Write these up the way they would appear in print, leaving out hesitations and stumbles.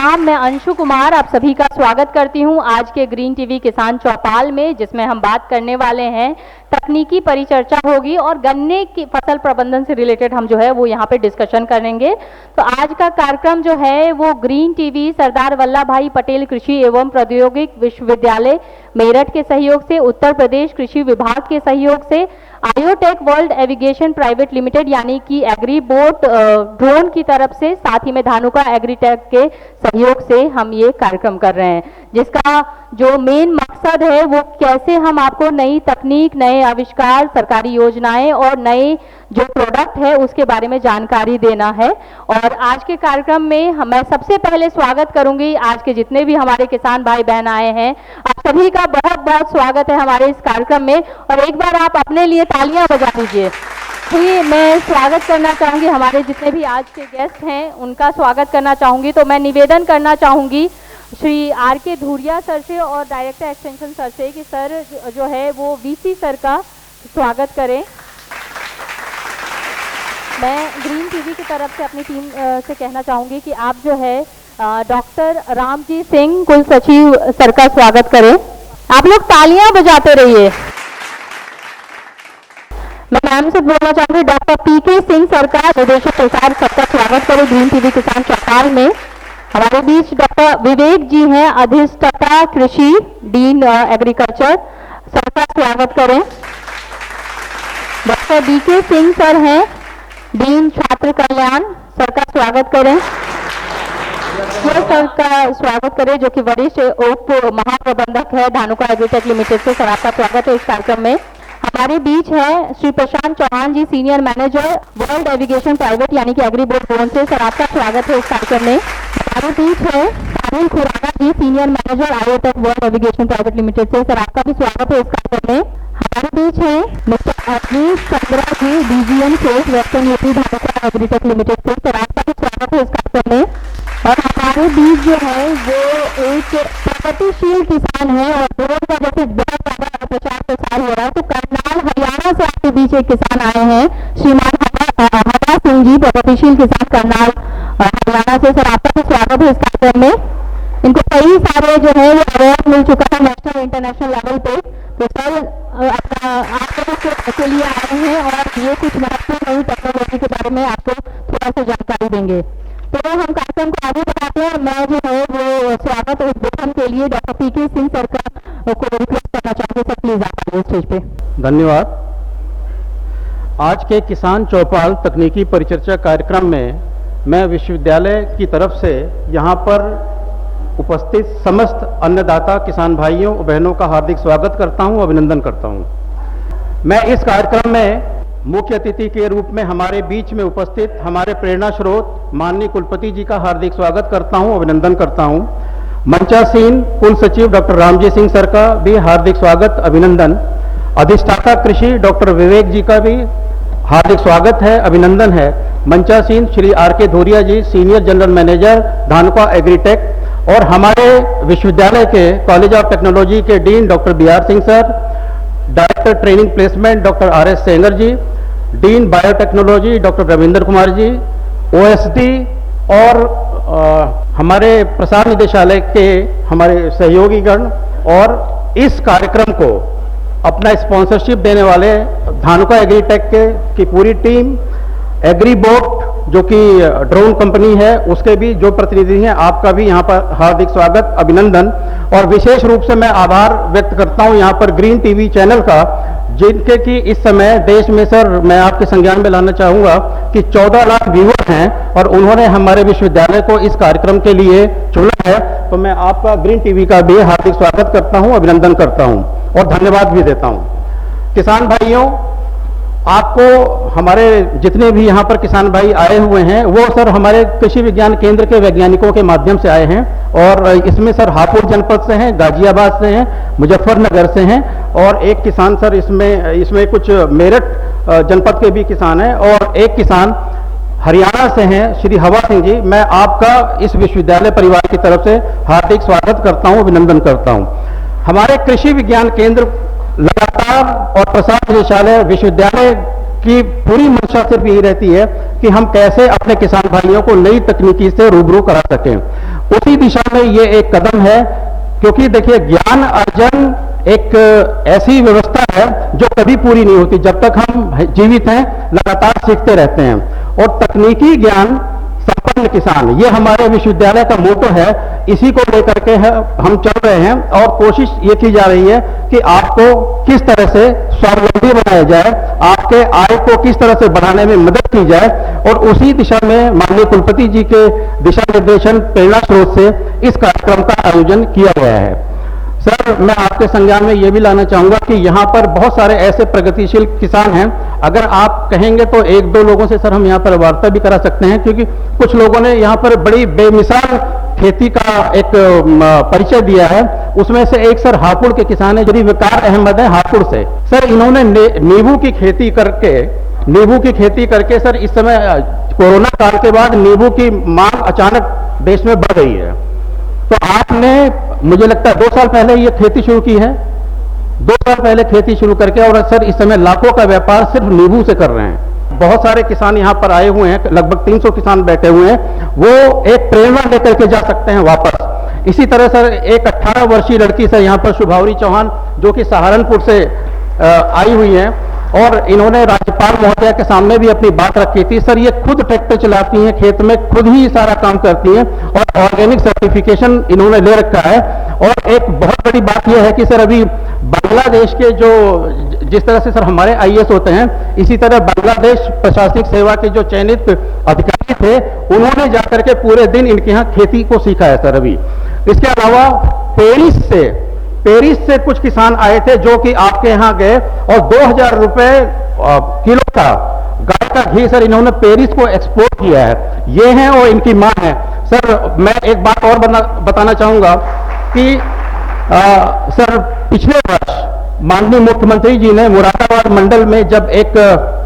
प्रणाम। मैं अंशु कुमार आप सभी का स्वागत करती हूं आज के ग्रीन टीवी किसान चौपाल में, जिसमें हम बात करने वाले हैं तकनीकी परिचर्चा होगी और गन्ने की फसल प्रबंधन से रिलेटेड हम जो है वो यहाँ पे डिस्कशन करेंगे। तो आज का कार्यक्रम जो है वो ग्रीन टीवी सरदार वल्लभ भाई पटेल कृषि एवं प्रौद्योगिक विश्वविद्यालय मेरठ के सहयोग से, उत्तर प्रदेश कृषि विभाग के सहयोग से, आयोटेक वर्ल्ड एविगेशन प्राइवेट लिमिटेड यानी कि एग्री बोट ड्रोन की तरफ से, साथ ही में धानुका एग्रीटेक के सहयोग से हम ये कार्यक्रम कर रहे हैं, जिसका जो मेन मकसद है वो कैसे हम आपको नई तकनीक, नए आविष्कार, सरकारी योजनाएं और नए जो प्रोडक्ट है उसके बारे में जानकारी देना है। और आज के कार्यक्रम में मैं सबसे पहले स्वागत करूंगी आज के जितने भी हमारे किसान भाई बहन आए हैं, आप सभी का बहुत बहुत स्वागत है हमारे इस कार्यक्रम में। और एक बार आप अपने लिए तालियां बजा दीजिए। तो मैं स्वागत करना चाहूंगी हमारे जितने भी आज के गेस्ट हैं उनका स्वागत करना चाहूंगी। तो मैं निवेदन करना चाहूंगी श्री आर.के. धूरिया सर से और डायरेक्टर एक्सटेंशन सर से कि सर जो है वो वीसी सर का स्वागत करें। मैं ग्रीन टीवी की तरफ से अपनी टीम से कहना चाहूंगी कि आप जो है डॉक्टर रामजी सिंह कुल सचिव सर का स्वागत करें। आप लोग तालियां बजाते रहिए। मैं मैम से बोलना चाहूंगी डॉक्टर पी.के. सिंह सर का निदेशक प्रसार सबका स्वागत करें ग्रीन टीवी किसान चौपाल में। हमारे बीच डॉक्टर विवेक जी हैं, अधिष्ठाता कृषि, डीन एग्रीकल्चर, सर का स्वागत करें। Doctor D K. सिंह सर हैं, डीन छात्र कल्याण, सर का स्वागत करें। सर का स्वागत करें जो कि वरिष्ठ उप महाप्रबंधक है धानुका एग्रीटेक लिमिटेड से, सर आपका स्वागत है इस कार्यक्रम में। हमारे बीच है Shri Prashant Chauhan ji, senior manager World Avigation Private यानी कि एग्री बोट ड्रोन से, सर आपका स्वागत है इस कार्यक्रम में। हमारे बीच है Sahil Khurana ji, senior manager IoTech World Avigation Private Limited से, सर आपका भी स्वागत है इस कार्यक्रम में। हमारे बीच है मिस्टर अजीत चंद्रा जी, डीजीएम से western UP Dhanuka Agritech Limited से, सर आपका भी स्वागत है इस कार्यक्रम में। और हमारे बीच जो है वो एक प्रगतिशील किसान है और ड्रोन का जैसे बहुत ज्यादा प्रचार प्रसार हो रहा है, तो करनाल हरियाणा से आपके बीच एक किसान आए हैं श्रीमान हवा सिंह जी, प्रगतिशील किसान करनाल हरियाणा से, सर आपका भी स्वागत है इस कार्यक्रम में। इनको कई सारे जो है वो अवार्ड मिल चुका है नेशनल इंटरनेशनल लेवल पे, तो सर आप के लिए आए हैं और ये कुछ महत्वपूर्ण नई टेक्नोलॉजी के बारे में आपको थोड़ा सा जानकारी देंगे। तो हम कार्यक्रम को आगे बढ़ाते हैं। मैं जो है वो स्वागत उद्बोधन के लिए डॉक्टर पी.के. सिंह सर को रिक्वेस्ट करना चाहूँगी। सर प्लीज आप आइए स्टेज पे। धन्यवाद। आज के किसान चौपाल तकनीकी परिचर्चा कार्यक्रम में मैं विश्वविद्यालय की तरफ से यहाँ पर उपस्थित समस्त अन्नदाता किसान भाइयों और बहनों का हार्दिक स्वागत करता हूँ, अभिनंदन करता हूँ। मैं इस कार्यक्रम में मुख्य अतिथि के रूप में हमारे बीच में उपस्थित हमारे प्रेरणा स्रोत माननीय कुलपति जी का हार्दिक स्वागत करता हूं, अभिनंदन करता हूं। मंचासीन कुल सचिव डॉक्टर रामजी सिंह सर का भी हार्दिक स्वागत, अभिनंदन। अधिष्ठाता कृषि डॉक्टर विवेक जी का भी हार्दिक स्वागत है, अभिनंदन है। मंचासीन Shri R K. Dhuria ji, senior general manager Dhanuka Agritech, और हमारे विश्वविद्यालय के कॉलेज ऑफ टेक्नोलॉजी के dean doctor B R. Singh sir, director training placement doctor R S. Sengar ji, dean biotechnology doctor Ravindra Kumar ji, OSD और हमारे प्रसार निदेशालय के हमारे सहयोगीगण, और इस कार्यक्रम को अपना स्पॉन्सरशिप देने वाले धानुका एग्रीटेक की पूरी टीम, एग्री बोट जो कि ड्रोन कंपनी है उसके भी जो प्रतिनिधि हैं, आपका भी यहाँ पर हार्दिक स्वागत, अभिनंदन। और विशेष रूप से मैं आभार व्यक्त करता हूँ यहाँ पर ग्रीन टीवी चैनल का, जिनके कि इस समय देश में सर मैं आपके संज्ञान में लाना चाहूँगा कि 14 लाख व्यूअर हैं और उन्होंने हमारे विश्वविद्यालय को इस कार्यक्रम के लिए चुना है। तो मैं आपका ग्रीन टीवी का भी हार्दिक स्वागत करता हूँ, अभिनंदन करता हूँ और धन्यवाद भी देता हूँ। किसान भाइयों, आपको हमारे जितने भी यहाँ पर किसान भाई आए हुए हैं वो सर हमारे कृषि विज्ञान केंद्र के वैज्ञानिकों के माध्यम से आए हैं, और इसमें सर हापुड़ जनपद से हैं, गाजियाबाद से हैं, मुजफ्फरनगर से हैं, और एक किसान सर इसमें कुछ मेरठ जनपद के भी किसान हैं, और एक किसान हरियाणा से हैं श्री हवा सिंह जी। मैं आपका इस विश्वविद्यालय परिवार की तरफ से हार्दिक स्वागत करता हूँ, अभिनंदन करता हूँ। हमारे कृषि विज्ञान केंद्र लगातार और प्रसार निदेशालय विश्वविद्यालय की पूरी मंशा सिर्फ यही रहती है कि हम कैसे अपने किसान भाइयों को नई तकनीकी से रूबरू करा सकें। उसी दिशा में ये एक कदम है, क्योंकि देखिए ज्ञान अर्जन एक ऐसी व्यवस्था है जो कभी पूरी नहीं होती। जब तक हम जीवित हैं लगातार सीखते रहते हैं। और तकनीकी ज्ञान संपन्न किसान, ये हमारे विश्वविद्यालय का मोटो है। इसी को लेकर के हम चल रहे हैं और कोशिश ये की जा रही है कि आपको किस तरह से स्वावलंबी बनाया जाए, आपके आय को किस तरह से बढ़ाने में मदद की जाए। और उसी दिशा में माननीय कुलपति जी के दिशा निर्देशन प्रेरणा स्रोत से इस कार्यक्रम का आयोजन किया गया है। सर, मैं आपके संज्ञान में ये भी लाना चाहूंगा कि यहाँ पर बहुत सारे ऐसे प्रगतिशील किसान हैं। अगर आप कहेंगे तो एक दो लोगों से सर हम यहाँ पर वार्ता भी करा सकते हैं, क्योंकि कुछ लोगों ने यहाँ पर बड़ी बेमिसाल खेती का एक परिचय दिया है। उसमें से एक सर हापुड़ के किसान है, जो वकार अहमद है हापुड़ से। सर, इन्होंने नींबू की खेती करके सर इस समय कोरोना काल के बाद नींबू की मांग अचानक देश में बढ़ गई है। तो आपने, मुझे लगता है 2 साल पहले ये खेती शुरू की है, 2 साल पहले खेती शुरू करके, और सर इस समय लाखों का व्यापार सिर्फ नींबू से कर रहे हैं। बहुत सारे किसान यहाँ पर आए हुए हैं, लगभग 300 किसान बैठे हुए हैं, वो एक प्रेरणा लेकर के जा सकते हैं वापस। इसी तरह सर एक 18 वर्षीय लड़की सर यहाँ पर शुभावरी चौहान, जो कि सहारनपुर से आई हुई हैं, और इन्होंने राज्यपाल महोदय के सामने भी अपनी बात रखी थी। सर ये खुद ट्रैक्टर चलाती हैं, खेत में खुद ही सारा काम करती हैं, और ऑर्गेनिक सर्टिफिकेशन इन्होंने ले रखा है। और एक बहुत बड़ी बात यह है कि सर अभी बांग्लादेश के जो, जिस तरह से सर हमारे आईएएस होते हैं, इसी तरह बांग्लादेश प्रशासनिक सेवा के जो चयनित अधिकारी थे, उन्होंने जाकर के पूरे दिन इनके यहाँ खेती को सीखा है सर अभी। इसके अलावा पेरिस से कुछ किसान आए थे जो कि आपके यहाँ गए, और 2000 रुपए किलो का गाय का घी सर इन्होंने पेरिस को एक्सपोर्ट किया है। ये हैं और इनकी मां है। सर मैं एक बात और बताना चाहूंगा कि सर पिछले वर्ष माननीय मुख्यमंत्री जी ने मुरादाबाद मंडल में जब एक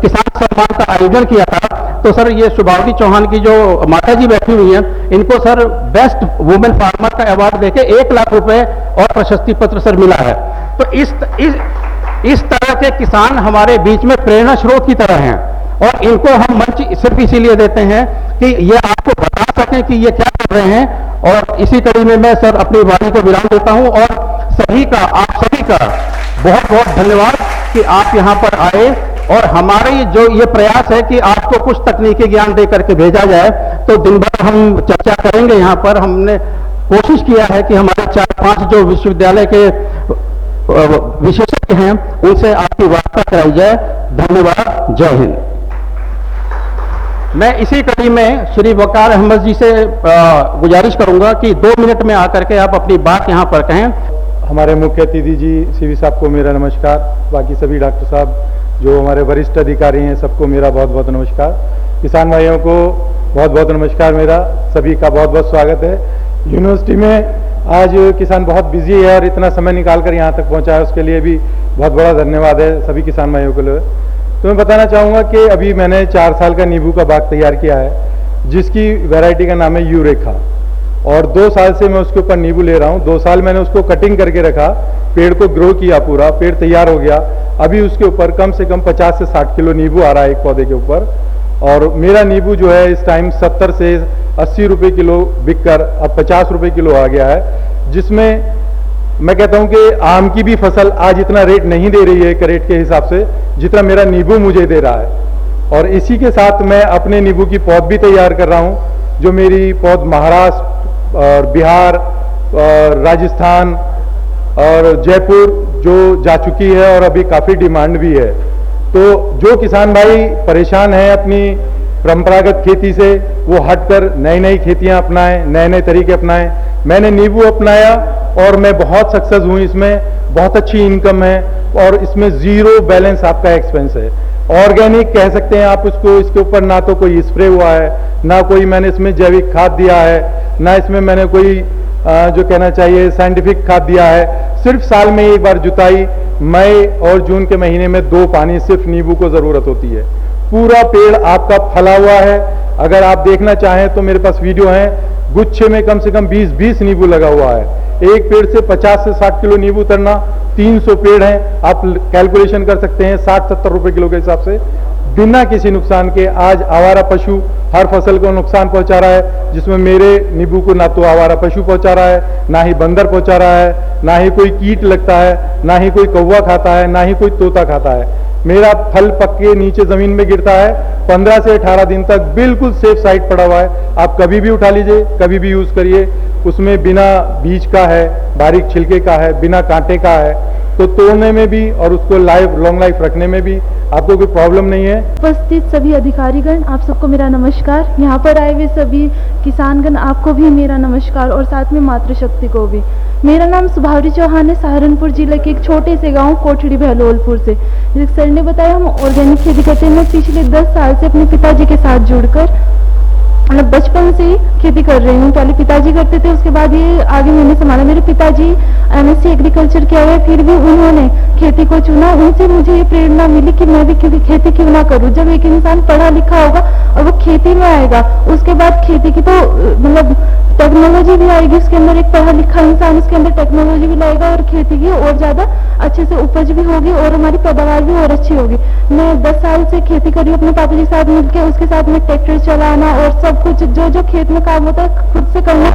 किसान सम्मान का आयोजन किया था, तो सर ये शुभावती चौहान की जो माता जी बैठी हुई हैं, इनको सर बेस्ट वुमेन फार्मर का अवार्ड देके 1 लाख रुपए और प्रशस्ति पत्र सर मिला है। तो इस तरह के किसान हमारे बीच में प्रेरणा स्रोत की तरह हैं, और इनको हम मंच सिर्फ इसीलिए देते हैं कि ये आपको बता सकें कि ये क्या कर रहे हैं। और इसी कड़ी में मैं सर अपनी वाणी को विराम देता हूं, और आप सभी का बहुत बहुत धन्यवाद कि आप यहाँ पर आए। और हमारी जो ये प्रयास है कि आपको कुछ तकनीकी ज्ञान दे करके भेजा जाए, तो दिन भर हम चर्चा करेंगे यहाँ पर। हमने कोशिश किया है कि हमारे 4-5 जो विश्वविद्यालय के विशेषज्ञ हैं, उनसे आपकी वार्ता कराई जाए। धन्यवाद, जय हिंद। मैं इसी कड़ी में श्री वकार अहमद जी से गुजारिश करूंगा कि 2 मिनट में आकर के आप अपनी बात यहाँ पर कहें। हमारे मुख्य अतिथि जी सीवी साहब को मेरा नमस्कार, बाकी सभी डॉक्टर साहब जो हमारे वरिष्ठ अधिकारी हैं सबको मेरा बहुत बहुत नमस्कार। किसान भाइयों को बहुत बहुत नमस्कार, मेरा सभी का बहुत बहुत स्वागत है। यूनिवर्सिटी में आज किसान बहुत बिजी है और इतना समय निकाल कर यहाँ तक पहुँचा है, उसके लिए भी बहुत बड़ा धन्यवाद है सभी किसान भाइयों को। तो मैं बताना चाहूँगा कि अभी मैंने 4 साल का नींबू का बाग तैयार किया है, जिसकी वैरायटी का नाम है यूरेखा, और 2 साल से मैं उसके ऊपर नींबू ले रहा हूँ। 2 साल मैंने उसको कटिंग करके रखा, पेड़ को ग्रो किया, पूरा पेड़ तैयार हो गया। अभी उसके ऊपर कम से कम 50 से 60 किलो नींबू आ रहा है एक पौधे के ऊपर। और मेरा नींबू जो है इस टाइम 70 से 80 रुपये किलो बिककर अब 50 रुपये किलो आ गया है, जिसमें मैं कहता हूं कि आम की भी फसल आज इतना रेट नहीं दे रही है कैरेट के हिसाब से, जितना मेरा नींबू मुझे दे रहा है। और इसी के साथ मैं अपने नींबू की पौध भी तैयार कर रहा हूं, जो मेरी पौध महाराष्ट्र और बिहार और राजस्थान और जयपुर जो जा चुकी है, और अभी काफ़ी डिमांड भी है। तो जो किसान भाई परेशान हैं अपनी परंपरागत खेती से, वो हटकर नई नई खेतियां अपनाएं, नए नए तरीके अपनाएं। मैंने नींबू अपनाया और मैं बहुत सक्सेस हूँ इसमें, बहुत अच्छी इनकम है, और इसमें 0 बैलेंस आपका एक्सपेंस है। ऑर्गेनिक कह सकते हैं आप उसको। इसके ऊपर ना तो कोई स्प्रे हुआ है, ना कोई मैंने इसमें जैविक खाद दिया है, ना इसमें मैंने कोई जो कहना चाहिए साइंटिफिक खाद दिया है। सिर्फ साल में एक बार जुताई, मई और जून के महीने में 2 पानी सिर्फ नींबू को जरूरत होती है। पूरा पेड़ आपका फला हुआ है। अगर आप देखना चाहें तो मेरे पास वीडियो है, गुच्छे में कम से कम 20-20 नींबू लगा हुआ है। एक पेड़ से 50 से 60 किलो नींबू उतरना, 300 पेड़ हैं, आप कैलकुलेशन कर सकते हैं 60-70 रुपए किलो के हिसाब से। बिना किसी नुकसान के आज आवारा पशु हर फसल को नुकसान पहुंचा रहा है, जिसमें मेरे नींबू को ना तो आवारा पशु पहुंचा रहा है, ना ही बंदर पहुंचा रहा है, ना ही कोई कीट लगता है, ना ही कोई कौवा खाता है, ना ही कोई तोता खाता है। मेरा फल पक के नीचे जमीन में गिरता है, 15 से 18 दिन तक बिल्कुल सेफ साइड पड़ा हुआ है। आप कभी भी उठा लीजिए, कभी भी यूज करिए। उसमें बिना बीज का है, बारीक छिलके का है, बिना कांटे का है, तो तोड़ने में भी और उसको लॉन्ग लाइफ रखने में भी आपको कोई प्रॉब्लम नहीं है। उपस्थित सभी अधिकारीगण, आप सबको मेरा नमस्कार। यहाँ पर आए हुए सभी किसानगण, आपको भी मेरा नमस्कार और साथ में मातृशक्ति को भी। मेरा नाम सुभावरी चौहान है, सहारनपुर जिले के एक छोटे से गांव कोठड़ी बहलोलपुर से। जैसे सर ने बताया, हम ऑर्गेनिक खेती करते हैं। मैं पिछले 10 साल से अपने पिताजी के साथ जुड़कर मतलब बचपन से ही खेती कर रही हूँ। पहले पिताजी करते थे, उसके बाद ये आगे मैंने संभाला। मेरे पिताजी MSc एग्रीकल्चर किया हुआ है, फिर भी उन्होंने खेती को चुना। उनसे मुझे ये प्रेरणा मिली कि मैं भी खेती क्यों ना करूँ। जब एक इंसान पढ़ा लिखा होगा और वो खेती में आएगा, उसके बाद खेती की तो मतलब टेक्नोलॉजी भी आएगी उसके अंदर। एक पढ़ा लिखा इंसान उसके अंदर टेक्नोलॉजी भी लाएगा और खेती की और ज्यादा अच्छे से उपज भी होगी और हमारी पैदावार भी और अच्छी होगी। मैं 10 साल से खेती कर रही हूँ अपने पापा के साथ मिलकर। उसके साथ में ट्रैक्टर चलाना और सब कुछ जो खेत में काम होता है खुद से करना।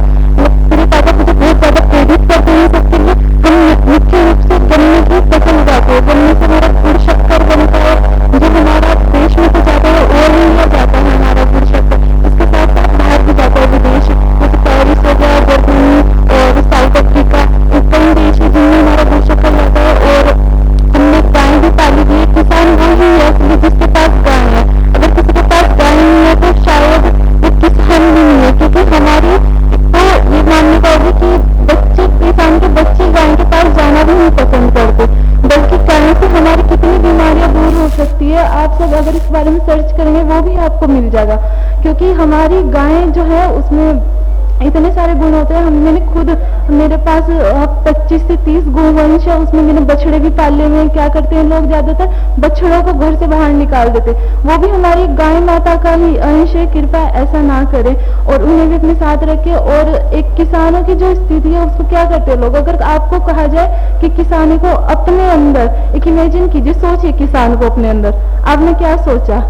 मेरे पापा मुझे बहुत ज्यादा प्रेरित करते हैं सबके लिए। हम मुख्य रूप से गन्ने की फसल उगाते हैं। गन्ने से हमारा गुड़ शक्कर बनता है, जो हमारा देश में तो जाता है और भी लिया जाता है हमारा गुड़ शक्कर। इसके साथ साथ बाहर भी जाता है विदेश, जैसे पेरिस हो गया, जर्मनी और साउथ अफ्रीका, कई देश है जिनमें हमारा गुड़ शक्कर जाता है। और हमने गाय भी पाली हुई है। किसान वो ही है जिसके पास गाय है। अगर किसी के पास गाय नहीं है तो शायद वो किसान भी नहीं है, क्योंकि हमारे तो ये मान्यता होगी कि बच्चे किसान के बच्चे गाय के पास जाना भी नहीं पसंद करते, बल्कि गाय से हमारी कितनी बीमारियां दूर हो सकती है। आप सब अगर इस बारे में सर्च करेंगे वो भी आपको मिल जाएगा, क्योंकि हमारी गाय जो है उसमें इतने सारे गुण होते हैं। मैंने खुद, मेरे पास 25 से 30 गोवंश है, उसमें मैंने बछड़े भी पाले हुए हैं। क्या करते हैं लोग, ज्यादातर बछड़ों को घर से बाहर निकाल देते, वो भी हमारी गाय माता का ही अंश है। कृपया ऐसा ना करें और उन्हें भी अपने साथ रखें। और एक किसानों की जो स्थिति है उसको क्या करते हैं लोग, अगर आपको कहा जाए कि किसानी को अपने अंदर एक इमेजिन कीजिए, सोचिए किसान को अपने अंदर, आपने क्या सोचा?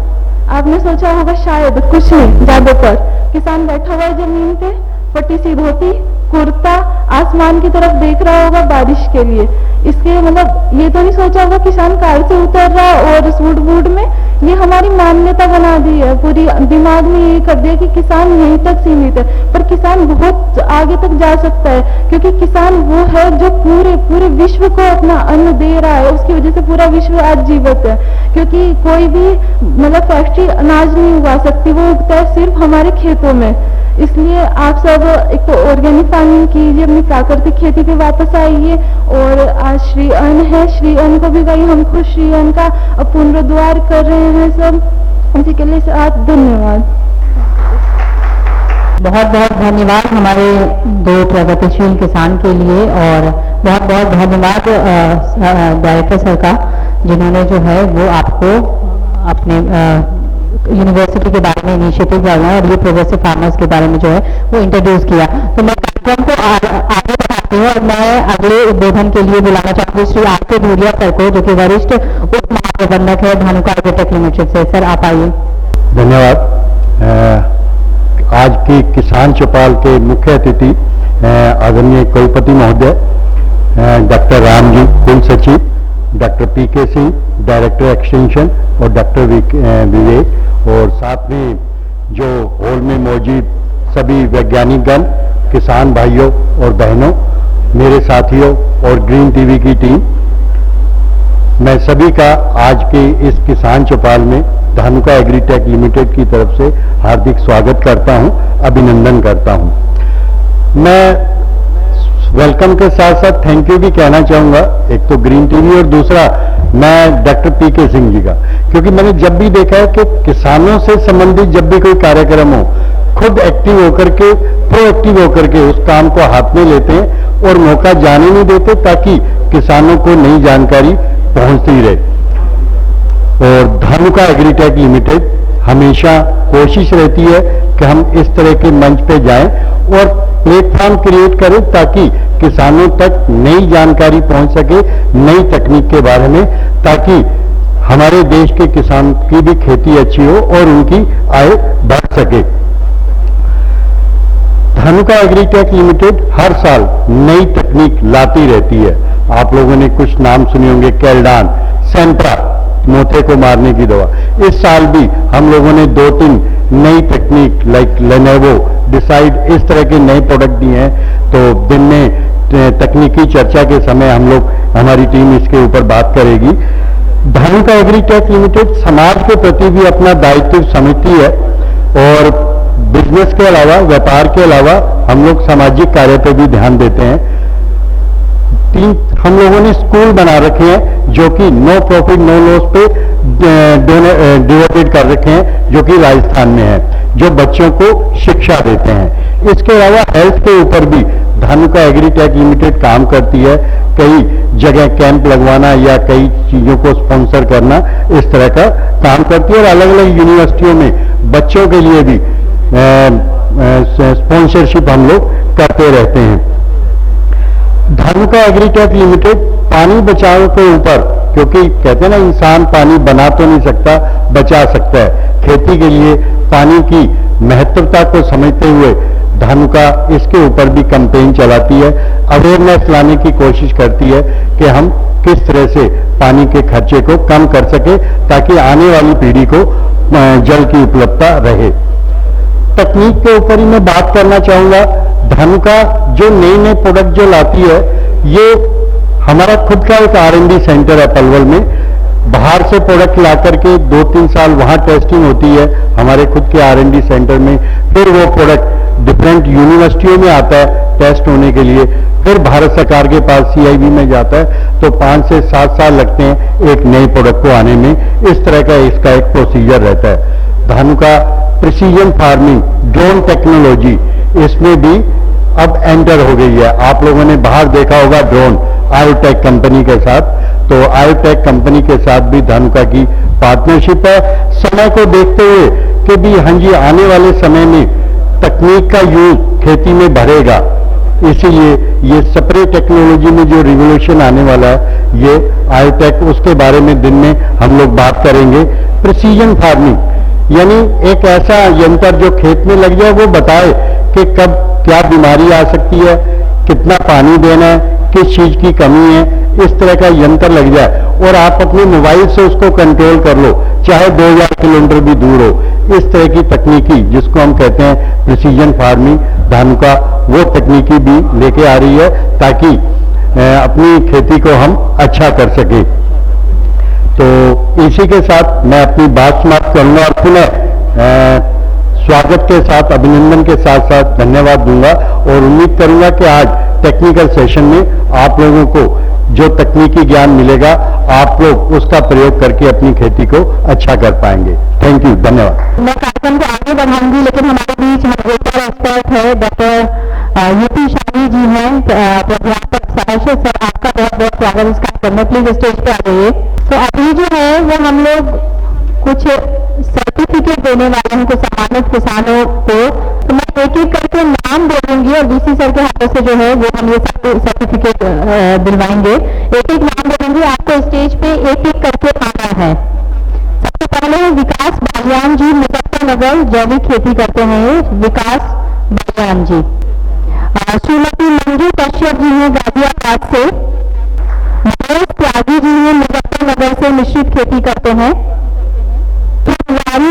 आपने सोचा होगा शायद कुछ नहीं, ज्यादातर किसान बैठा हुआ है जमीन पे, फटी सी धोती, कुर्ता, आसमान की तरफ देख रहा होगा बारिश के लिए। इसके मतलब ये तो नहीं सोचा होगा किसान कार से उतर रहा और सूट बूट में। ये हमारी मान्यता बना दी है, पूरी दिमाग में ये कर दिया कि किसान यहीं तक सीमित है, पर किसान बहुत आगे तक जा सकता है, क्योंकि किसान वो है जो पूरे विश्व को अपना अन्न दे रहा है। उसकी वजह से पूरा विश्व आज जीवित है, क्योंकि कोई भी मतलब फैक्ट्री अनाज नहीं उगा सकती, वो उगता है सिर्फ हमारे खेतों में। इसलिए आप सब एक तो ऑर्गेनिक फार्मिंग कीजिए, अपनी प्राकृतिक खेती पे वापस आइए। और आज श्री अन्न है, श्री अन्न को भी गाइए। हम खुद श्री अन्न का पुनरुद्धार कर रहे हैं सब। इसी के लिए साथ धन्यवाद। बहुत बहुत धन्यवाद हमारे 2 प्रगतिशील किसान के लिए, और बहुत बहुत धन्यवाद डायरेक्टर सर का, जिन्होंने जो है वो आपको अपने यूनिवर्सिटी के बारे में इनिशिएटिव करना है और ये प्रोग्रेसिव फार्मर्स के बारे में जो है वो इंट्रोड्यूस किया। तो मैं कार्यक्रम को आगे बढ़ाती हूँ और मैं अगले उद्बोधन के लिए बुलाना चाहती हूँ श्री आरके धूरिया सर को, जो कि वरिष्ठ उप महाप्रबंधक है धानुका एग्रोटेक लिमिटेड से। सर आप आइए। धन्यवाद। आज की किसान चौपाल के मुख्य अतिथि आदरणीय कुलपति महोदय डॉक्टर राम जी, कुल सचिव doctor PK Singh, director extension, और डॉक्टर विवेक, और साथ में जो हॉल में मौजूद सभी वैज्ञानिकगण, किसान भाइयों और बहनों, मेरे साथियों और ग्रीन टीवी की टीम, मैं सभी का आज के इस किसान चौपाल में धानुका एग्रीटेक लिमिटेड की तरफ से हार्दिक स्वागत करता हूं, अभिनंदन करता हूं। मैं वेलकम के साथ साथ थैंक यू भी कहना चाहूंगा, एक तो ग्रीन टीवी और दूसरा मैं डॉक्टर PK सिंह जी का, क्योंकि मैंने जब भी देखा है कि किसानों से संबंधित जब भी कोई कार्यक्रम हो, खुद एक्टिव होकर के, प्रोएक्टिव होकर के उस काम को हाथ में लेते हैं और मौका जाने नहीं देते, ताकि किसानों को नई जानकारी पहुंचती रहे। और धानुका एग्रीटेक लिमिटेड हमेशा कोशिश रहती है कि हम इस तरह के मंच पे जाएं और प्लेटफॉर्म क्रिएट करें, ताकि किसानों तक नई जानकारी पहुंच सके, नई तकनीक के बारे में, ताकि हमारे देश के किसान की भी खेती अच्छी हो और उनकी आय बढ़ सके। धानुका एग्रीटेक लिमिटेड हर साल नई तकनीक लाती रहती है। आप लोगों ने कुछ नाम सुने होंगे, कैल्डान, सेंट्रा, मोथे को मारने की दवा। इस साल भी हम लोगों ने 2-3 नई तकनीक लाइक लेनेवो, डिसाइड, इस तरह के नए प्रोडक्ट दिए हैं। तो दिन में तकनीकी चर्चा के समय हम लोग, हमारी टीम इसके ऊपर बात करेगी। धानुका एग्रीटेक लिमिटेड समाज के प्रति भी अपना दायित्व समझती है और बिजनेस के अलावा, व्यापार के अलावा हम लोग सामाजिक कार्य पर भी ध्यान देते हैं। हम लोगों ने स्कूल बना रखे हैं जो कि नो प्रॉफिट नो लॉस पे डिवोटेड कर रखे हैं, जो कि राजस्थान में है, जो बच्चों को शिक्षा देते हैं। इसके अलावा हेल्थ के ऊपर भी धानुका एग्रीटेक लिमिटेड काम करती है। कई जगह कैंप लगवाना या कई चीजों को स्पॉन्सर करना, इस तरह का काम करती है और अलग अलग यूनिवर्सिटियों में बच्चों के लिए भी स्पॉन्सरशिप हम लोग करते रहते हैं। धानुका एग्रीटेक लिमिटेड पानी बचाव के ऊपर, क्योंकि कहते हैं ना, इंसान पानी बना तो नहीं सकता, बचा सकता है। खेती के लिए पानी की महत्वता को समझते हुए धानुका इसके ऊपर भी कैंपेन चलाती है, अवेयरनेस लाने की कोशिश करती है कि हम किस तरह से पानी के खर्चे को कम कर सके ताकि आने वाली पीढ़ी को जल की उपलब्धता रहे। तकनीक के ऊपर ही मैं बात करना चाहूंगा। धानुका जो नए नए प्रोडक्ट जो लाती है, ये हमारा खुद का एक R&D सेंटर है पलवल में। बाहर से प्रोडक्ट ला करके 2-3 साल वहां टेस्टिंग होती है हमारे खुद के R&D सेंटर में, फिर वो प्रोडक्ट डिफरेंट यूनिवर्सिटियों में आता है टेस्ट होने के लिए, फिर भारत सरकार के पास CIB में जाता है। तो 5 से 7 साल लगते हैं एक नए प्रोडक्ट को आने में। इस तरह का इसका एक प्रोसीजर रहता है। Dhanuka precision farming, drone technology, इसमें भी अब एंटर हो गई है। आप लोगों ने बाहर देखा होगा ड्रोन आयोटेक कंपनी के साथ, तो आयोटेक कंपनी के साथ भी धानुका की पार्टनरशिप है। समय को देखते हुए कि भी हाँ जी, आने वाले समय में तकनीक का यूज खेती में बढ़ेगा, इसीलिए ये स्प्रे टेक्नोलॉजी में जो रिवोल्यूशन आने वाला है, ये आयोटेक, उसके बारे में दिन में हम लोग बात करेंगे। प्रिसीजन फार्मिंग यानी एक ऐसा यंत्र जो खेत में लग जाए, वो बताए कि कब क्या बीमारी आ सकती है, कितना पानी देना है, किस चीज की कमी है, इस तरह का यंत्र लग जाए और आप अपने मोबाइल से उसको कंट्रोल कर लो, चाहे 2000 किलोमीटर भी दूर हो। इस तरह की तकनीकी, जिसको हम कहते हैं प्रिसीजन फार्मिंग, धानुका वो तकनीकी भी लेके आ रही है ताकि अपनी खेती को हम अच्छा कर सके। तो इसी के साथ मैं अपनी बात समाप्त करूंगा और पुनः स्वागत के साथ, अभिनंदन के साथ साथ धन्यवाद दूंगा और उम्मीद करूंगा कि आज टेक्निकल सेशन में आप लोगों को जो तकनीकी ज्ञान मिलेगा, आप लोग उसका प्रयोग करके अपनी खेती को अच्छा कर पाएंगे। थैंक यू, धन्यवाद। मैं कार्यक्रम को आगे बढ़ाऊंगी, लेकिन हमारे बीच हमारे एक्सपर्ट है डॉक्टर यूपी शाही जी हैं, प्राध्यापक सहर्ष सर, आपका बहुत बहुत स्वागत इस कार्यक्रम में। प्लीज स्टेज पे आ जाइए। तो अभी जो है वो हम लोग कुछ सर्टिफिकेट देने वाले हैं कुछ सम्मानित किसानों को, तो मैं एक एक करके नाम बोलूंगी और VC सर के हाथों से जो है वो हम ये सर्टिफिकेट दिलवाएंगे। एक एक नाम बोलूंगी, आपको स्टेज पे एक एक करके आना है। सबसे पहले विकास बालियान जी, मुजफ्फरनगर, जैविक खेती करते हैं विकास बालियान जी। श्रीमती मंजू कश्यप जी हैं गाजियाबाद से। मनोज त्यागी जी हैं मुजफ्फरनगर से, मिश्रित खेती करते हैं।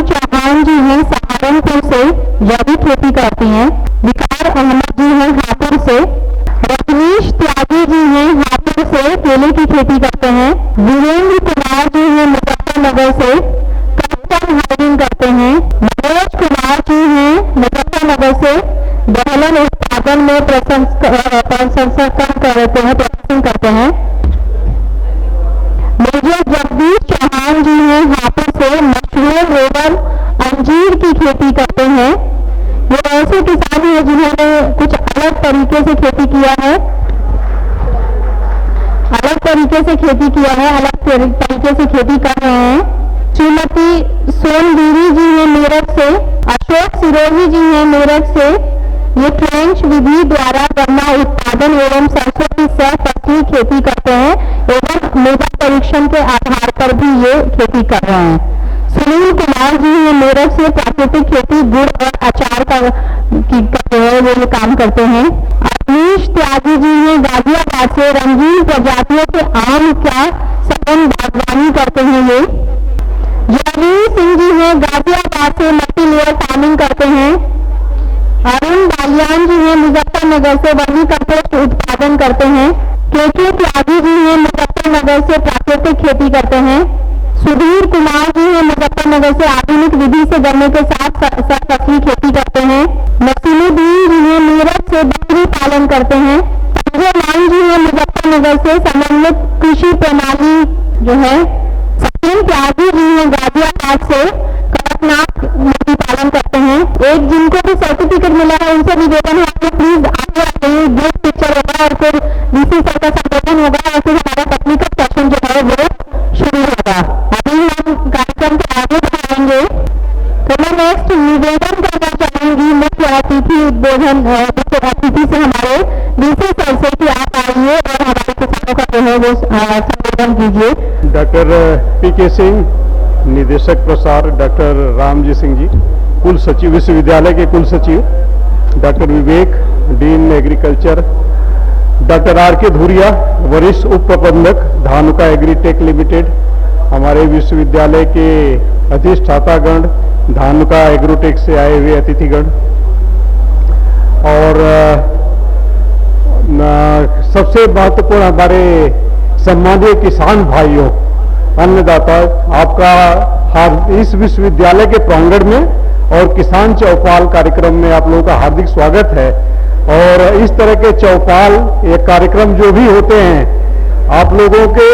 चौहान जी हैं सहारनपुर से, जैविक खेती करती हैं। विकार अहमद जी हैं हापुड़ से। रजनीश त्यागी जी हैं हापुड़ से, केले की खेती करते हैं। वीरेंद्र कुमार जी हैं मुजफ्फरनगर से, कस्टम हायरिंग करते हैं। मनोज कुमार जी हैं मुजफ्फरनगर से, दलहन उत्पादन में प्रसंस्करण करते हैं, प्रोसेसिंग करते हैं। मेजर जगदीश चौहान जी हैं हापुड़ से, मशरूम, रोबर, अंजीर की खेती करते हैं। ये ऐसे किसान हैं जिन्होंने कुछ अलग तरीके से खेती किया है, अलग तरीके से खेती किया है, अलग तरीके से खेती कर रहे हैं। श्रीमती सोनगिरी जी हैं मेरठ से। अशोक सिरोही जी हैं मेरठ से। ये ट्रेंच विधि द्वारा गन्ना उत्पादन एवं सरसों की सह फसली खेती करते हैं। एवं मृदा परीक्षण के आधार पर भी ये खेती कर रहे हैं। सुनील कुमार जी ये मेरठ से प्राकृतिक खेती गुड़ और अचार का करते हैं, वो ये काम करते हैं। अवनीश त्यागी जी ये गाजियाबाद से रंगीन प्रजातियों के आम का सघन बागवानी करते हैं। ये जयवीर सिंह जी हैं गाजियाबाद से मल्टी लेयर फार्मिंग करते हैं। अरुण बालियान जी हैं मुजफ्फरनगर से वर्मी कंपोस्ट उत्पादन करते हैं। केके त्यागी जी हैं मुजफ्फरनगर से प्राकृतिक खेती करते हैं। सुधीर कुमार जी हैं मुजफ्फरनगर से आधुनिक विधि से गन्ने के साथ फसली खेती करते हैं। नसीमुद्दीन जी हैं मेरठ से बकरी पालन करते हैं। संजय मान जी हैं मुजफ्फरनगर से समन्वित कृषि प्रणाली जो है। सचिन त्यागी जी हैं गाजियाबाद से कड़कनाथ मुर्गी पालन करते हैं। एक जिनको भी सर्टिफिकेट मिला है उनसे निवेदन है आपको प्लीज आगे आइए, ग्रुप पिक्चर होगा और फिर डीसी सर का संबोधन होगा और फिर हमारा टेक्निकल सेशन जो है वो शुरू होगा। अभी हम कार्यक्रम को आगे बढ़ाएंगे तो मैं नेक्स्ट निवेदन करना चाहूंगी मुख्य अतिथि उद्बोधन मुख्य अतिथि से हमारे डीसी सर से कि आप आइए और हमारे किसानों का जो है वो संबोधन कीजिए। डॉक्टर पीके सिंह निदेशक प्रसार, डॉक्टर रामजी सिंह जी कुल सचिव विश्वविद्यालय के कुल सचिव, डॉक्टर विवेक डीन एग्रीकल्चर, डॉक्टर आर के धुरिया वरिष्ठ उप प्रबंधक धानुका एग्रीटेक लिमिटेड, हमारे विश्वविद्यालय के अधिष्ठातागण, धानुका एग्रोटेक से आए हुए अतिथिगण और सबसे महत्वपूर्ण हमारे सम्मानीय किसान भाइयों, अन्नदाता, आपका इस विश्वविद्यालय के प्रांगण में और किसान चौपाल कार्यक्रम में आप लोगों का हार्दिक स्वागत है। और इस तरह के चौपाल ये कार्यक्रम जो भी होते हैं आप लोगों के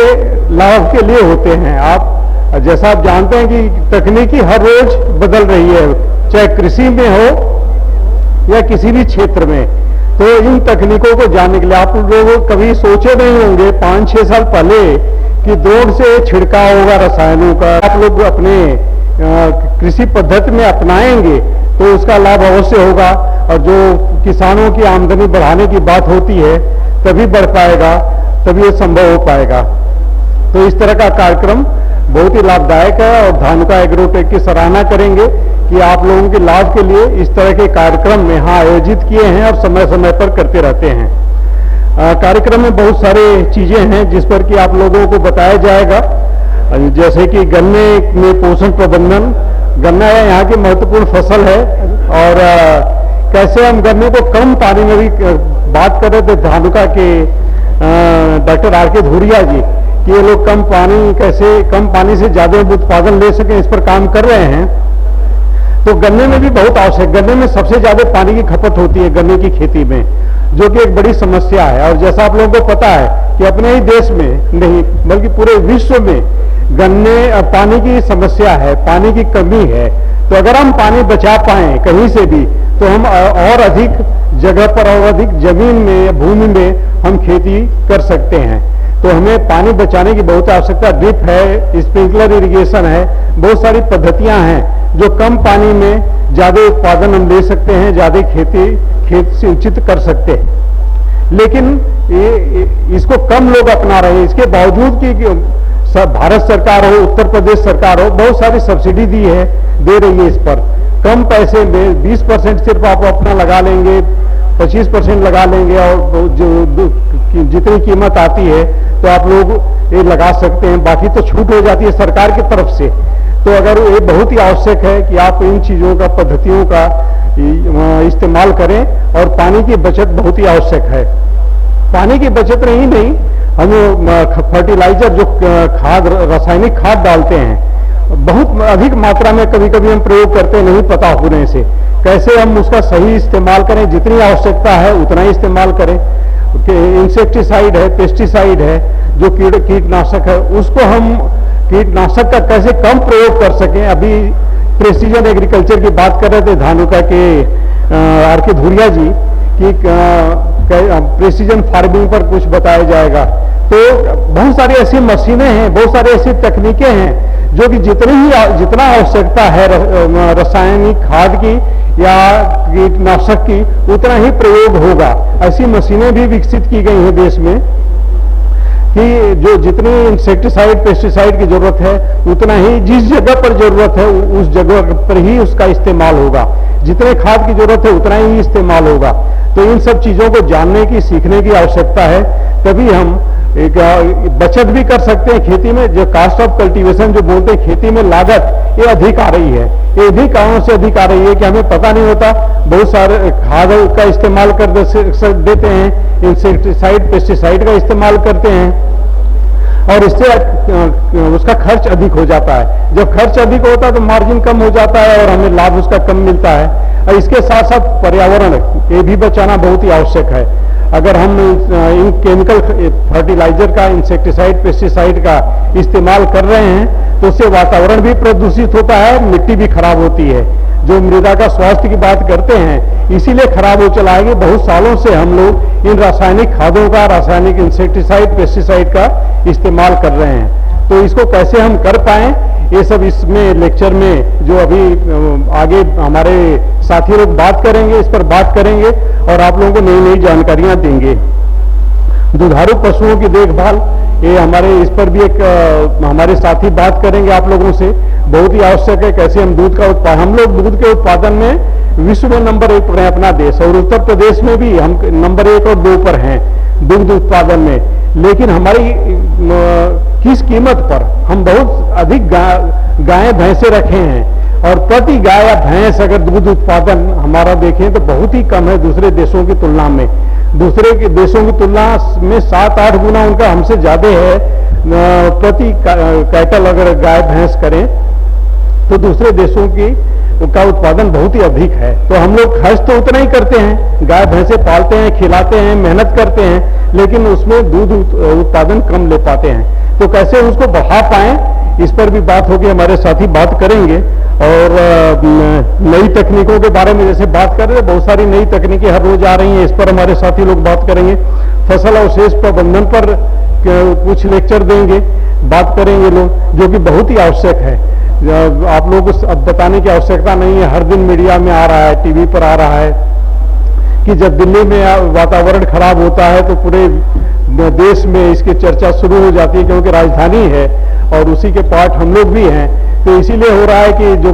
लाभ के लिए होते हैं। आप जैसा आप जानते हैं कि तकनीकी हर रोज बदल रही है, चाहे कृषि में हो या किसी भी क्षेत्र में। तो इन तकनीकों को जानने के लिए आप लोग कभी सोचे नहीं होंगे 5-6 साल पहले कि ड्रोन से छिड़काव होगा रसायनों का। आप लोग अपने कृषि पद्धति में अपनाएंगे तो उसका लाभ अवश्य होगा और जो किसानों की आमदनी बढ़ाने की बात होती है तभी बढ़ पाएगा, तभी ये संभव हो पाएगा। तो इस तरह का कार्यक्रम बहुत ही लाभदायक है और धानुका एग्रोटेक की सराहना करेंगे कि आप लोगों के लाभ के लिए इस तरह के कार्यक्रम में यहाँ आयोजित किए हैं और समय समय पर करते रहते हैं। कार्यक्रम में बहुत सारे चीजें हैं जिस पर कि आप लोगों को बताया जाएगा, जैसे कि गन्ने में पोषण प्रबंधन। गन्ना यहाँ की महत्वपूर्ण फसल है और कैसे हम गन्ने को कम पानी में भी बात कर रहे थे धानुका के डॉक्टर आर के धुरिया जी कि ये लोग कैसे कम पानी से ज्यादा उत्पादन ले सकें, इस पर काम कर रहे हैं। तो गन्ने में भी बहुत आवश्यक, गन्ने में सबसे ज्यादा पानी की खपत होती है गन्ने की खेती में, जो कि एक बड़ी समस्या है। और जैसा आप लोगों को पता है कि अपने ही देश में नहीं बल्कि पूरे विश्व में गन्ने पानी की समस्या है, पानी की कमी है। तो अगर हम पानी बचा पाएं कहीं से भी तो हम और अधिक जगह पर और अधिक जमीन में भूमि में हम खेती कर सकते हैं। तो हमें पानी बचाने की बहुत आवश्यकता, ड्रिप है, स्प्रिंकलर इरिगेशन है, बहुत सारी पद्धतियां हैं जो कम पानी में ज्यादा उत्पादन हम ले सकते हैं, ज्यादा खेत सिंचित कर सकते हैं। लेकिन इसको कम लोग अपना रहे हैं। इसके बावजूद कि भारत सरकार हो, उत्तर प्रदेश सरकार हो, बहुत सारी सब्सिडी दे रही है इस पर। कम पैसे में 20% सिर्फ आप अपना लगा लेंगे, 25% लगा लेंगे और जो जितनी कीमत आती है तो आप लोग ये लगा सकते हैं, बाकी तो छूट हो जाती है सरकार की तरफ से। तो अगर ये बहुत ही आवश्यक है कि आप इन चीजों का, पद्धतियों का इस्तेमाल करें और पानी की बचत बहुत ही आवश्यक है। पानी की बचत ही नहीं, हम फर्टिलाइजर जो खाद, रासायनिक खाद डालते हैं बहुत अधिक मात्रा में कभी कभी हम प्रयोग करते हैं नहीं पता होने से। कैसे हम उसका सही इस्तेमाल करें, जितनी आवश्यकता है उतना ही इस्तेमाल करें। इंसेक्टिसाइड है, पेस्टिसाइड है, जो कीटनाशक है, उसको हम कीटनाशक का कैसे कम प्रयोग कर सकें। अभी प्रेसिजन एग्रीकल्चर की बात कर रहे थे धानुका के आर के धुरिया जी कि प्रेसिजन फार्मिंग पर कुछ बताया जाएगा। तो बहुत सारी ऐसी मशीनें हैं, बहुत सारी ऐसी तकनीकें हैं जो कि जितना आवश्यकता है रासायनिक खाद की या कीटनाशक की उतना ही प्रयोग होगा। ऐसी मशीनें भी विकसित की गई हैं देश में। कि जो जितनी इंसेक्टिसाइड पेस्टिसाइड की जरूरत है उतना ही जिस जगह पर जरूरत है उस जगह पर ही उसका इस्तेमाल होगा, जितने खाद की जरूरत है उतना ही इस्तेमाल होगा। तो इन सब चीजों को जानने की सीखने की आवश्यकता है, तभी हम एक बचत भी कर सकते हैं खेती में। जो कास्ट ऑफ कल्टीवेशन जो बोलते हैं खेती में लागत, ये अधिक आ रही है, ये इन्हीं कारणों से अधिक आ रही है कि हमें पता नहीं होता, बहुत सारे खाद का इस्तेमाल कर देते हैं, इंसेक्टिसाइड पेस्टिसाइड का इस्तेमाल करते हैं और इससे उसका खर्च अधिक हो जाता है। जब खर्च अधिक होता है तो मार्जिन कम हो जाता है और हमें लाभ उसका कम मिलता है। और इसके साथ साथ पर्यावरण ये भी बचाना बहुत ही आवश्यक है। अगर हम इन केमिकल फर्टिलाइजर का, इंसेक्टिसाइड पेस्टिसाइड का इस्तेमाल कर रहे हैं तो उससे वातावरण भी प्रदूषित होता है, मिट्टी भी खराब होती है। जो मृदा का स्वास्थ्य की बात करते हैं इसीलिए खराब हो चला है कि बहुत सालों से हम लोग इन रासायनिक खादों का, रासायनिक इंसेक्टिसाइड पेस्टिसाइड का इस्तेमाल कर रहे हैं। तो इसको कैसे हम कर पाएं, ये सब इसमें लेक्चर में जो अभी आगे हमारे साथी लोग बात करेंगे, इस पर बात करेंगे और आप लोगों को नई नई जानकारियां देंगे। दुधारू पशुओं की देखभाल, ये हमारे इस पर भी एक हमारे साथी बात करेंगे आप लोगों से, बहुत ही आवश्यक है। कैसे हम दूध का उत्पादन, हम लोग दूध के उत्पादन में विश्व में नंबर 1 पर है अपना देश, और उत्तर प्रदेश में भी हम नंबर 1 और 2 पर हैं दुग्ध उत्पादन में। लेकिन हमारी किस कीमत पर हम बहुत अधिक गायें भैंसे रखे हैं और प्रति गाय या भैंस अगर दूध उत्पादन हमारा देखें तो बहुत ही कम है दूसरे देशों की तुलना में। दूसरे के देशों की तुलना में 7-8 गुना उनका हमसे ज्यादा है प्रति कैटल अगर गाय भैंस करें तो दूसरे देशों की का उत्पादन बहुत ही अधिक है। तो हम लोग खर्च तो उतना ही करते हैं, गाय भैंसे पालते हैं, खिलाते हैं, मेहनत करते हैं, लेकिन उसमें दूध उत्पादन कम ले पाते हैं। तो कैसे उसको बढ़ा पाएं, इस पर भी बात होगी, हमारे साथी बात करेंगे। और नई तकनीकों के बारे में जैसे बात कर रहे हैं, बहुत सारी नई तकनीकें हर रोज आ रही हैं, इस पर हमारे साथी लोग बात करेंगे। फसल अवशेष प्रबंधन पर कुछ लेक्चर देंगे, बात करेंगे लोग, जो कि बहुत ही आवश्यक है। आप लोग अब बताने की आवश्यकता नहीं है, हर दिन मीडिया में आ रहा है, टीवी पर आ रहा है कि जब दिल्ली में वातावरण खराब होता है तो पूरे देश में इसकी चर्चा शुरू हो जाती है, क्योंकि राजधानी है और उसी के पार्ट हम लोग भी हैं। तो इसीलिए हो रहा है कि जो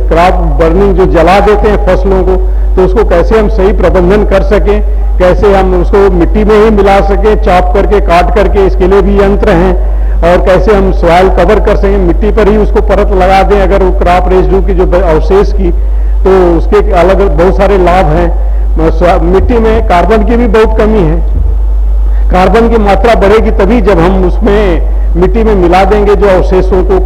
क्रॉप बर्निंग जो जला देते हैं फसलों को, तो उसको कैसे हम सही प्रबंधन कर सकें, कैसे हम उसको मिट्टी में ही मिला सकें, चॉप करके, काट करके, इसके लिए भी यंत्र हैं। और कैसे हम सॉइल कवर कर सकें, मिट्टी पर ही उसको परत लगा दें अगर वो क्रॉप रेजिड्यू की जो अवशेष की, तो उसके अलग बहुत सारे लाभ हैं। मिट्टी में कार्बन की भी बहुत कमी है, कार्बन की मात्रा बढ़ेगी तभी जब हम उसमें मिट्टी में मिला देंगे जो अवशेषों को,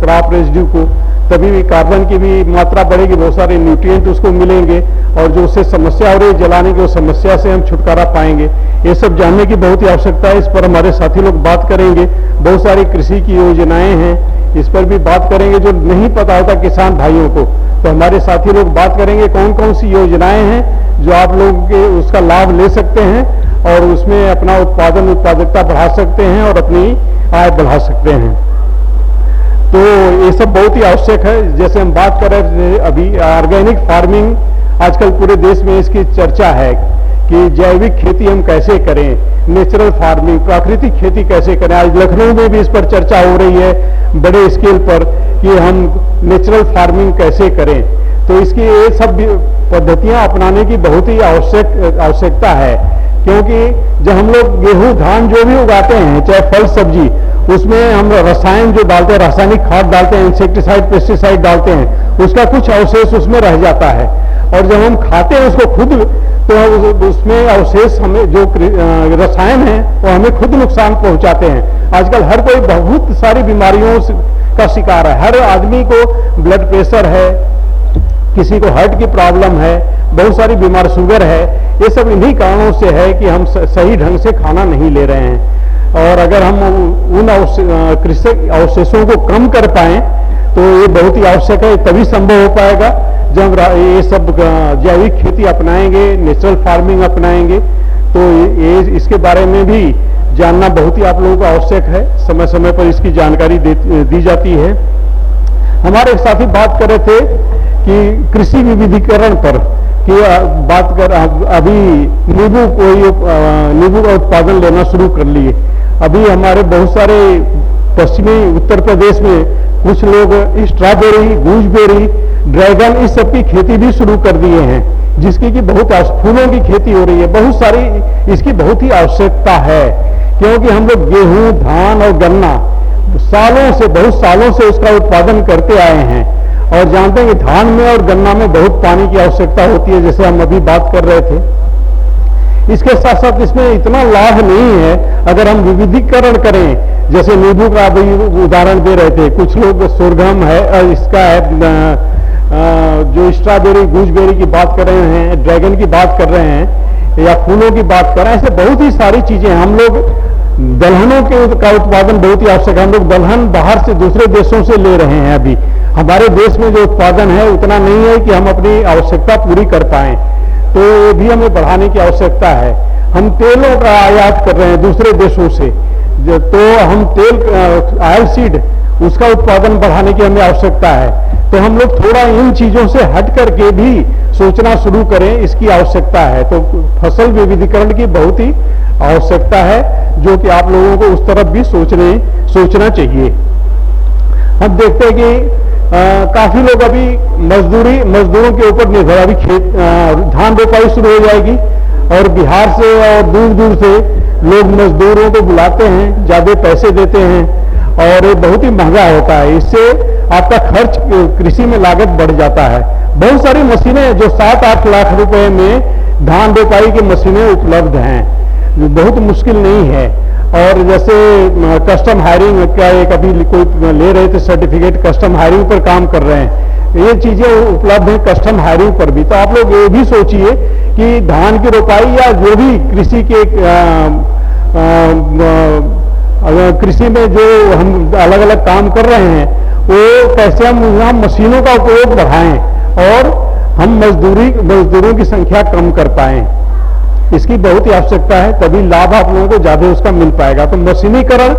क्रॉप रेजिड्यू को, तभी भी कार्बन की भी मात्रा बढ़ेगी, बहुत सारे न्यूट्रिएंट उसको मिलेंगे और जो उससे समस्या हो रही है जलाने की, उस समस्या से हम छुटकारा पाएंगे। ये सब जानने की बहुत ही आवश्यकता है, इस पर हमारे साथी लोग बात करेंगे। बहुत सारी कृषि की योजनाएं हैं, इस पर भी बात करेंगे जो नहीं पता होता किसान भाइयों को, तो हमारे साथी लोग बात करेंगे कौन कौन सी योजनाएं हैं जो आप लोग के उसका लाभ ले सकते हैं और उसमें अपना उत्पादकता बढ़ा सकते हैं और अपनी आय बढ़ा सकते हैं। तो ये सब बहुत ही आवश्यक है। जैसे हम बात कर रहे थे अभी, ऑर्गेनिक फार्मिंग आजकल पूरे देश में इसकी चर्चा है कि जैविक खेती हम कैसे करें, नेचुरल फार्मिंग, प्राकृतिक खेती कैसे करें। आज लखनऊ में भी इस पर चर्चा हो रही है बड़े स्केल पर कि हम नेचुरल फार्मिंग कैसे करें। तो इसकी ये सब पद्धतियां अपनाने की बहुत ही आवश्यकता है, क्योंकि जब हम लोग गेहूं धान जो भी उगाते हैं, चाहे फल सब्जी, उसमें हम रसायन जो डालते हैं, रासायनिक खाद डालते हैं, इंसेक्टिसाइड पेस्टिसाइड डालते हैं, उसका कुछ अवशेष उसमें रह जाता है और जब हम खाते हैं उसको खुद, तो उसमें अवशेष हमें जो रसायन है वो हमें खुद नुकसान पहुंचाते हैं। आजकल हर कोई बहुत सारी बीमारियों का शिकार है, हर आदमी को ब्लड प्रेशर है, किसी को हार्ट की प्रॉब्लम है, बहुत सारी बीमार, शुगर है। ये सब इन्हीं कारणों से है कि हम सही ढंग से खाना नहीं ले रहे हैं। और अगर हम उन कृषि अवशेषों को कम कर पाएं तो ये बहुत ही आवश्यक है, तभी संभव हो पाएगा जब ये सब जैविक खेती अपनाएंगे, नेचुरल फार्मिंग अपनाएंगे। तो ये इसके बारे में भी जानना बहुत ही आप लोगों को आवश्यक है, समय समय पर इसकी जानकारी दी जाती है। हमारे साथी बात कर रहे थे कि कृषि विविधीकरण पर कि बात कर, अभी नींबू का उत्पादन लेना शुरू कर लिए अभी हमारे बहुत सारे पश्चिमी उत्तर प्रदेश में कुछ लोग स्ट्रॉबेरी, गूसबेरी, ड्रैगन इस सब की खेती भी शुरू कर दिए हैं, जिसकी कि बहुत फूलों की खेती हो रही है। बहुत सारी इसकी बहुत ही आवश्यकता है, क्योंकि हम लोग गेहूं, धान और गन्ना सालों से, बहुत सालों से उसका उत्पादन करते आए हैं और जानते हैं कि धान में और गन्ना में बहुत पानी की आवश्यकता होती है, जैसे हम अभी बात कर रहे थे। इसके साथ साथ इसमें इतना लाभ नहीं है अगर हम विविधीकरण करें, जैसे नींबू का अभी उदाहरण दे रहे थे, कुछ लोग सोरगम है, इसका है जो स्ट्रॉबेरी, गूसबेरी की बात कर रहे हैं, ड्रैगन की बात कर रहे हैं या फूलों की बात कर रहे हैं, ऐसे बहुत ही सारी चीजें। हम लोग दलहनों का उत्पादन बहुत ही आवश्यक है। हम लोग दलहन बाहर से, दूसरे देशों से ले रहे हैं। अभी हमारे देश में जो उत्पादन है उतना नहीं है कि हम अपनी आवश्यकता पूरी कर पाए, तो ये भी हमें बढ़ाने की आवश्यकता है। हम तेलों का आयात कर रहे हैं दूसरे देशों से, तो हम तेल, ऑयल सीड, उसका उत्पादन बढ़ाने की हमें आवश्यकता है। तो हम लोग थोड़ा इन चीजों से हट करके भी सोचना शुरू करें, इसकी आवश्यकता है। तो फसल विविधीकरण की बहुत ही आवश्यकता है, जो कि आप लोगों को उस तरफ भी सोचना चाहिए। हम देखते हैं कि काफी लोग अभी मजदूरों के ऊपर निर्भर, अभी धान रोपाई शुरू हो जाएगी और बिहार से और दूर दूर से लोग मजदूरों को बुलाते हैं, ज्यादा पैसे देते हैं और ये बहुत ही महंगा होता है। इससे आपका खर्च, कृषि में लागत बढ़ जाता है। बहुत सारी मशीनें जो 7-8 लाख रुपए में धान रोपाई की मशीनें उपलब्ध हैं, बहुत मुश्किल नहीं है। और जैसे कस्टम हायरिंग का एक अभी कोई ले रहे थे सर्टिफिकेट, कस्टम हायरिंग पर काम कर रहे हैं, ये चीजें उपलब्ध हैं कस्टम हायरिंग पर भी। तो आप लोग ये भी सोचिए कि धान की रोपाई या जो भी कृषि के कृषि में जो हम अलग अलग काम कर रहे हैं, वो कैसे हम मशीनों का उपयोग बढ़ाएं और हम मजदूरों की संख्या कम कर पाएं, इसकी बहुत ही आवश्यकता है। तभी लाभ आप लोगों को ज्यादा उसका मिल पाएगा। तो मशीनीकरण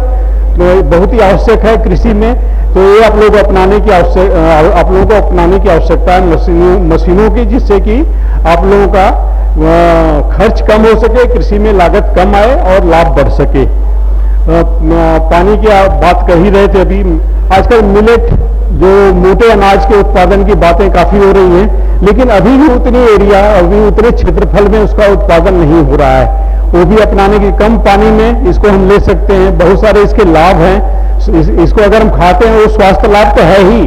बहुत ही आवश्यक है कृषि में, तो ये आप लोगों को अपनाने की आवश्यकता है मशीनों की, जिससे कि आप लोगों का खर्च कम हो सके, कृषि में लागत कम आए और लाभ बढ़ सके। पानी की आप बात कर ही रहे थे अभी। आजकल मिलेट, जो मोटे अनाज के उत्पादन की बातें काफी हो रही हैं, लेकिन अभी भी उतने क्षेत्रफल में उसका उत्पादन नहीं हो रहा है। वो भी अपनाने की, कम पानी में इसको हम ले सकते हैं। बहुत सारे इसके लाभ हैं। इसको अगर हम खाते हैं वो स्वास्थ्य लाभ तो है ही,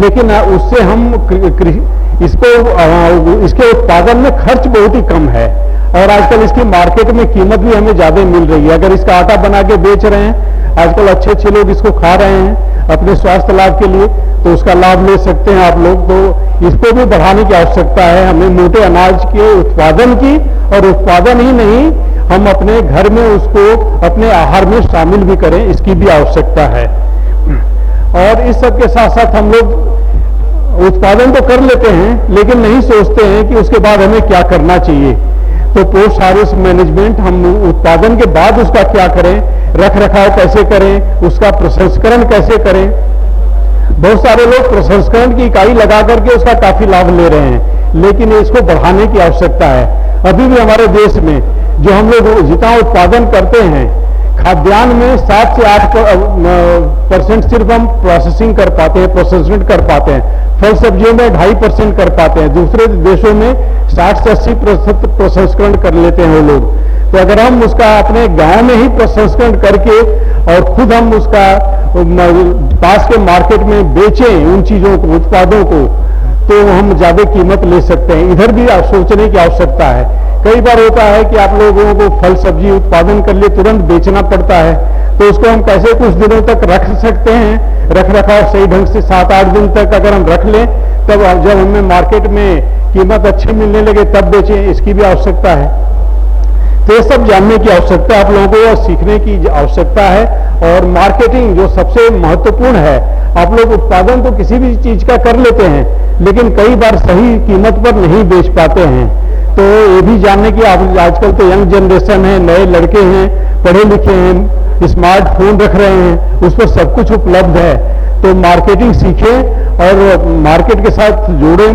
लेकिन उससे हम इसके उत्पादन में खर्च बहुत ही कम है और आजकल इसकी मार्केट में कीमत भी हमें ज्यादा मिल रही है। अगर इसका आटा बना के बेच रहे हैं, आजकल अच्छे लोग इसको खा रहे हैं अपने स्वास्थ्य लाभ के लिए, तो उसका लाभ ले सकते हैं आप लोग। तो इसको भी बढ़ाने की आवश्यकता है हमें, मोटे अनाज के उत्पादन की, और उत्पादन ही नहीं, हम अपने घर में उसको अपने आहार में शामिल भी करें, इसकी भी आवश्यकता है। और इस सब के साथ साथ हम लोग उत्पादन तो कर लेते हैं, लेकिन नहीं सोचते हैं कि उसके बाद हमें क्या करना चाहिए। तो पोस्ट हार्वेस्ट मैनेजमेंट, हम उत्पादन के बाद उसका क्या करें, रख रखाव कैसे करें, उसका प्रसंस्करण कैसे करें। बहुत सारे लोग प्रसंस्करण की इकाई लगा करके उसका काफी लाभ ले रहे हैं, लेकिन इसको बढ़ाने की आवश्यकता है। अभी भी हमारे देश में जो हम लोग जितना उत्पादन करते हैं, खाद्यान्न में 7 से 8% सिर्फ हम प्रोसेसिंग कर पाते हैं, प्रोसेसमेंट कर पाते हैं। फल सब्जियों में 2.5% कर पाते हैं। दूसरे देशों में 60 से 80% प्रसंस्करण कर लेते हैं वो लोग। तो अगर हम उसका अपने गांव में ही प्रसंस्करण करके और खुद हम उसका पास के मार्केट में बेचें उन चीजों को, उत्पादों को, तो हम ज्यादा कीमत ले सकते हैं। इधर भी सोचने की आवश्यकता है। कई बार होता है कि आप लोगों को फल सब्जी उत्पादन कर लिए तुरंत बेचना पड़ता है, तो उसको हम कैसे कुछ दिनों तक रख सकते हैं, रख रखाव सही ढंग से 7-8 दिन तक अगर हम रख लें, तब जब हमें मार्केट में कीमत अच्छी मिलने लगे तब बेचें, इसकी भी आवश्यकता है। तो ये सब जानने की आवश्यकता आप लोगों को और सीखने की आवश्यकता है। और मार्केटिंग जो सबसे महत्वपूर्ण है, आप लोग उत्पादन तो किसी भी चीज का कर लेते हैं, लेकिन कई बार सही कीमत पर नहीं बेच पाते हैं। तो ये भी जानने की, आजकल तो यंग जनरेशन है, नए लड़के हैं, पढ़े लिखे हैं, स्मार्टफोन रख रहे हैं, उस पर सब कुछ उपलब्ध है। तो मार्केटिंग सीखें और मार्केट के साथ जुड़ें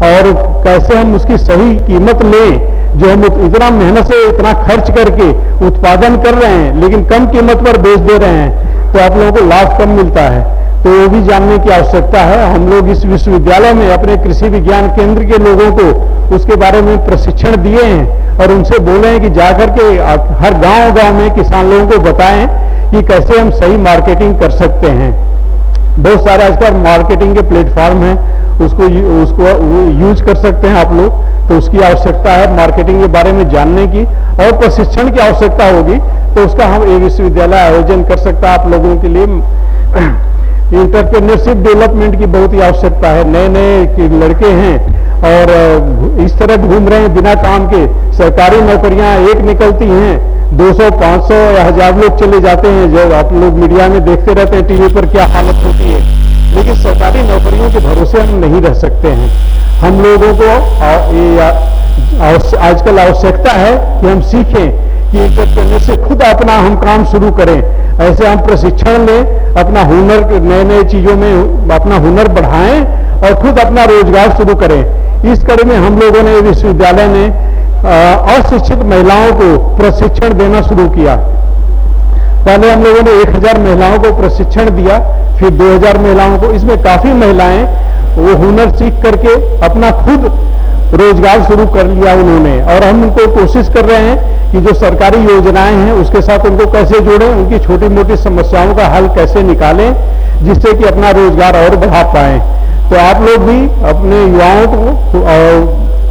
और कैसे हम उसकी सही कीमत लें, जो हम इतना मेहनत से इतना खर्च करके उत्पादन कर रहे हैं लेकिन कम कीमत पर बेच दे रहे हैं, तो आप लोगों को लाभ कम मिलता है। तो वो भी जानने की आवश्यकता है। हम लोग इस विश्वविद्यालय में अपने कृषि विज्ञान केंद्र के लोगों को उसके बारे में प्रशिक्षण दिए हैं और उनसे बोले हैं कि जाकर के हर गांव-गांव में किसान लोगों को बताएं कि कैसे हम सही मार्केटिंग कर सकते हैं। बहुत सारे आजकल मार्केटिंग के प्लेटफॉर्म हैं, उसको यूज कर सकते हैं आप लोग। तो उसकी आवश्यकता है, मार्केटिंग के बारे में जानने की और प्रशिक्षण की आवश्यकता होगी, तो उसका हम एक विश्वविद्यालय आयोजन कर सकता है आप लोगों के लिए। इंटरप्रेन्योरशिप डेवलपमेंट की बहुत ही आवश्यकता है। नए नए लड़के हैं और इस तरह घूम रहे हैं बिना काम के। सरकारी नौकरियां एक निकलती हैं, 200, 500 या 1000 लोग चले जाते हैं। जो आप लोग मीडिया में देखते रहते हैं टीवी पर क्या हालत होती है, लेकिन सरकारी नौकरियों के भरोसे हम नहीं रह सकते हैं। हम लोगों को आजकल आवश्यकता है कि हम सीखें कि इंटरप्रेन्योर से खुद अपना हम काम शुरू करें। ऐसे हम प्रशिक्षण लें, अपना हुनर, नए नए चीजों में अपना हुनर बढ़ाएं और खुद अपना रोजगार शुरू करें। इस कड़ी में हम लोगों ने विश्वविद्यालय ने अशिक्षित महिलाओं को प्रशिक्षण देना शुरू किया। पहले हम लोगों ने 1000 महिलाओं को प्रशिक्षण दिया, फिर 2000 महिलाओं को। इसमें काफी महिलाएं वो हुनर सीख करके अपना खुद रोजगार शुरू कर लिया उन्होंने। और हम उनको कोशिश कर रहे हैं कि जो सरकारी योजनाएं हैं उसके साथ उनको कैसे जोड़ें, उनकी छोटी मोटी समस्याओं का हल कैसे निकालें, जिससे कि अपना रोजगार और बढ़ा पाएं। तो आप लोग भी अपने युवाओं को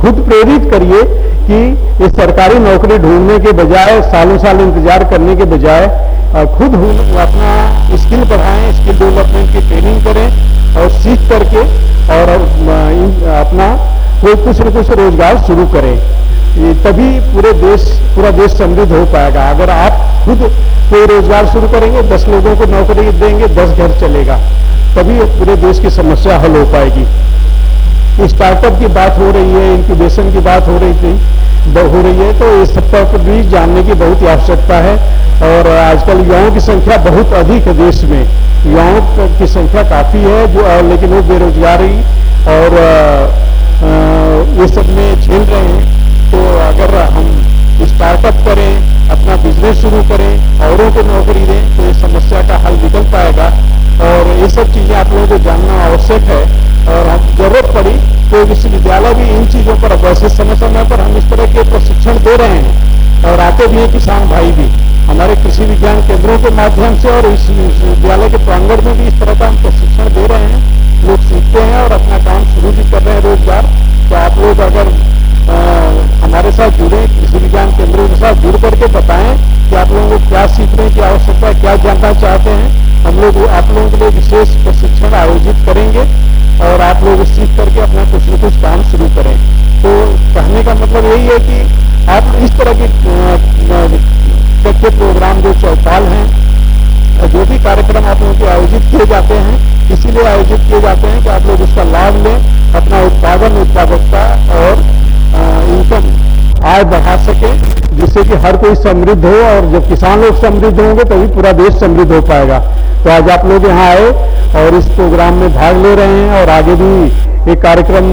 खुद प्रेरित करिए कि इस सरकारी नौकरी ढूंढने के बजाय, सालों साल इंतजार करने के बजाय खुद अपना स्किल बढ़ाएं, स्किल डेवलपमेंट की ट्रेनिंग करें और सीख करके और अपना कुछ न कुछ रोजगार शुरू करें। तभी पूरा देश समृद्ध हो पाएगा। अगर आप खुद कोई रोजगार शुरू करेंगे, 10 लोगों को नौकरी देंगे, 10 घर चलेगा, तभी पूरे देश की समस्या हल हो पाएगी। स्टार्टअप की बात हो रही है, इंक्यूबेशन की बात हो रही है, तो इस सब पर भी जानने की बहुत ही आवश्यकता है। और आजकल युवाओं की संख्या बहुत अधिक है देश में, युवाओं की संख्या काफी है जो, लेकिन वो बेरोजगारी और ये सब में झेल रहे हैं। तो अगर हम स्टार्टअप करें, अपना बिजनेस शुरू करें, औरों को नौकरी दें, तो इस समस्या का हल निकल पाएगा। और ये सब चीजें आप लोगों को जानना आवश्यक है। और हम जरूरत पड़ी तो विश्वविद्यालय भी इन चीजों पर, वैसे समय समय पर हम इस तरह के प्रशिक्षण दे रहे हैं और आते भी हैं किसान भाई भी हमारे कृषि विज्ञान केंद्रों के माध्यम से। और इस विश्वविद्यालय के प्रांगण में भी इस तरह का हम प्रशिक्षण दे रहे हैं। लोग सीखते हैं और अपना काम शुरू भी कर रहे हैं, रोजगार। तो आप लोग अगर हमारे साथ जुड़े, कृषि विज्ञान केंद्रों के साथ जुड़ करके बताएं कि आप लोगों को क्या सीखने की आवश्यकता है, क्या जानना चाहते हैं। हम लोग आप लोगों के लिए विशेष प्रशिक्षण आयोजित करेंगे और आप लोग सीख करके अपना कुछ न कुछ काम शुरू करें। तो कहने का मतलब यही है कि आप इस तरह के प्रोग्राम जो चौपाल हैं, जो भी कार्यक्रम आप लोगों के आयोजित किए जाते हैं, इसीलिए आयोजित किए जाते हैं कि आप लोग उसका लाभ लें, अपना उत्पादकता और इनकम आय बढ़ा सके, जिससे कि हर कोई समृद्ध हो। और जब किसान लोग समृद्ध होंगे तभी पूरा देश समृद्ध हो पाएगा। तो आज आप लोग यहाँ आए और इस प्रोग्राम में भाग ले रहे हैं और आगे भी एक कार्यक्रम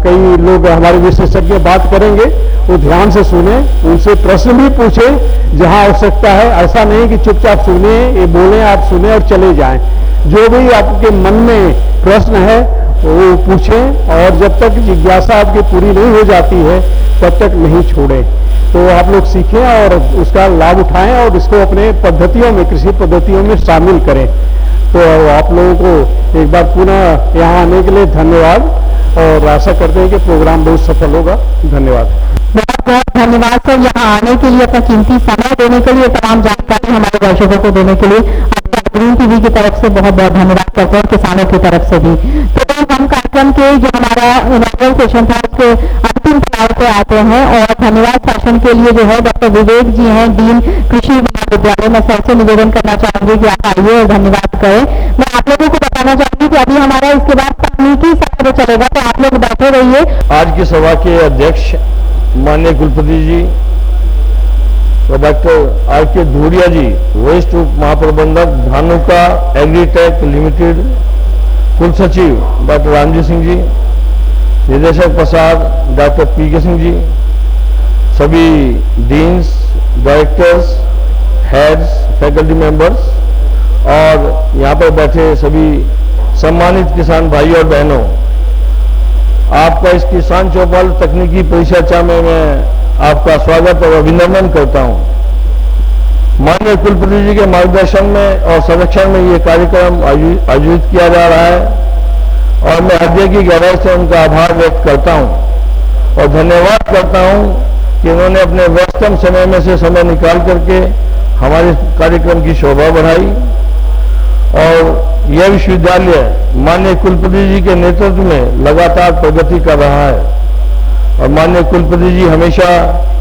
कई लोग हमारे विशेषज्ञ बात करेंगे, वो ध्यान से सुने, उनसे प्रश्न भी पूछे जहां आवश्यकता है। ऐसा नहीं कि चुपचाप सुने, ये बोले आप सुने और चले जाएं। जो भी आपके मन में प्रश्न है वो पूछें और जब तक जिज्ञासा आपकी पूरी नहीं हो जाती है तब तक नहीं छोड़ें। तो आप लोग सीखें और उसका लाभ उठाएं और इसको अपने पद्धतियों में, कृषि पद्धतियों में शामिल करें। तो आप लोगों को एक बार पुनः यहाँ आने के लिए धन्यवाद और आशा करते हैं कि प्रोग्राम बहुत सफल होगा। धन्यवाद। बहुत बहुत धन्यवाद सर, यहाँ आने के लिए, अपना कीमती समय देने के लिए, तमाम जानकारी हमारे दर्शकों को देने के लिए आपका ग्रीन टीवी की तरफ से बहुत बहुत धन्यवाद करते हैं, किसानों की तरफ से भी। तो हम कार्यक्रम के जो हमारा इनॉग्रल सेशन था उसके अंतिम पड़ाव पे आते हैं और धन्यवाद सेशन के लिए जो है डॉक्टर विवेक जी हैं, डीन कृषि महाविद्यालय। मैं सर से निवेदन करना चाहूंगी कि आप आइए और धन्यवाद करें। मैं आप लोगों को बताना चाहूंगी कि अभी हमारा इसके बाद तकनीकी सत्र चलेगा, तो आप लोग बैठे रहिए। आज की सभा के अध्यक्ष माननीय कुलपति जी डॉक्टर आर के धूरिया जी, वरिष्ठ उप महाप्रबंधक धानुका एग्रीटेक लिमिटेड, कुल सचिव डॉक्टर रामजी सिंह जी, निदेशक प्रसाद डॉक्टर पी के सिंह जी, सभी deans, directors, heads, faculty members और यहाँ पर बैठे सभी सम्मानित किसान भाइयों और बहनों, आपका इस किसान चौपाल तकनीकी परिचर्चा में मैं आपका स्वागत और अभिनंदन करता हूँ। माननीय कुलपति जी के मार्गदर्शन में और संरक्षण में ये कार्यक्रम आयोजित किया जा रहा है और मैं हृदय की गहराई से उनका आभार व्यक्त करता हूँ और धन्यवाद करता हूँ कि उन्होंने अपने व्यस्तम समय में से समय निकाल करके हमारे कार्यक्रम की शोभा बढ़ाई और यह विश्वविद्यालय माननीय कुलपति जी के नेतृत्व में लगातार प्रगति कर रहा है और माननीय कुलपति जी हमेशा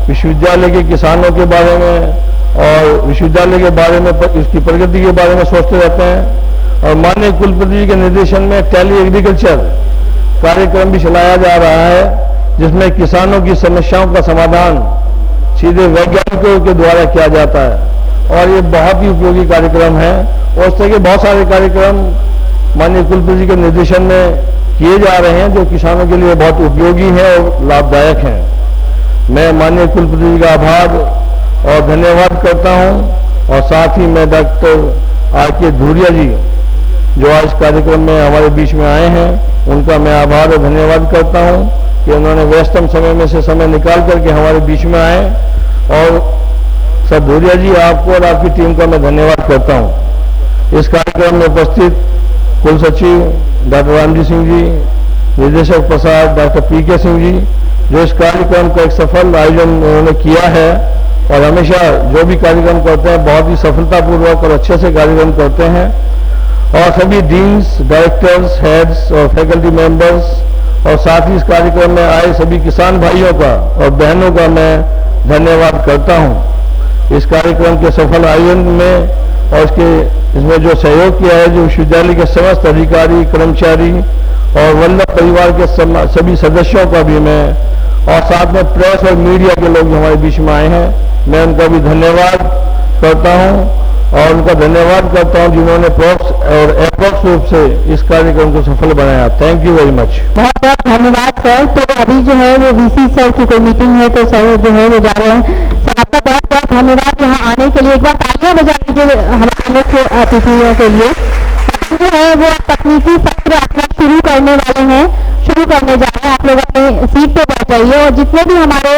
विश्वविद्यालय के किसानों के बारे में और विश्वविद्यालय के बारे में, इसकी प्रगति के बारे में सोचते रहते हैं और माननीय कुलपति जी के निर्देशन में टेली एग्रीकल्चर कार्यक्रम भी चलाया जा रहा है, जिसमें किसानों की समस्याओं का समाधान सीधे वैज्ञानिकों के द्वारा किया जाता है और ये बहुत ही उपयोगी कार्यक्रम है और इस तरह के बहुत सारे कार्यक्रम माननीय कुलपति जी के निर्देशन में किए जा रहे हैं जो किसानों के लिए बहुत उपयोगी हैं और लाभदायक हैं। मैं माननीय कुलपति जी का आभार और धन्यवाद करता हूं और साथ ही मैं डॉक्टर R.K. धूरिया जी जो आज कार्यक्रम में हमारे बीच में आए हैं उनका मैं आभार और धन्यवाद करता हूं कि उन्होंने व्यस्तम समय में से समय निकाल करके हमारे बीच में आए और सर धूरिया जी, आपको और आपकी टीम का मैं धन्यवाद करता हूं। इस कार्यक्रम में उपस्थित कुल सचिव डॉक्टर रामजी सिंह जी, निदेशक प्रसाद डॉक्टर P.K. सिंह जी, जो इस कार्यक्रम का एक सफल आयोजन उन्होंने किया है और हमेशा जो भी कार्यक्रम करते हैं बहुत ही सफलतापूर्वक और अच्छे से कार्यक्रम करते हैं और सभी डीन्स, डायरेक्टर्स, हेड्स और फैकल्टी मेंबर्स और साथ ही इस कार्यक्रम में आए सभी किसान भाइयों का और बहनों का मैं धन्यवाद करता हूं। इस कार्यक्रम के सफल आयोजन में और इसमें जो सहयोग किया है, जो विश्वविद्यालय के समस्त अधिकारी, कर्मचारी और वल्लभ परिवार के सभी सदस्यों का भी मैं और साथ में प्रेस और मीडिया के लोग जो हमारे बीच में आए हैं, मैं उनका भी धन्यवाद करता हूं और उनका धन्यवाद करता हूं जिन्होंने प्रोक्स और एप्रोक्स रूप से इस कार्यक्रम को सफल बनाया। Thank you very much. बहुत बहुत धन्यवाद सर। तो अभी जो है वो VC सर की कोई मीटिंग है तो सर जो है वो जा रहे हैं। सर आपका बहुत बहुत धन्यवाद यहाँ आने के लिए। एक बार तालियां बजा दीजिए हमारे मुख्य अतिथियों के लिए। जो है वो तकनीकी सत्र अपना शुरू करने वाले हैं, शुरू करने जा रहे हैं। आप लोग अपनी सीट पे बैठ जाइए और जितने भी हमारे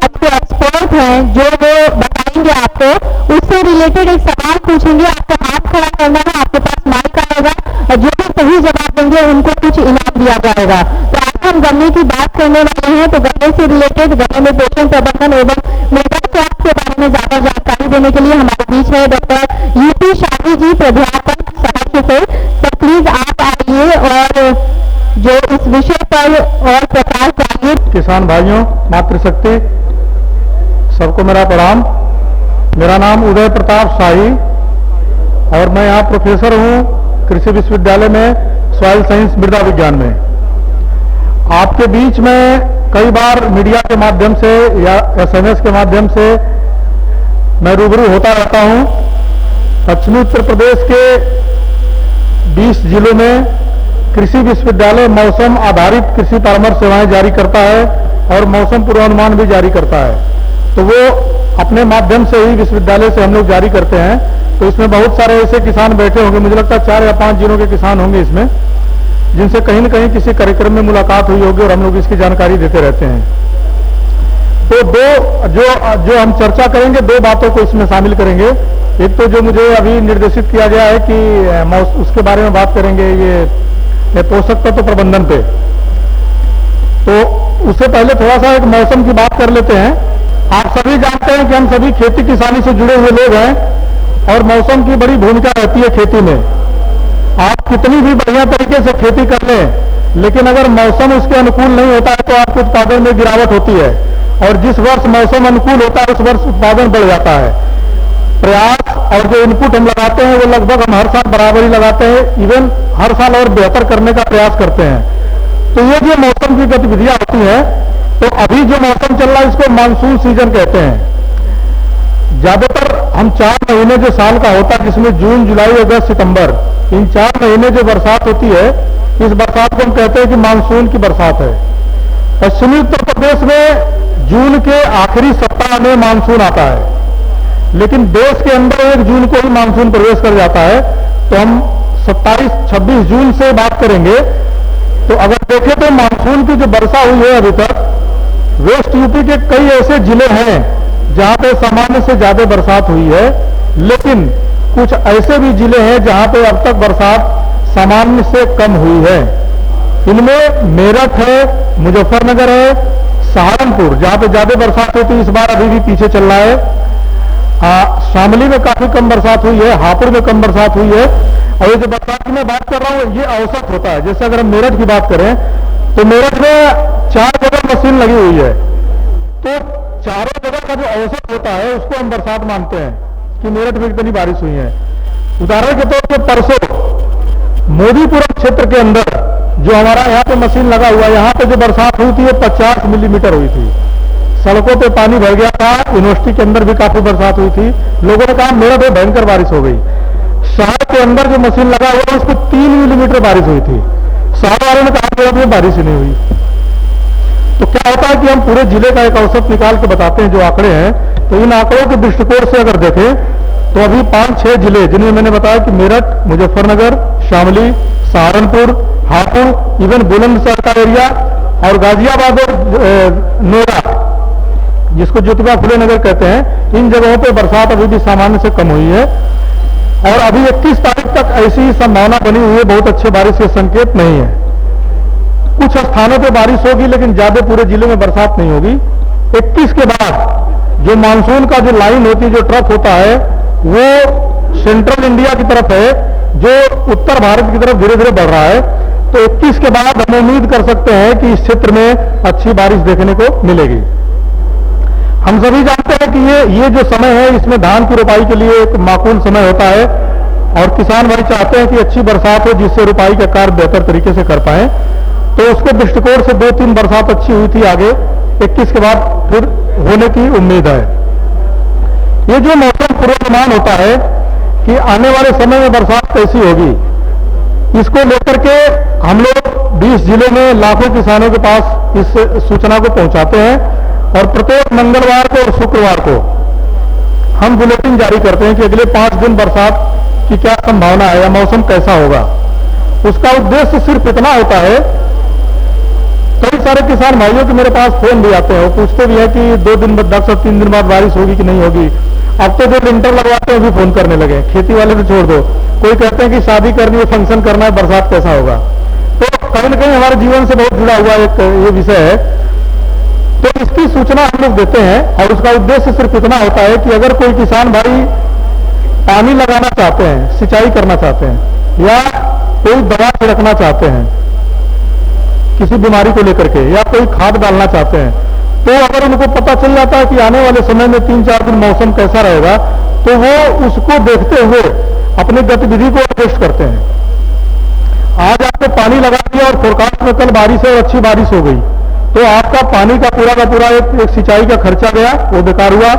आपके एक्सपर्ट हैं जो वो बताएंगे आपको, उससे रिलेटेड एक सवाल पूछेंगे। आपको हाथ खड़ा करना है, आपके पास माइक आएगा और जो भी सही जवाब देंगे उनको कुछ इनाम दिया जाएगा। तो आज हम गन्ने की बात करने वाले हैं, तो गन्ने से रिलेटेड गन्ने में पोषण प्रबंधन एवं मृदा स्वास्थ्य के बारे में ज्यादा जानकारी देने के लिए हमारे बीच है डॉक्टर UP शाही जी, प्राध्यापक सहर्ष से। तो प्लीज आप आइए और जो इस विषय पर और प्रकाश डालिए। किसान भाइयों, मातृशक्ति, सबको मेरा प्रणाम। मेरा नाम उदय प्रताप शाही और मैं यहाँ प्रोफेसर हूँ कृषि विश्वविद्यालय में सॉइल साइंस मृदा विज्ञान में। आपके बीच में कई बार मीडिया के माध्यम से या SMS के माध्यम से मैं रूबरू होता रहता हूँ। पश्चिमी उत्तर प्रदेश के 20 जिलों में कृषि विश्वविद्यालय मौसम आधारित कृषि परामर्श सेवाएं जारी करता है और मौसम पूर्वानुमान भी जारी करता है। तो वो अपने माध्यम से ही विश्वविद्यालय से हम लोग जारी करते हैं। तो इसमें बहुत सारे ऐसे किसान बैठे होंगे, मुझे लगता है 4 या 5 जिलों के किसान होंगे इसमें, जिनसे कहीं न कहीं किसी कार्यक्रम में मुलाकात हुई होगी और हम लोग इसकी जानकारी देते रहते हैं। तो जो हम चर्चा करेंगे, 2 बातों को इसमें शामिल करेंगे। एक तो जो मुझे अभी निर्देशित किया गया है कि उसके बारे में बात करेंगे, ये पोषक तत्व प्रबंधन पे। तो उससे पहले थोड़ा सा एक मौसम की बात कर लेते हैं। आप सभी जानते हैं कि हम सभी खेती किसानी से जुड़े हुए लोग हैं और मौसम की बड़ी भूमिका रहती है खेती में। आप कितनी भी बढ़िया तरीके से खेती कर लें, लेकिन अगर मौसम उसके अनुकूल नहीं होता है तो आपके उत्पादन में गिरावट होती है और जिस वर्ष मौसम अनुकूल होता है उस वर्ष उत्पादन बढ़ जाता है। प्रयास और जो इनपुट हम लगाते हैं वो लगभग हम हर साल बराबर ही लगाते हैं, इवन हर साल और बेहतर करने का प्रयास करते हैं। तो ये जो मौसम की गतिविधियां होती हैं, तो अभी जो मौसम चल रहा है इसको मानसून सीजन कहते हैं। ज्यादातर हम 4 महीने जो साल का होता है, जिसमें जून, जुलाई, अगस्त, सितंबर, इन 4 महीने जो बरसात होती है, इस बरसात को हम कहते हैं कि मानसून की बरसात है। पश्चिमी उत्तर प्रदेश में जून के आखिरी सप्ताह में मानसून आता है, लेकिन देश के अंदर 1 जून को ही मानसून प्रवेश कर जाता है। तो हम 27-26 जून से बात करेंगे। तो अगर देखें तो मानसून की जो वर्षा हुई है अभी तक, वेस्ट यूपी के कई ऐसे जिले हैं जहां पे सामान्य से ज्यादा बरसात हुई है, लेकिन कुछ ऐसे भी जिले हैं जहां पे अब तक बरसात सामान्य से कम हुई है। इनमें मेरठ है, मुजफ्फरनगर है, सहारनपुर जहां पे ज्यादा बरसात होती है इस बार अभी भी पीछे चल रहा है। शामली में काफी कम बरसात हुई है, हापुड़ में कम बरसात हुई है। और ये जो बरसात की मैं बात कर रहा हूं ये औसत होता है। जैसे अगर हम मेरठ की बात करें तो मेरठ में 4 जगह मशीन लगी हुई है, तो चारों जगह का जो औसत होता है उसको हम बरसात मानते हैं कि मेरठ में इतनी बारिश हुई है। उदाहरण के तौर पर परसों मोदीपुरम क्षेत्र के अंदर जो हमारा यहाँ पे मशीन लगा हुआ, यहाँ पे जो बरसात हुई थी वो 50 मिलीमीटर हुई थी। सड़कों पे पानी भर गया था, यूनिवर्सिटी के अंदर भी काफी बरसात हुई थी। लोगों ने कहा मेरठ में भयंकर बारिश हो गई। शहर के अंदर जो मशीन लगा हुआ उसको 3 मिलीमीटर बारिश हुई थी। शहर वालों ने कहा मेरठ में बारिश ही नहीं हुई। तो क्या होता है कि हम पूरे जिले का एक औसत निकाल के बताते हैं जो आंकड़े हैं। तो इन आंकड़ों के दृष्टिकोण से अगर देखें तो अभी 5-6 जिले जिनमें मैंने बताया कि मेरठ, मुजफ्फरनगर, शामली, सहारनपुर, हापुड़, इवन बुलंदशहर का एरिया और गाजियाबाद और नोएडा जिसको ज्योतिबा फुले नगर कहते हैं, इन जगहों पे बरसात अभी भी सामान्य से कम हुई है। और अभी 31 तारीख तक ऐसी ही संभावना बनी हुई है, बहुत अच्छे बारिश के संकेत नहीं है। कुछ स्थानों पे बारिश होगी लेकिन ज्यादा पूरे जिले में बरसात नहीं होगी। 31 के बाद जो मानसून का जो लाइन होती है, जो ट्रफ होता है, वो सेंट्रल इंडिया की तरफ है, जो उत्तर भारत की तरफ धीरे धीरे बढ़ रहा है। तो 31 के बाद हम उम्मीद कर सकते हैं कि इस क्षेत्र में अच्छी बारिश देखने को मिलेगी। हम सभी जानते हैं कि ये जो समय है इसमें धान की रोपाई के लिए एक माकूल समय होता है और किसान भाई चाहते हैं कि अच्छी बरसात हो जिससे रोपाई का कार्य बेहतर तरीके से कर पाए। तो उसके दृष्टिकोण से 2-3 बरसात अच्छी हुई थी, आगे 21 के बाद फिर होने की उम्मीद है। ये जो मौसम पूर्वानुमान होता है कि आने वाले समय में बरसात कैसी होगी, इसको लेकर के हम लोग 20 जिलों में लाखों किसानों के पास इस सूचना को पहुंचाते हैं और प्रत्येक मंगलवार को और शुक्रवार को हम बुलेटिन जारी करते हैं कि अगले 5 दिन बरसात की क्या संभावना है या मौसम कैसा होगा। उसका उद्देश्य सिर्फ इतना होता है, कई सारे किसान भाइयों के मेरे पास फोन भी आते हैं, वो पूछते भी हैं कि 2 दिन बाद, 3 दिन बाद बारिश होगी कि नहीं होगी। अब तो जो लिंटर लगवाते हैं भी फोन करने लगे, खेती वाले तो छोड़ दो। कोई कहते हैं कि शादी करनी है, फंक्शन करना है, बरसात कैसा होगा। तो कहीं ना कहीं हमारे जीवन से बहुत जुड़ा हुआ एक ये विषय है। तो इसकी सूचना हम लोग देते हैं और उसका उद्देश्य सिर्फ इतना होता है कि अगर कोई किसान भाई पानी लगाना चाहते हैं, सिंचाई करना चाहते हैं या कोई दवा छिड़कना चाहते हैं किसी बीमारी को लेकर के या कोई खाद डालना चाहते हैं, तो अगर उनको पता चल जाता है कि आने वाले समय में 3-4 दिन मौसम कैसा रहेगा, तो वो उसको देखते हुए अपनी गतिविधि को एडजस्ट करते हैं। आज आपने पानी लगा दिया और फोरकास्ट में कल बारिश है और अच्छी बारिश हो गई, तो आपका पानी का पूरा एक सिंचाई का खर्चा गया, वो बेकार हुआ।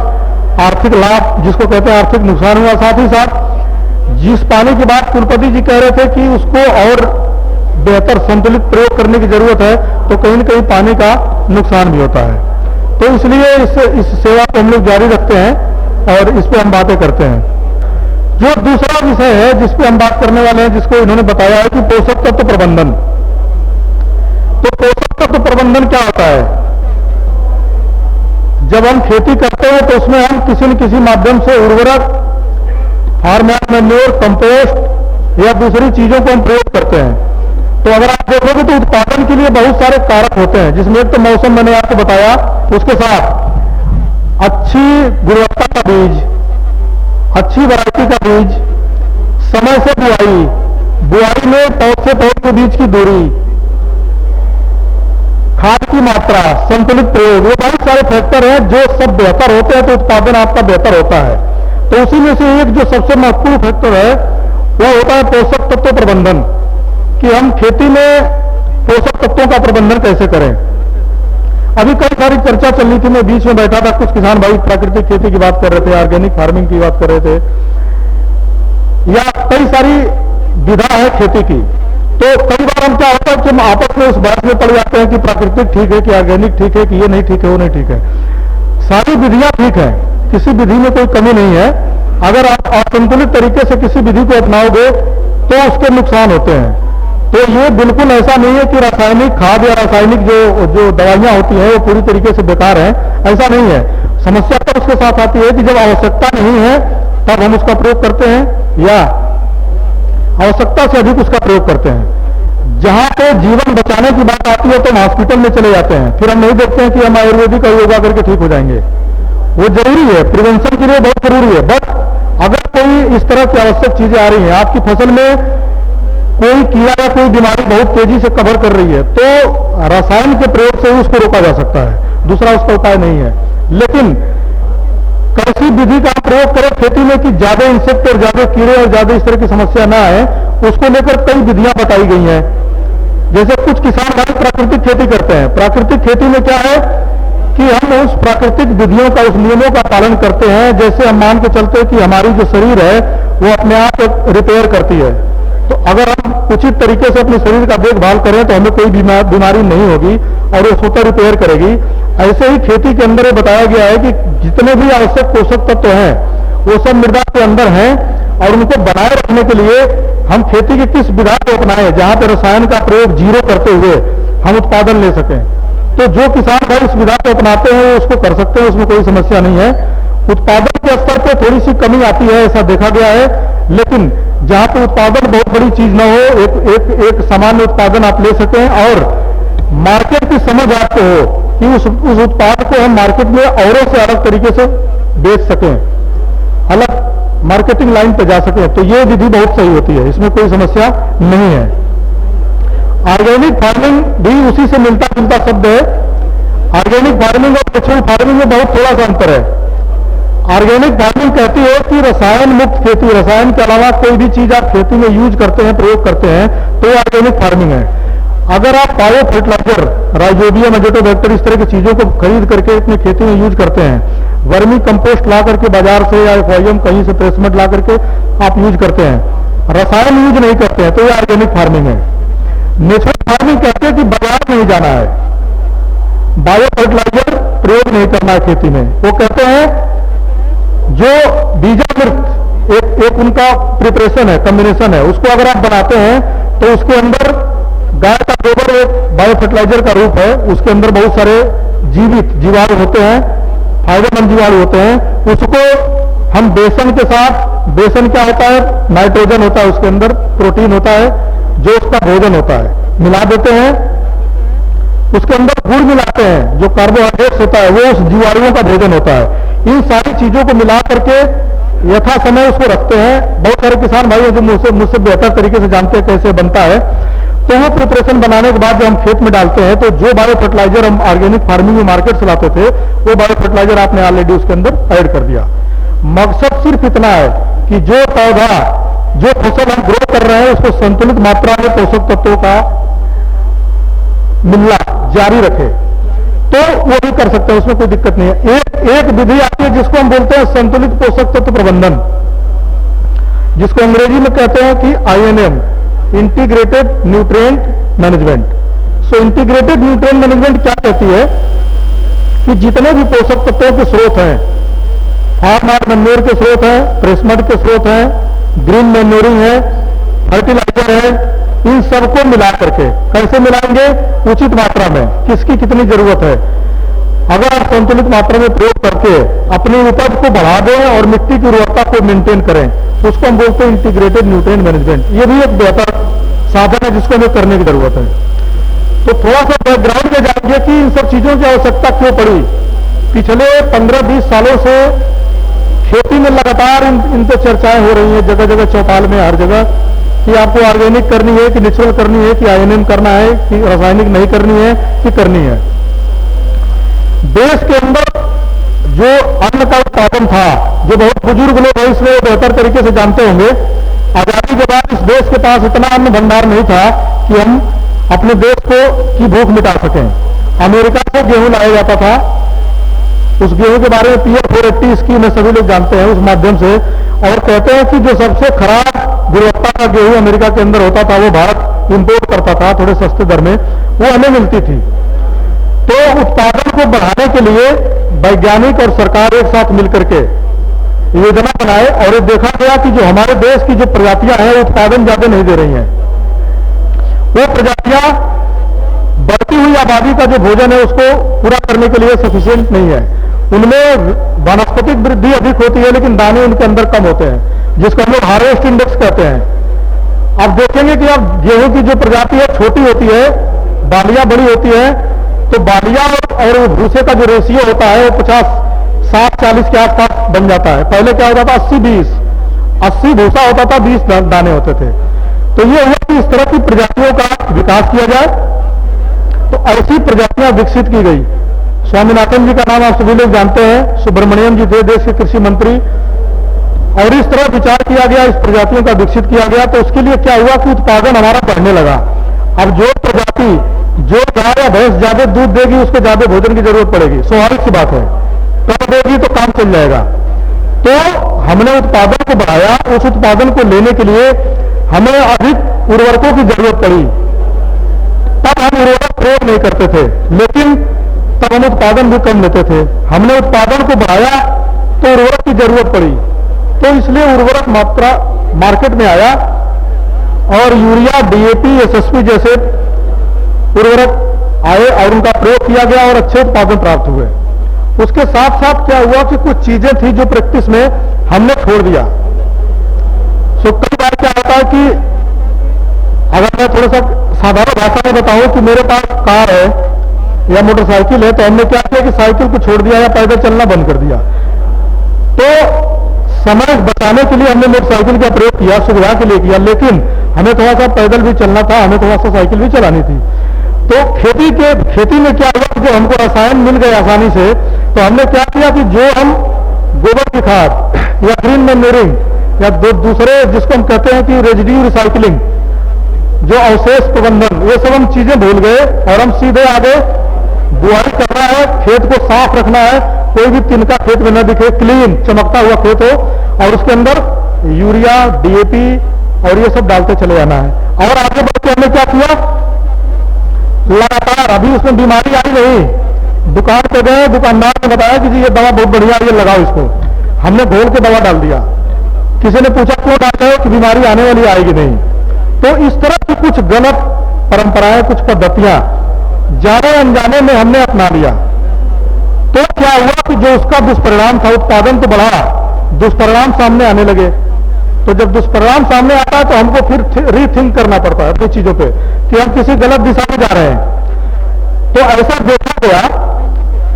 आर्थिक लाभ जिसको कहते हैं आर्थिक नुकसान हुआ। साथ ही साथ जिस पानी की बात कुलपति जी कह रहे थे कि उसको और बेहतर संतुलित प्रयोग करने की जरूरत है, तो कहीं न कहीं पानी का नुकसान भी होता है। तो इसलिए इस सेवा को हम लोग जारी रखते हैं और इस पर हम बातें करते हैं। जो दूसरा विषय है जिस पे हम बात करने वाले हैं, जिसको इन्होंने बताया है कि पोषक तत्व प्रबंधन। तो पोषक तत्व प्रबंधन क्या होता है? जब हम खेती करते हैं तो उसमें हम किसी न किसी माध्यम से उर्वरक, फार्म मैन्योर, कंपोस्ट या दूसरी चीजों को हम प्रयोग करते हैं। तो अगर आप देखोगे तो उत्पादन के लिए बहुत सारे कारक होते हैं, जिसमें एक तो मौसम मैंने आपको बताया, उसके साथ अच्छी गुणवत्ता का बीज, अच्छी वैरायटी का बीज, समय से बुआई में पौध से पौध के बीच की दूरी, खाद की मात्रा, संतुलित प्रयोग, ये बहुत सारे फैक्टर हैं जो सब बेहतर होते हैं तो उत्पादन आपका बेहतर होता है। तो उसी में से एक जो सबसे महत्वपूर्ण फैक्टर है वो होता है पोषक तत्व प्रबंधन, कि हम खेती में पोषक तत्वों का प्रबंधन कैसे करें। अभी कई सारी चर्चा चल रही थी, मैं बीच में बैठा था, कुछ किसान भाई प्राकृतिक खेती की बात कर रहे थे, ऑर्गेनिक फार्मिंग की बात कर रहे थे, या कई सारी विधा है खेती की। तो कई बार हम क्या होता है कि हम आपस में उस बहस में पड़ जाते हैं कि प्राकृतिक ठीक है कि ऑर्गेनिक ठीक है कि ये नहीं ठीक है वो नहीं ठीक है। सारी विधियां ठीक है, किसी विधि में कोई कमी नहीं है। अगर आप असंतुलित तरीके से किसी विधि को अपनाओगे तो उसके नुकसान होते हैं। तो ये बिल्कुल ऐसा नहीं है कि रासायनिक खाद या रासायनिक जो दवाइयां होती हैं वो पूरी तरीके से बेकार हैं, ऐसा नहीं है। समस्या तो उसके साथ आती है कि जब आवश्यकता नहीं है तब हम उसका प्रयोग करते हैं या आवश्यकता से अधिक उसका प्रयोग करते हैं। जहां पे जीवन बचाने की बात आती है तो हम हॉस्पिटल में चले जाते हैं, फिर हम नहीं देखते हैं कि हम आयुर्वेदिक का योगा करके ठीक हो जाएंगे। वो जरूरी है, प्रिवेंशन के लिए बहुत जरूरी है। बट अगर कोई इस तरह की आवश्यक चीजें आ रही हैं, आपकी फसल में कोई कीड़ा या कोई बीमारी बहुत तेजी से कवर कर रही है, तो रसायन के प्रयोग से ही उसको रोका जा सकता है, दूसरा उसका उपाय नहीं है। लेकिन कैसी विधि का प्रयोग करें खेती में कि ज्यादा इंसेक्ट और ज्यादा कीड़े और ज्यादा इस तरह की समस्या ना आए, उसको लेकर कई विधियां बताई गई हैं। जैसे कुछ किसान भाई प्राकृतिक खेती करते हैं। प्राकृतिक खेती में क्या है कि हम उस प्राकृतिक विधियों का, उस नियमों का पालन करते हैं। जैसे हम मान के चलते हैं कि हमारी जो शरीर है वो अपने आप रिपेयर करती है, तो अगर हम उचित तरीके से अपने शरीर का देखभाल करें तो हमें कोई बीमारी नहीं होगी और वो स्वतः रिपेयर करेगी। ऐसे ही खेती के अंदर ये बताया गया है कि जितने भी आवश्यक पोषक तत्व हैं वो सब मृदा के अंदर हैं और उनको बनाए रखने के लिए हम खेती की किस विधा को अपनाएं जहां पर रसायन का प्रयोग जीरो करते हुए हम उत्पादन ले सकें। तो जो किसान भाई इस विधा को अपनाते हैं वो उसको कर सकते हैं, उसमें कोई समस्या नहीं है। उत्पादन के स्तर पर थोड़ी सी कमी आती है, ऐसा देखा गया है, लेकिन जहां पर उत्पादन बहुत बड़ी चीज ना हो, एक सामान्य उत्पादन आप ले सकें और मार्केट की समझ आपको हो कि उस उत्पाद को हम मार्केट में औरों से अलग तरीके से बेच सकें, अलग मार्केटिंग लाइन पे जा सकें, तो ये विधि बहुत सही होती है, इसमें कोई समस्या नहीं है। ऑर्गेनिक फार्मिंग भी उसी से मिलता जुलता शब्द है। ऑर्गेनिक फार्मिंग और नेचुरल फार्मिंग में बहुत थोड़ा सा अंतर है। ऑर्गेनिक फार्मिंग कहती है कि रसायन मुक्त खेती, रसायन के अलावा कोई भी चीज आप खेती में यूज करते हैं, प्रयोग करते हैं, तो ऑर्गेनिक फार्मिंग है। अगर आप बायो फर्टिलाइजर, राइजोबियम, एजोटोबैक्टर इस तरह की चीजों को खरीद करके अपनी खेती में यूज करते हैं, वर्मी कंपोस्ट ला करके बाजार से या एफआईएम कहीं से प्लेसमेंट ला करके आप यूज करते हैं, रसायन यूज नहीं करते हैं, तो ये ऑर्गेनिक फार्मिंग है। नेचुरल फार्मिंग कहते हैं कि बाजार नहीं जाना है, बायो फर्टिलाइजर प्रयोग नहीं करना है खेती में। वो कहते हैं जो बीजामृत एक उनका प्रिपरेशन है, कॉम्बिनेशन है, उसको अगर आप बनाते हैं तो उसके अंदर गाय का गोबर एक बायो फर्टिलाइजर का रूप है, उसके अंदर बहुत सारे जीवित जीवाणु होते हैं, फायदेमंद जीवाणु होते हैं। उसको हम बेसन के साथ, बेसन क्या होता है, नाइट्रोजन होता है, उसके अंदर प्रोटीन होता है जो उसका भोजन होता है, मिला देते हैं। उसके अंदर गुड़ मिलाते हैं जो कार्बोहाइड्रेट्स होता है, वो उस जीवाणुओं का भोजन होता है। इन सारी चीजों को मिला करके यथा समय उसको रखते हैं। बहुत सारे किसान भाई जो मुझसे बेहतर तरीके से जानते हैं कैसे बनता है, तो वो प्रिपरेशन बनाने के बाद जब हम खेत में डालते हैं तो जो बायो फर्टिलाइजर हम ऑर्गेनिक फार्मिंग में मार्केट से लाते थे वो बायो फर्टिलाइजर आपने ऑलरेडी उसके अंदर ऐड कर दिया। मकसद सिर्फ इतना है कि जो पौधा, जो फसल हम ग्रो कर रहे हैं उसको संतुलित मात्रा में पोषक तत्वों का मिलना जारी रखे, तो वो भी कर सकते हैं, उसमें कोई दिक्कत नहीं है। एक विधि आती है जिसको हम बोलते हैं संतुलित पोषक तत्व प्रबंधन, जिसको अंग्रेजी में कहते हैं कि INM, इंटीग्रेटेड न्यूट्रिएंट मैनेजमेंट। सो इंटीग्रेटेड न्यूट्रिएंट मैनेजमेंट क्या कहती है कि जितने भी पोषक तत्वों के स्रोत हैं, फार्म मैन्योर के स्रोत हैं, प्रेसमड के स्रोत हैं, ग्रीन मैन्योरिंग है, फर्टिलाइजर है, इन सबको मिला करके कैसे मिलाएंगे, उचित मात्रा में, किसकी कितनी जरूरत है। अगर आप संतुलित मात्रा में प्रयोग करके अपनी उपज को बढ़ा दें और मिट्टी की उर्वरता को मेंटेन करें, उसको हम बोलते हैं इंटीग्रेटेड न्यूट्रिएंट मैनेजमेंट। ये भी एक बेहतर साधन है जिसको हमें करने की जरूरत है। तो थोड़ा सा बैकग्राउंड में जाएंगे कि इन सब चीजों की आवश्यकता क्यों पड़ी। पिछले 15-20 सालों से खेती में लगातार इन पर चर्चाएं हो रही हैं, जगह जगह, चौपाल में, हर जगह, कि आपको ऑर्गेनिक करनी है कि नेचुरल करनी है कि INM करना है कि रासायनिक नहीं करनी है कि करनी है। देश के अंदर जो अन्न का उत्पादन था, जो बहुत बुजुर्ग लोग हैं इसलिए बेहतर तरीके से जानते होंगे, आजादी के बाद इस देश के पास इतना अन्न भंडार नहीं था कि हम अपने देश को की भूख मिटा सकें। अमेरिका से गेहूं लाया जाता था, उस गेहूं के बारे में PR 480 स्कीम है, सभी लोग जानते हैं उस माध्यम से, और कहते हैं कि जो सबसे खराब गुणवत्ता का गेहूं अमेरिका के अंदर होता था वो भारत इंपोर्ट करता था थोड़े सस्ते दर में, वो हमें मिलती थी। तो उत्पादन को बढ़ाने के लिए वैज्ञानिक और सरकार एक साथ मिलकर के योजना बनाए और ये देखा गया कि जो हमारे देश की जो प्रजातियां हैं वो उत्पादन ज्यादा नहीं दे रही हैं। वो प्रजातियां बढ़ती हुई आबादी का जो भोजन है उसको पूरा करने के लिए सफिशिएंट नहीं है। उनमें वानस्पतिक वृद्धि अधिक होती है लेकिन दाने उनके अंदर कम होते हैं, जिसको हम लोग हार्वेस्ट इंडेक्स कहते हैं। अब देखेंगे कि अब गेहूं की जो प्रजाति है छोटी होती है, बालियां बड़ी होती है, तो बालियां और भूसे का जो रेशियो होता है वो 50-60-40 के आसपास बन जाता है। पहले क्या होता था 80-20, 80 भूसा होता था, 20 दाने होते थे। तो ये हुआ कि इस तरह की प्रजातियों का विकास किया जाए, तो ऐसी प्रजातियां विकसित की गई। स्वामीनाथन जी का नाम आप सभी लोग जानते हैं, सुब्रमण्यम जी थे देश के कृषि मंत्री, और इस तरह विचार किया गया, इस प्रजातियों का विकसित किया गया। तो उसके लिए क्या हुआ कि उत्पादन हमारा बढ़ने लगा। अब जो प्रजाति, जो गाय या भैंस ज्यादा दूध देगी उसको ज्यादा भोजन की जरूरत पड़ेगी, स्वाभाविक सी बात है। कम देगी तो काम चल जाएगा। तो हमने उत्पादन को बढ़ाया। उस उत्पादन को लेने के लिए हमें अधिक उर्वरकों की जरूरत पड़ी। तब हम उर्वरक प्रयोग नहीं करते थे, लेकिन तब हम उत्पादन भी कम लेते थे। हमने उत्पादन को बढ़ाया तो उर्वरक की जरूरत पड़ी, तो इसलिए उर्वरक मात्रा मार्केट में आया और यूरिया, डीएपी, एसएसपी जैसे उर्वरक आए और उनका प्रयोग किया गया और अच्छे उत्पादन प्राप्त हुए। उसके साथ साथ क्या हुआ कि कुछ चीजें थी जो प्रैक्टिस में हमने छोड़ दिया। सो कई बार क्या होता है कि अगर मैं थोड़ा सा साधारण भाषा में बताऊं कि मेरे पास कार है या मोटरसाइकिल है, तो हमने क्या किया कि साइकिल को छोड़ दिया या पैदल चलना बंद कर दिया। तो समय बचाने के लिए हमने मोटरसाइकिल का प्रयोग किया, सुविधा के लिए किया, लेकिन हमें थोड़ा सा पैदल भी चलना था, हमें थोड़ा सा साइकिल भी चलानी थी। तो खेती में क्या हुआ, जो हमको रसायन मिल गए आसानी से, तो हमने क्या किया कि जो हम गोबर की खाद या ग्रीन मैन्योरिंग या दूसरे जिसको हम कहते हैं कि रेजिड्यू रिसाइकलिंग, जो अवशेष प्रबंधन, ये सब हम चीजें भूल गए और हम सीधे आगे बुआई करना है, खेत को साफ रखना है, कोई भी तिनका खेत में न दिखे, क्लीन चमकता हुआ खेत हो, और उसके अंदर यूरिया, डीएपी और ये सब डालते चले जाना है। और आगे बढ़ के हमने क्या किया, लगातार, अभी उसमें बीमारी आई नहीं, दुकान पे गए, दुकानदार ने बताया कि जी ये दवा बहुत बढ़िया, ये लगाओ इसको, हमने घोल के दवा डाल दिया। किसी ने पूछा क्यों डालते हो, कि बीमारी आने वाली आएगी नहीं। तो इस तरह की कुछ गलत परंपराएं, कुछ पद्धतियां जाने अनजाने में हमने अपना लिया। तो क्या हुआ कि जो उसका दुष्परिणाम था, उत्पादन तो बढ़ा, दुष्परिणाम सामने आने लगे। तो जब दुष्परिणाम सामने आता है तो हमको फिर रीथिंक करना पड़ता है अपनी चीजों पे कि हम किसी गलत दिशा में जा रहे हैं। तो ऐसा देखा गया,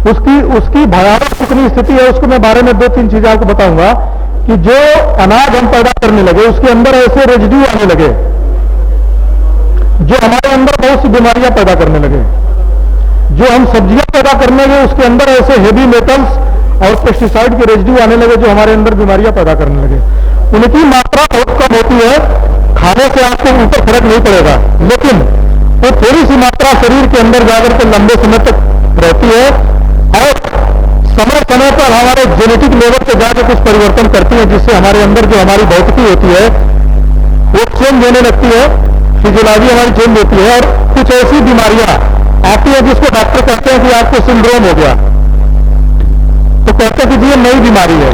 उसकी भयावह कितनी स्थिति है उसको मैं बारे में 2-3 चीजें आपको बताऊंगा कि जो अनाज हम पैदा करने लगे उसके अंदर ऐसे रेजिड्यू आने लगे जो हमारे अंदर बहुत सी बीमारियां पैदा करने लगे। जो हम सब्जियां पैदा करने लगे उसके अंदर ऐसे हेवी मेटल्स और पेस्टिसाइड के रेजिड्यू आने लगे जो हमारे अंदर बीमारियां पैदा करने लगे। उनकी मात्रा बहुत कम होती है, खाने से आपको ऊपर फर्क नहीं पड़ेगा, लेकिन वो थोड़ी सी मात्रा शरीर के अंदर जाकर के लंबे समय तक रहती है और समय समय पर हमारे जेनेटिक लेवल पे जाकर कुछ परिवर्तन करती है, जिससे हमारे अंदर जो हमारी भौतिकी होती है वो चेंज होने लगती है, फिजियोलॉजी हमारी चेंज होती है और कुछ ऐसी बीमारियां आती है जिसको डॉक्टर कहते हैं कि आपको सिंड्रोम हो गया। तो कहते हैं कि जी ये नई बीमारी है।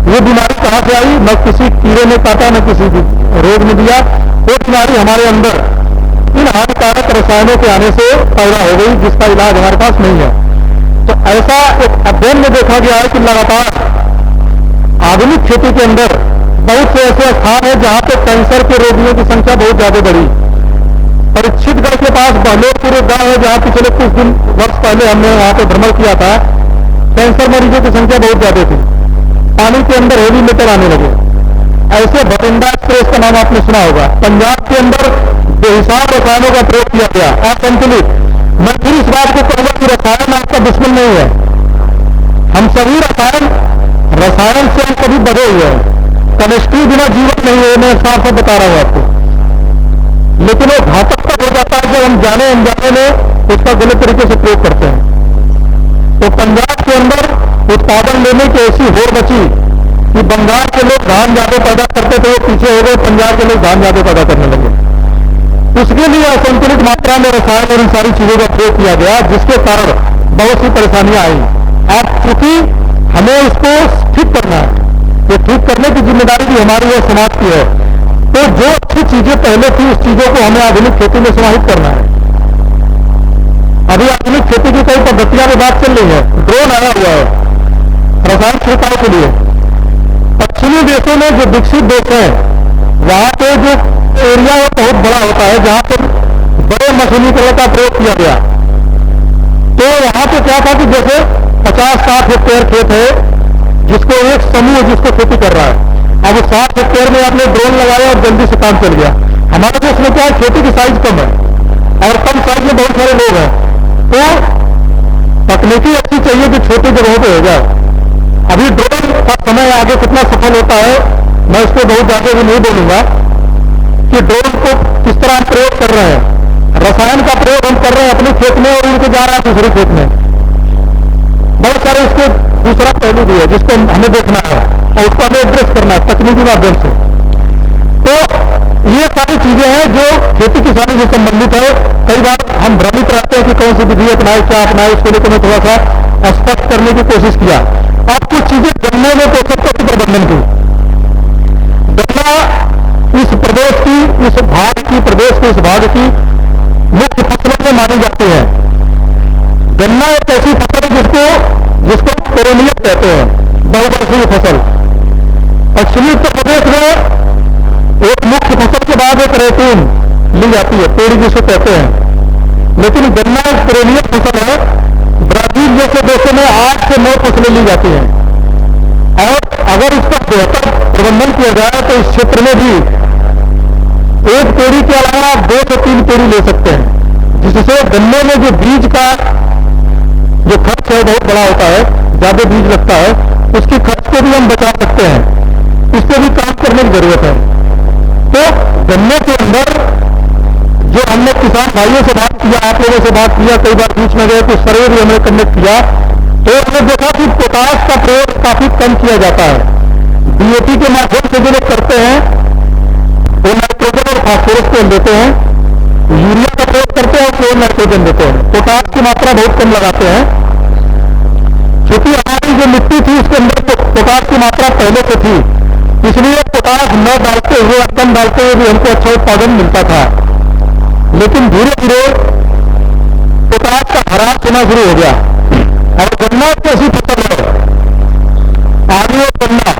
ये बीमारी कहां से आई, न किसी कीड़े ने काटा, न किसी रोग ने दिया, वो बीमारी हमारे अंदर इन हानिकारक रसायनों के आने से पैदा हो गई जिसका इलाज हमारे पास नहीं है। तो ऐसा एक अध्ययन में देखा गया है कि लगातार आधुनिक खेती के अंदर बहुत से ऐसे स्थान है जहां पे कैंसर के रोगियों की संख्या बहुत ज्यादा बढ़ी। परीक्षितगढ़ के पास बहलोरपुर एक गांव है जहां पिछले कुछ वर्ष पहले हमने वहां पे भ्रमण किया था। कैंसर मरीजों की संख्या बहुत ज्यादा थी, पानी के अंदर हेवी मेटल आने लगे। ऐसे भटिंडा एक्सप्रेस का नाम आपने सुना होगा। पंजाब के अंदर बेहिसाब रसायनों का प्रयोग किया गया, असंतुलित। मैं फिर इस बात को कहूंगा कि रसायन आपका दुश्मन नहीं है, हम सभी रसायन से हम कभी बढ़े हुए हैं। केमिस्ट्री बिना जीवन नहीं है, मैं साफ साफ बता रहा हूं आपको, लेकिन वो घातक तक हो जाता है जब हम जाने अनजाने में उसका गलत तरीके से प्रयोग करते हैं। तो पंजाब के अंदर उत्पादन लेने की ऐसी होड़ मची कि बंगाल के लोग धान ज्यादा पैदा करते थे, वो पीछे हो गए, पंजाब के लोग धान ज्यादा पैदा करने लगे। उसके लिए असंतुलित मात्रा में रसायन और इन सारी चीजों का प्रयोग किया गया, जिसके कारण बहुत सी परेशानियां आई। अब चूंकि हमें इसको ठीक करना है, ये ठीक करने की जिम्मेदारी भी हमारी है, समाज की है, तो जो अच्छी चीजें पहले थी उस चीजों को हमें आधुनिक खेती में समाहित करना है। अभी आधुनिक खेती की कई पद्धतियां में बात चल रही है, ड्रोन आया हुआ है रसायन छिड़काव के लिए। पश्चिमी देशों में जो विकसित देश है वहां पे जो एरिया है बहुत बड़ा होता है, जहां पर बड़े मशीनीकरण का प्रयोग किया गया। तो वहां पे क्या था कि जैसे 50-60 हेक्टेयर खेत है, जिसको एक समूह जिसको खेती कर रहा है, अब 60 हेक्टेयर में आपने ड्रोन लगाया और जल्दी से काम चल गया। हमारे देश में क्या है, खेती की साइज कम है और कम साइज में बहुत सारे लोग हैं, तो तकनीकी अच्छी चाहिए कि छोटी जगहों पे हो जाए। अभी ड्रोन का समय आगे कितना सफल होता है मैं इसको बहुत ज्यादा भी नहीं बोलूंगा कि ड्रोन को किस तरह हम प्रयोग कर रहे हैं। रसायन का प्रयोग हम कर रहे हैं अपने खेत में और उनको जा रहा है दूसरे खेत में। बहुत सारे इसके दूसरा पहलू भी है जिसको हमें देखना है और उसको हमें एड्रेस करना है तकनीकी माध्यम से। तो ये सारी चीजें हैं जो खेती किसानी से संबंधित है। कई बार हम भ्रमित रहते हैं कि कौन सी विधि अपनाए, क्या अपनाए, उसके लिए मैं थोड़ा सा स्पष्ट करने की कोशिश किया। अब कुछ चीजें गन्ने में पोषक तत्व प्रबंधन की, गन्ना इस प्रदेश की, इस भाग की, प्रदेश के इस भाग की मुख्य फसलों में मानी जाती है। गन्ना एक ऐसी फसल है जिसको पेरोनियम कहते हैं, बहुवर्षीय फसल। पश्चिमी उत्तर प्रदेश में एक मुख्य फसल के बाद एक रेतून ली जाती है, पेड़ी जिसको कहते हैं। लेकिन गन्ना एक पेरोनियम फसल है। ब्राजील जैसे देशों में 8 से 9 फसलें ली जाती हैं और अगर इसका बेहतर प्रबंधन किया जाए तो इस क्षेत्र में भी एक पेड़ी के अलावा 2 से 3 पेड़ी ले सकते हैं, जिससे गन्ने में जो बीज का जो खर्च है बहुत बड़ा होता है, ज्यादा बीज लगता है, उसकी खर्च को भी हम बचा सकते हैं। इस पर भी काम करने की जरूरत है। तो गन्ने के अंदर जो हमने किसान भाइयों से बात किया, आप लोगों से बात किया, कई बार बीच में गए कुछ सर्वे भी हमने कंडक्ट किया, तो हमने देखा कि पोटाश का प्रयोग काफी कम किया जाता है। डीएपी के माध्यम से जो लोग करते हैं वो नाइट्रोजन और फास्फोरस को देते हैं, यूरिया का प्रयोग करते हैं और केवल नाइट्रोजन देते हैं, पोटाश की मात्रा बहुत कम लगाते हैं। क्योंकि हमारी जो मिट्टी थी उसके अंदर पोटाश की मात्रा पहले से थी, इसलिए पोटाश न डालते हुए, कम डालते हुए भी हमको अच्छा उत्पादन मिलता था। लेकिन धीरे धीरे पोटाश का खराब होना शुरू हो गया। और गन्ना एक ऐसी फसल है, आलू और गन्ना,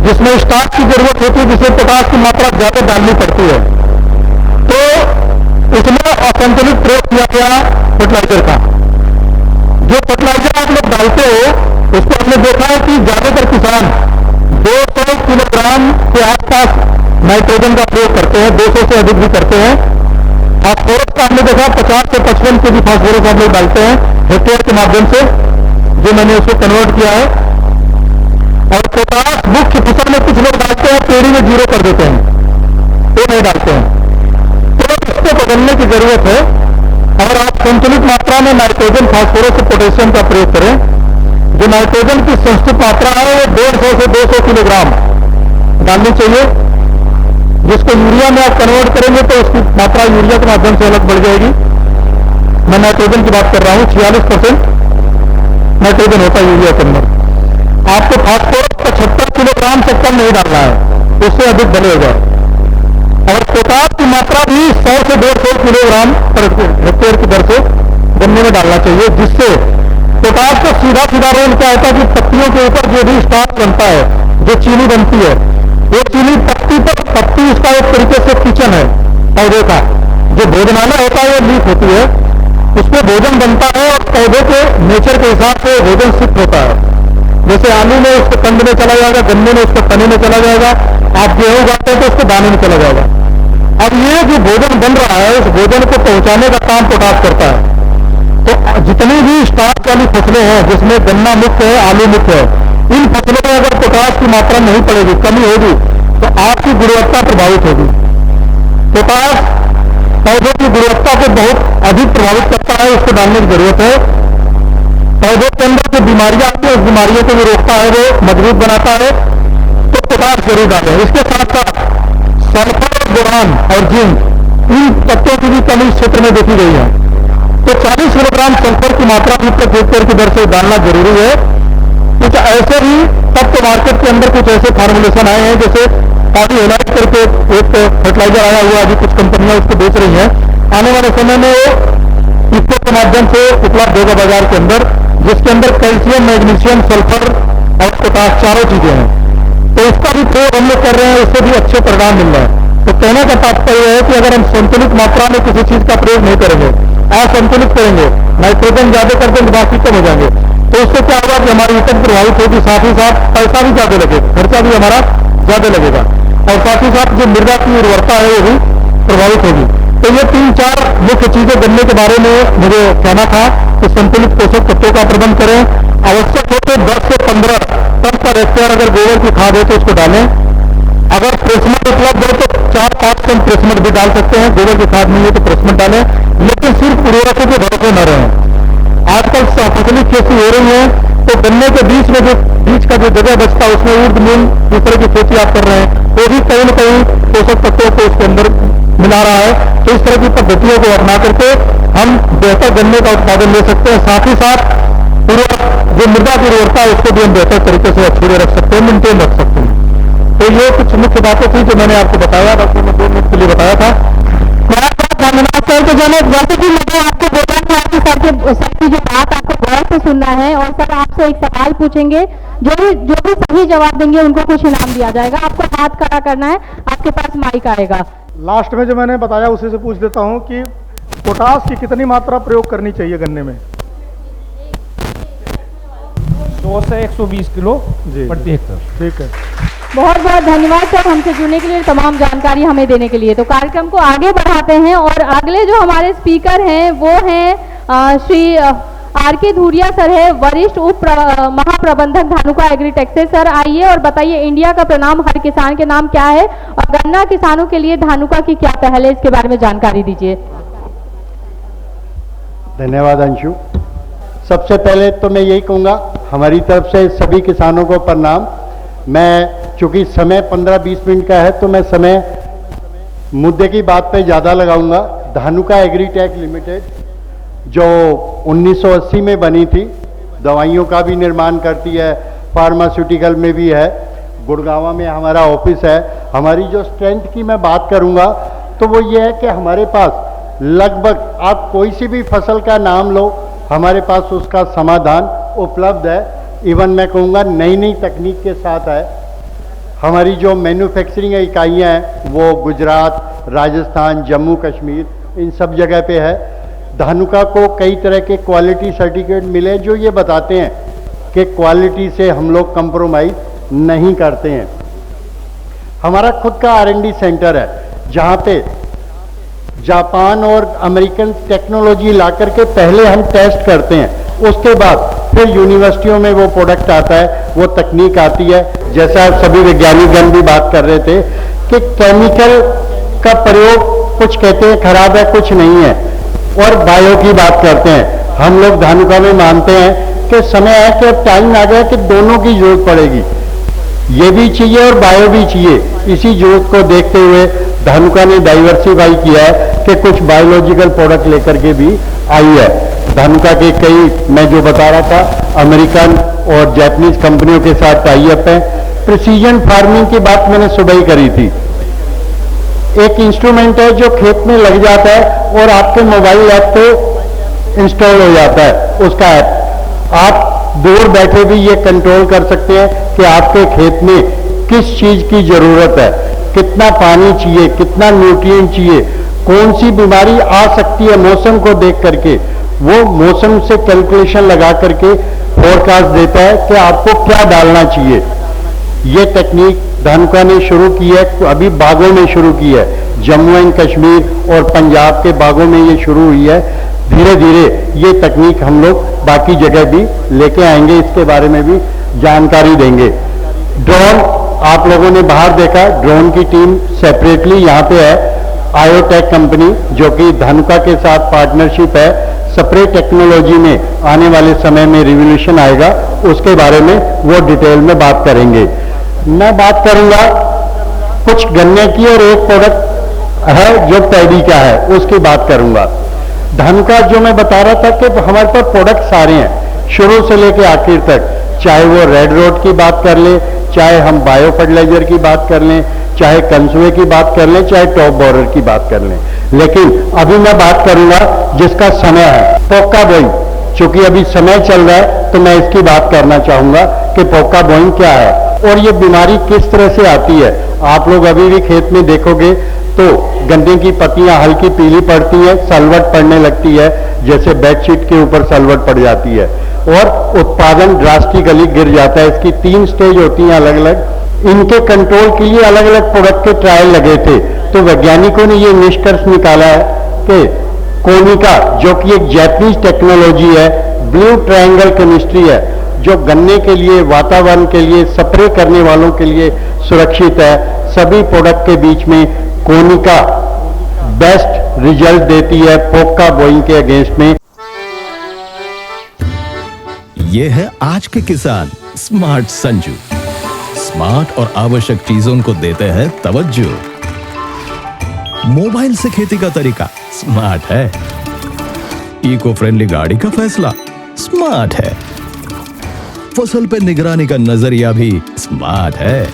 जिसमें स्टार्च की जरूरत होती है, जिसमें पोटाश की मात्रा ज्यादा डालनी पड़ती है। तो उसमें असंतुलित प्रयोग किया गया फर्टिलाइजर का। जो फर्टिलाइजर आप लोग डालते हो उसको हमने देखा है कि ज्यादातर किसान 200 किलोग्राम के आसपास नाइट्रोजन का प्रयोग करते हैं, 200 से अधिक भी करते हैं। फास्फोरस का हमने देखा 50 से 55 केजी फास्फोरस हम लोग डालते हैं हेक्टेयर के माध्यम से, जो मैंने उसको कन्वर्ट किया है। और पोटाश मुख्य फसल में कुछ लोग डालते हैं, पेड़ी में 0 कर देते हैं, वो नहीं डालते हैं। तो इसको बदलने की जरूरत है और आप संतुलित मात्रा में नाइट्रोजन, फास्फोरस और पोटेशियम का प्रयोग करें। जो नाइट्रोजन की संस्कृत मात्रा है वो 150 से 200 किलोग्राम डालनी चाहिए, जिसको यूरिया में आप कन्वर्ट करेंगे तो उसकी मात्रा यूरिया के माध्यम से अलग बढ़ जाएगी। मैं नाइट्रोजन की बात कर रहा हूं, 46% नाइट्रोजन होता है यूरिया के अंदर। आपको फास्फोरस 75 किलोग्राम से कम नहीं डालना है, उससे अधिक बनेगा। और पोटाश की मात्रा भी 100 से 150 किलोग्राम पर हेक्टेयर की दर से गन्ने में डालना चाहिए, जिससे पोटाश का सीधा सीधा रोल क्या होता है कि पत्तियों के ऊपर जो भी स्टार्च बनता है, जो चीनी बनती है, वो चीनी पत्ती पर, पत्ती उसका एक तरीके से किचन है पौधे का। जो भोजनालय होता है वो लीफ होती है, उसमें भोजन बनता है और पौधे के नेचर के हिसाब से भोजन शिफ्ट होता है। जैसे आलू में उसके कंद में चला जाएगा, गन्ने में उसके तने में चला जाएगा, आप गेहूं उगाते हैं तो उसके दाने में चला जाएगा। अब ये जो भोजन बन रहा है उस भोजन को पहुंचाने का काम पोटाश करता है। तो जितनी भी स्टार्च वाली फसलें हैं जिसमें गन्ना मुख्य है, आलू मुख्य है, इन फसलों में अगर पोटाश की मात्रा नहीं पड़ेगी, कमी होगी, तो आपकी गुणवत्ता प्रभावित होगी। पोटाश पौधों की गुणवत्ता को बहुत अधिक प्रभावित करता है, उसको डालने की जरूरत है। पौधों के अंदर जो बीमारियां आती है उस बीमारियों को भी रोकता है, वो मजबूत बनाता है, तो पोटाश जरूर डालें। इसके साथ साथ सल्फर, बोरान और जिंक इन तत्वों की भी कमी इस क्षेत्र में देखी गई है। तो 40 किलोग्राम सल्फर की मात्रा भी प्रति हेक्टेयर की दर से डालना जरूरी है। कुछ ऐसे भी तत्व मार्केट के अंदर कुछ ऐसे फार्मुलेशन आए हैं, जैसे पानी हेलाइट करके एक फर्टिलाइजर आया हुआ, अभी कुछ कंपनियां उसको बेच रही हैं। आने वाले समय में वो इसके के माध्यम से उपलब्ध होगा बाजार के अंदर, जिसके अंदर कैल्शियम, मैग्नीशियम, सल्फर और पोटाश चारों चीजें हैं। तो इसका भी प्रयोग हम लोग कर रहे हैं, उससे भी अच्छे परिणाम मिल रहे हैं। तो कहने का तात्पर्य है कि अगर हम संतुलित मात्रा में किसी चीज का प्रयोग नहीं करेंगे, असंतुलित करेंगे, नाइट्रोजन ज्यादा कर देंगे, बाकी कम हो जाएंगे, तो उससे क्या होगा कि हमारी उपज प्रभावित होगी, साथ ही साथ पैसा भी ज्यादा लगेगा, खर्चा भी हमारा ज्यादा लगेगा, और साथ ही साथ जो मृदा की उर्वरता है वो भी प्रभावित होगी। तो ये 3-4 मुख्य चीजें गन्ने के बारे में मुझे कहना था कि संतुलित पोषक तत्वों का प्रबंध करें। आवश्यक हो तो 10 से 15 टन पर हेक्टेयर अगर गोबर की खाद है तो उसको डालें। अगर प्रेसमेंट उपलब्ध है तो 4-5 टन प्रेसमेंट भी डाल सकते हैं। गोबर की खाद नहीं है तो प्रेसमेंट डालें, लेकिन सिर्फ उर्वरकों के भरोसे न रहें। आजकल फसली खेती हो रही है, तो गन्ने के बीच में जो बीच का जो जगह बचता है उसमें उर्द मूल इस तरह की खेती आप कर रहे हैं, वो भी कहीं न कहीं पोषक तत्वों को उसके अंदर मिला रहा है। तो इस तरह की पद्धतियों को अपना करके हम बेहतर गन्ने का उत्पादन ले सकते हैं। साथ ही साथ जो मृदा की उर्वरता है उसको भी हम बेहतर तरीके से अच्छे रख सकते हैं, मेंटेन रख सकते हैं। तो ये कुछ मुख्य बातें थी जो मैंने आपको बताया, बाकी मैं 2 मिनट के लिए बताया था। धन्यवाद सर। तो जैसे कि मैंने आपको बोला था कि सर की जो बात आपको गौर से सुनना है, और सर आपसे एक सवाल पूछेंगे, जो भी सही जवाब देंगे उनको कुछ इनाम दिया जाएगा। आपको हाथ खड़ा करना है, आपके पास माइक आएगा। लास्ट में जो मैंने बताया उसी से पूछ देता हूं कि पोटाश की कितनी मात्रा प्रयोग करनी चाहिए गन्ने में? 100 से 120 किलो प्रति हेक्टेयर। ठीक है, बहुत बहुत धन्यवाद सर हमसे जुड़ने के लिए, तमाम जानकारी हमें देने के लिए। तो कार्यक्रम को आगे बढ़ाते हैं, और अगले जो हमारे स्पीकर हैं वो हैं श्री आर.के. धूरिया सर है, वरिष्ठ उप महाप्रबंधक धानुका एग्रीटेक से। सर आइए और बताइए, इंडिया का प्रणाम हर किसान के नाम क्या है, और गन्ना किसानों के लिए धानुका की क्या पहल है, इसके बारे में जानकारी दीजिए। धन्यवाद अंशु। सबसे पहले तो मैं यही कहूँगा, हमारी तरफ से सभी किसानों को प्रणाम। मैं चूंकि समय 15-20 मिनट का है तो मैं समय मुद्दे की बात पे ज़्यादा लगाऊंगा। धानुका एग्रीटेक लिमिटेड जो 1980 में बनी थी, दवाइयों का भी निर्माण करती है, फार्मास्यूटिकल में भी है, गुड़गांव में हमारा ऑफिस है। हमारी जो स्ट्रेंथ की मैं बात करूंगा तो वो ये है कि हमारे पास लगभग आप कोई सी भी फसल का नाम लो, हमारे पास उसका समाधान उपलब्ध है। इवन मैं कहूँगा नई नई तकनीक के साथ है। हमारी जो मैन्युफैक्चरिंग इकाइयाँ हैं वो गुजरात, राजस्थान, जम्मू कश्मीर इन सब जगह पे है। धानुका को कई तरह के क्वालिटी सर्टिफिकेट मिले जो ये बताते हैं कि क्वालिटी से हम लोग कंप्रोमाइज नहीं करते हैं। हमारा खुद का R&D सेंटर है जहाँ पे जापान और अमेरिकन टेक्नोलॉजी ला करके पहले हम टेस्ट करते हैं, उसके बाद फिर यूनिवर्सिटियों में वो प्रोडक्ट आता है, वो तकनीक आती है। जैसा सभी वैज्ञानिकगण भी बात कर रहे थे कि केमिकल का प्रयोग कुछ कहते हैं खराब है, कुछ नहीं है, और बायो की बात करते हैं। हम लोग धानुका में मानते हैं कि समय है कि अब टाइम आ गया कि दोनों की जरूरत पड़ेगी, ये भी चाहिए और बायो भी चाहिए। इसी जरूरत को देखते हुए धानुका ने डाइवर्सिफाई किया है कि कुछ बायोलॉजिकल प्रोडक्ट लेकर के भी आई है। धानुका के कई, मैं जो बता रहा था, अमेरिकन और जापानीज कंपनियों के साथ टाई अप है। प्रिसीजन फार्मिंग की बात मैंने सुबह ही करी थी। एक इंस्ट्रूमेंट है जो खेत में लग जाता है और आपके मोबाइल ऐप पे इंस्टॉल हो जाता है उसका ऐप। आप दूर बैठे भी ये कंट्रोल कर सकते हैं कि आपके खेत में किस चीज की जरूरत है, कितना पानी चाहिए, कितना न्यूट्रिएंट चाहिए, कौन सी बीमारी आ सकती है मौसम को देख करके। वो मौसम से कैलकुलेशन लगा करके फोरकास्ट देता है कि आपको क्या डालना चाहिए। ये टेक्निक धानुका ने शुरू की है, अभी बागों में शुरू की है, जम्मू एंड कश्मीर और पंजाब के बागों में ये शुरू हुई है। धीरे धीरे ये तकनीक हम लोग बाकी जगह भी लेके आएंगे, इसके बारे में भी जानकारी देंगे। ड्रोन आप लोगों ने बाहर देखा, ड्रोन की टीम सेपरेटली यहाँ पे है। आयोटेक कंपनी जो कि धानुका के साथ पार्टनरशिप है, स्प्रे टेक्नोलॉजी में आने वाले समय में रिवोल्यूशन आएगा, उसके बारे में वो डिटेल में बात करेंगे। मैं बात करूंगा कुछ गन्ने की और एक प्रोडक्ट है जो पैडी का है उसकी बात करूंगा। धन का जो मैं बता रहा था कि हमारे पास प्रोडक्ट सारे हैं शुरू से लेकर आखिर तक, चाहे वो रेड रोड की बात कर ले, चाहे हम बायो फर्टिलाइजर की बात कर लें, चाहे कंसुए की बात कर लें, चाहे टॉप बोरर की बात कर लें। लेकिन अभी मैं बात करूंगा जिसका समय है, पोका बोइंग। चूंकि अभी समय चल रहा है तो मैं इसकी बात करना चाहूंगा कि पोका बोइंग क्या है और ये बीमारी किस तरह से आती है। आप लोग अभी भी खेत में देखोगे तो गन्ने की पत्तियां हल्की पीली पड़ती हैं, सलवट पड़ने लगती है, जैसे बेडशीट के ऊपर सलवट पड़ जाती है और उत्पादन ड्रास्टिकली गिर जाता है। इसकी 3 स्टेज होती हैं अलग अलग। इनके कंट्रोल के लिए अलग अलग प्रोडक्ट के ट्रायल लगे थे, तो वैज्ञानिकों ने ये निष्कर्ष निकाला है कि कोनिका, जो कि एक जैपनीज टेक्नोलॉजी है, ब्लू ट्रायंगल केमिस्ट्री है, जो गन्ने के लिए, वातावरण के लिए, स्प्रे करने वालों के लिए सुरक्षित है। सभी प्रोडक्ट के बीच में कोनिका बेस्ट रिजल्ट देती है पोका बोइंग के अगेंस्ट में। ये है आज के किसान स्मार्ट संजू। स्मार्ट और आवश्यक चीजों को देते हैं तवज्जो। मोबाइल से खेती का तरीका स्मार्ट है, इको फ्रेंडली गाड़ी का फैसला स्मार्ट है, फसल पे निगरानी का नजरिया भी स्मार्ट है।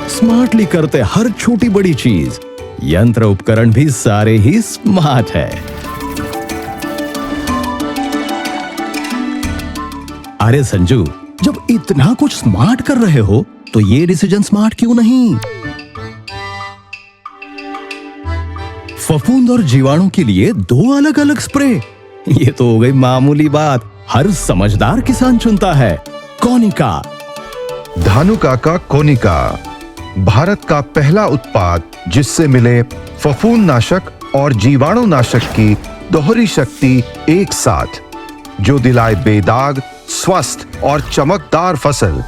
स्मार्टली करते हर छोटी बड़ी चीज, यंत्र उपकरण भी सारे ही स्मार्ट है। अरे संजू, जब इतना कुछ स्मार्ट कर रहे हो तो ये डिसीजन स्मार्ट क्यों नहीं? फफूंद और जीवाणु के लिए 2 अलग अलग स्प्रे, ये तो हो गई मामूली बात, हर समझदार किसान चुनता है कोनिका। धानुका का कोनिका भारत का पहला उत्पाद जिससे मिले फफूंद नाशक और जीवाणु नाशक की दोहरी शक्ति एक साथ, जो दिलाए बेदाग, स्वस्थ और चमकदार फसल।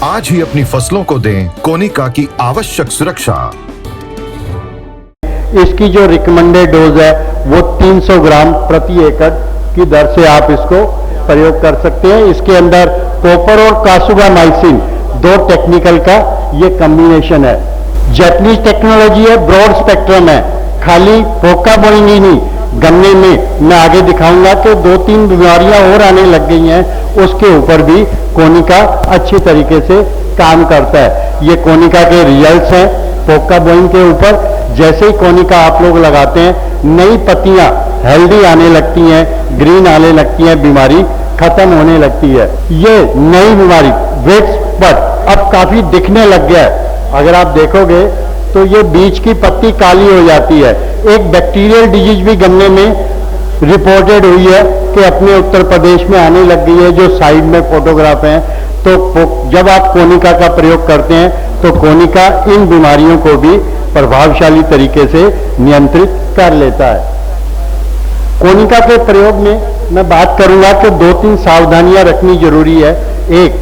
आज ही अपनी फसलों को दें कोनिका की आवश्यक सुरक्षा। इसकी जो रिकमेंडेड डोज है वो 300 ग्राम प्रति एकड़ की दर से आप इसको प्रयोग कर सकते हैं। इसके अंदर कॉपर और कासुबामाइसिन 2 टेक्निकल का ये कॉम्बिनेशन है। जैपनीज टेक्नोलॉजी है, ब्रॉड स्पेक्ट्रम है, खाली पोका बोइंग ही नहीं, गन्ने में मैं आगे दिखाऊंगा कि 2-3 बीमारियां और आने लग गई हैं, उसके ऊपर भी कोनिका अच्छी तरीके से काम करता है। ये कोनिका के रिजल्ट्स हैं पोका बोइंग के ऊपर। जैसे ही कोनिका आप लोग लगाते हैं, नई पत्तियां हेल्दी आने लगती हैं, ग्रीन आने लगती हैं, बीमारी खत्म होने लगती है। ये नई बीमारी वेट स्पॉट अब काफी दिखने लग गया है। अगर आप देखोगे तो ये बीच की पत्ती काली हो जाती है। एक बैक्टीरियल डिजीज भी गन्ने में रिपोर्टेड हुई है कि अपने उत्तर प्रदेश में आने लग गई है, जो साइड में फोटोग्राफ हैं। तो जब आप कोनिका का प्रयोग करते हैं तो कोनिका इन बीमारियों को भी प्रभावशाली तरीके से नियंत्रित कर लेता है। कोनिका के प्रयोग में मैं बात करूंगा कि 2-3 सावधानियां रखनी जरूरी है। एक,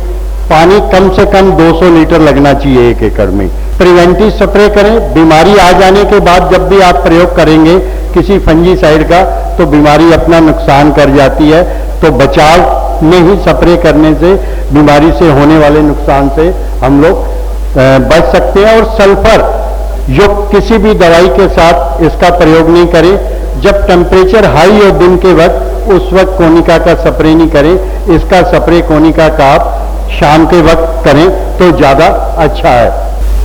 पानी कम से कम 200 लीटर लगना चाहिए 1 एकड़ में। प्रिवेंटिव स्प्रे करें। बीमारी आ जाने के बाद जब भी आप प्रयोग करेंगे किसी फंजीसाइड का तो बीमारी अपना नुकसान कर जाती है, तो बचाव में ही स्प्रे करने से बीमारी से होने वाले नुकसान से हम लोग बच सकते हैं। और सल्फर युक्त किसी भी दवाई के साथ इसका प्रयोग नहीं करें। जब टेम्परेचर हाई हो दिन के वक्त, उस वक्त कोनिका का स्प्रे नहीं करें। इसका स्प्रे कोनिका का आप शाम के वक्त करें तो ज्यादा अच्छा है।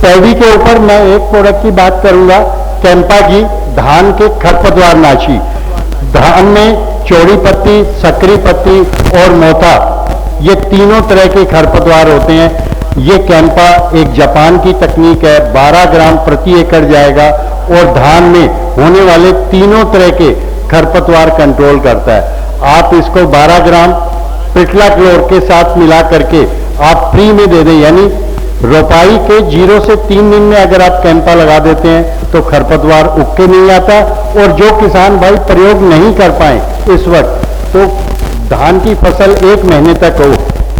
पैडी के ऊपर मैं एक प्रोडक्ट की बात करूंगा, कैंपा की, धान के खरपतवार नाशी। धान में चौड़ी पत्ती, सकरी पत्ती और मोथा, ये तीनों तरह के खरपतवार होते हैं। ये कैंपा एक जापान की तकनीक है, 12 ग्राम प्रति एकड़ जाएगा और धान में होने वाले तीनों तरह के खरपतवार कंट्रोल करता है। आप इसको 12 ग्राम पिटलाक्लोर के साथ मिला करके आप फ्री में दे दें, यानी रोपाई के 0 से 3 दिन में अगर आप कैंपा लगा देते हैं तो खरपतवार उग के नहीं आता। और जो किसान भाई प्रयोग नहीं कर पाए इस वक्त, तो धान की फसल 1 महीने तक हो,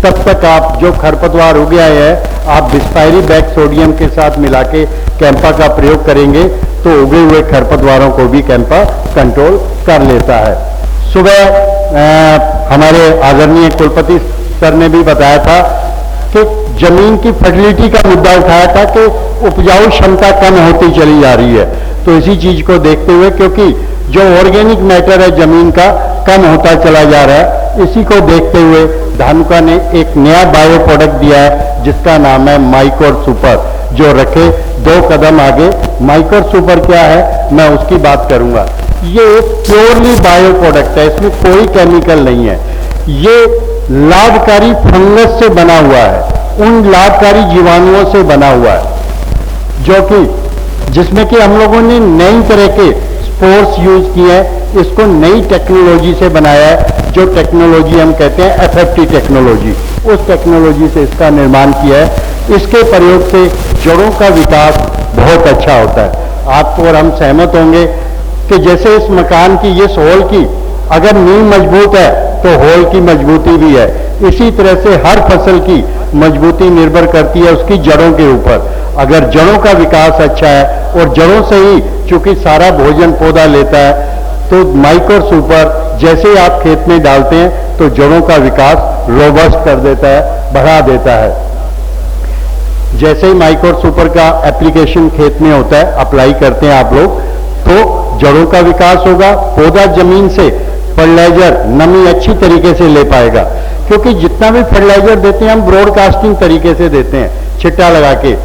तब तक आप जो खरपतवार हो गया है, आप बिस्पायरी बैग सोडियम के साथ मिला के कैंपा का प्रयोग करेंगे तो उगे हुए खरपतवारों को भी कैंपा कंट्रोल कर लेता है। सुबह हमारे आदरणीय कुलपति सर ने भी बताया था कि जमीन की फर्टिलिटी का मुद्दा उठाया था कि उपजाऊ क्षमता कम होती चली जा रही है। तो इसी चीज को देखते हुए, क्योंकि जो ऑर्गेनिक मैटर है जमीन का कम होता चला जा रहा है, इसी को देखते हुए धानुका ने एक नया बायो प्रोडक्ट दिया है जिसका नाम है माइकोर सुपर, जो रखे 2 कदम आगे। माइकोर सुपर क्या है, मैं उसकी बात करूंगा। ये एक प्योरली बायो प्रोडक्ट है, इसमें कोई केमिकल नहीं है। ये लाभकारी फंगस से बना हुआ है, उन लाभकारी जीवाणुओं से बना हुआ है जो कि जिसमें कि हम लोगों ने नई तरह के स्पोर्स यूज किए हैं। इसको नई टेक्नोलॉजी से बनाया है, जो टेक्नोलॉजी हम कहते हैं FFT टेक्नोलॉजी, उस टेक्नोलॉजी से इसका निर्माण किया है। इसके प्रयोग से जड़ों का विकास बहुत अच्छा होता है। आपको और हम सहमत होंगे कि जैसे इस मकान की, ये होल की अगर नींव मजबूत है तो होल की मजबूती भी है, इसी तरह से हर फसल की मजबूती निर्भर करती है उसकी जड़ों के ऊपर। अगर जड़ों का विकास अच्छा है, और जड़ों से ही चूंकि सारा भोजन पौधा लेता है, तो माइकोर सुपर जैसे ही आप खेत में डालते हैं तो जड़ों का विकास रोबस्ट कर देता है, बढ़ा देता है। जैसे ही माइकोर सुपर का एप्लीकेशन खेत में होता है, अप्लाई करते हैं आप लोग, तो जड़ों का विकास होगा। पौधा जमीन से फर्टिलाइजर, नमी अच्छी तरीके से ले पाएगा, क्योंकि जितना भी फर्टिलाइजर देते हैं हम ब्रॉडकास्टिंग तरीके से देते हैं, छिट्टा लगा के।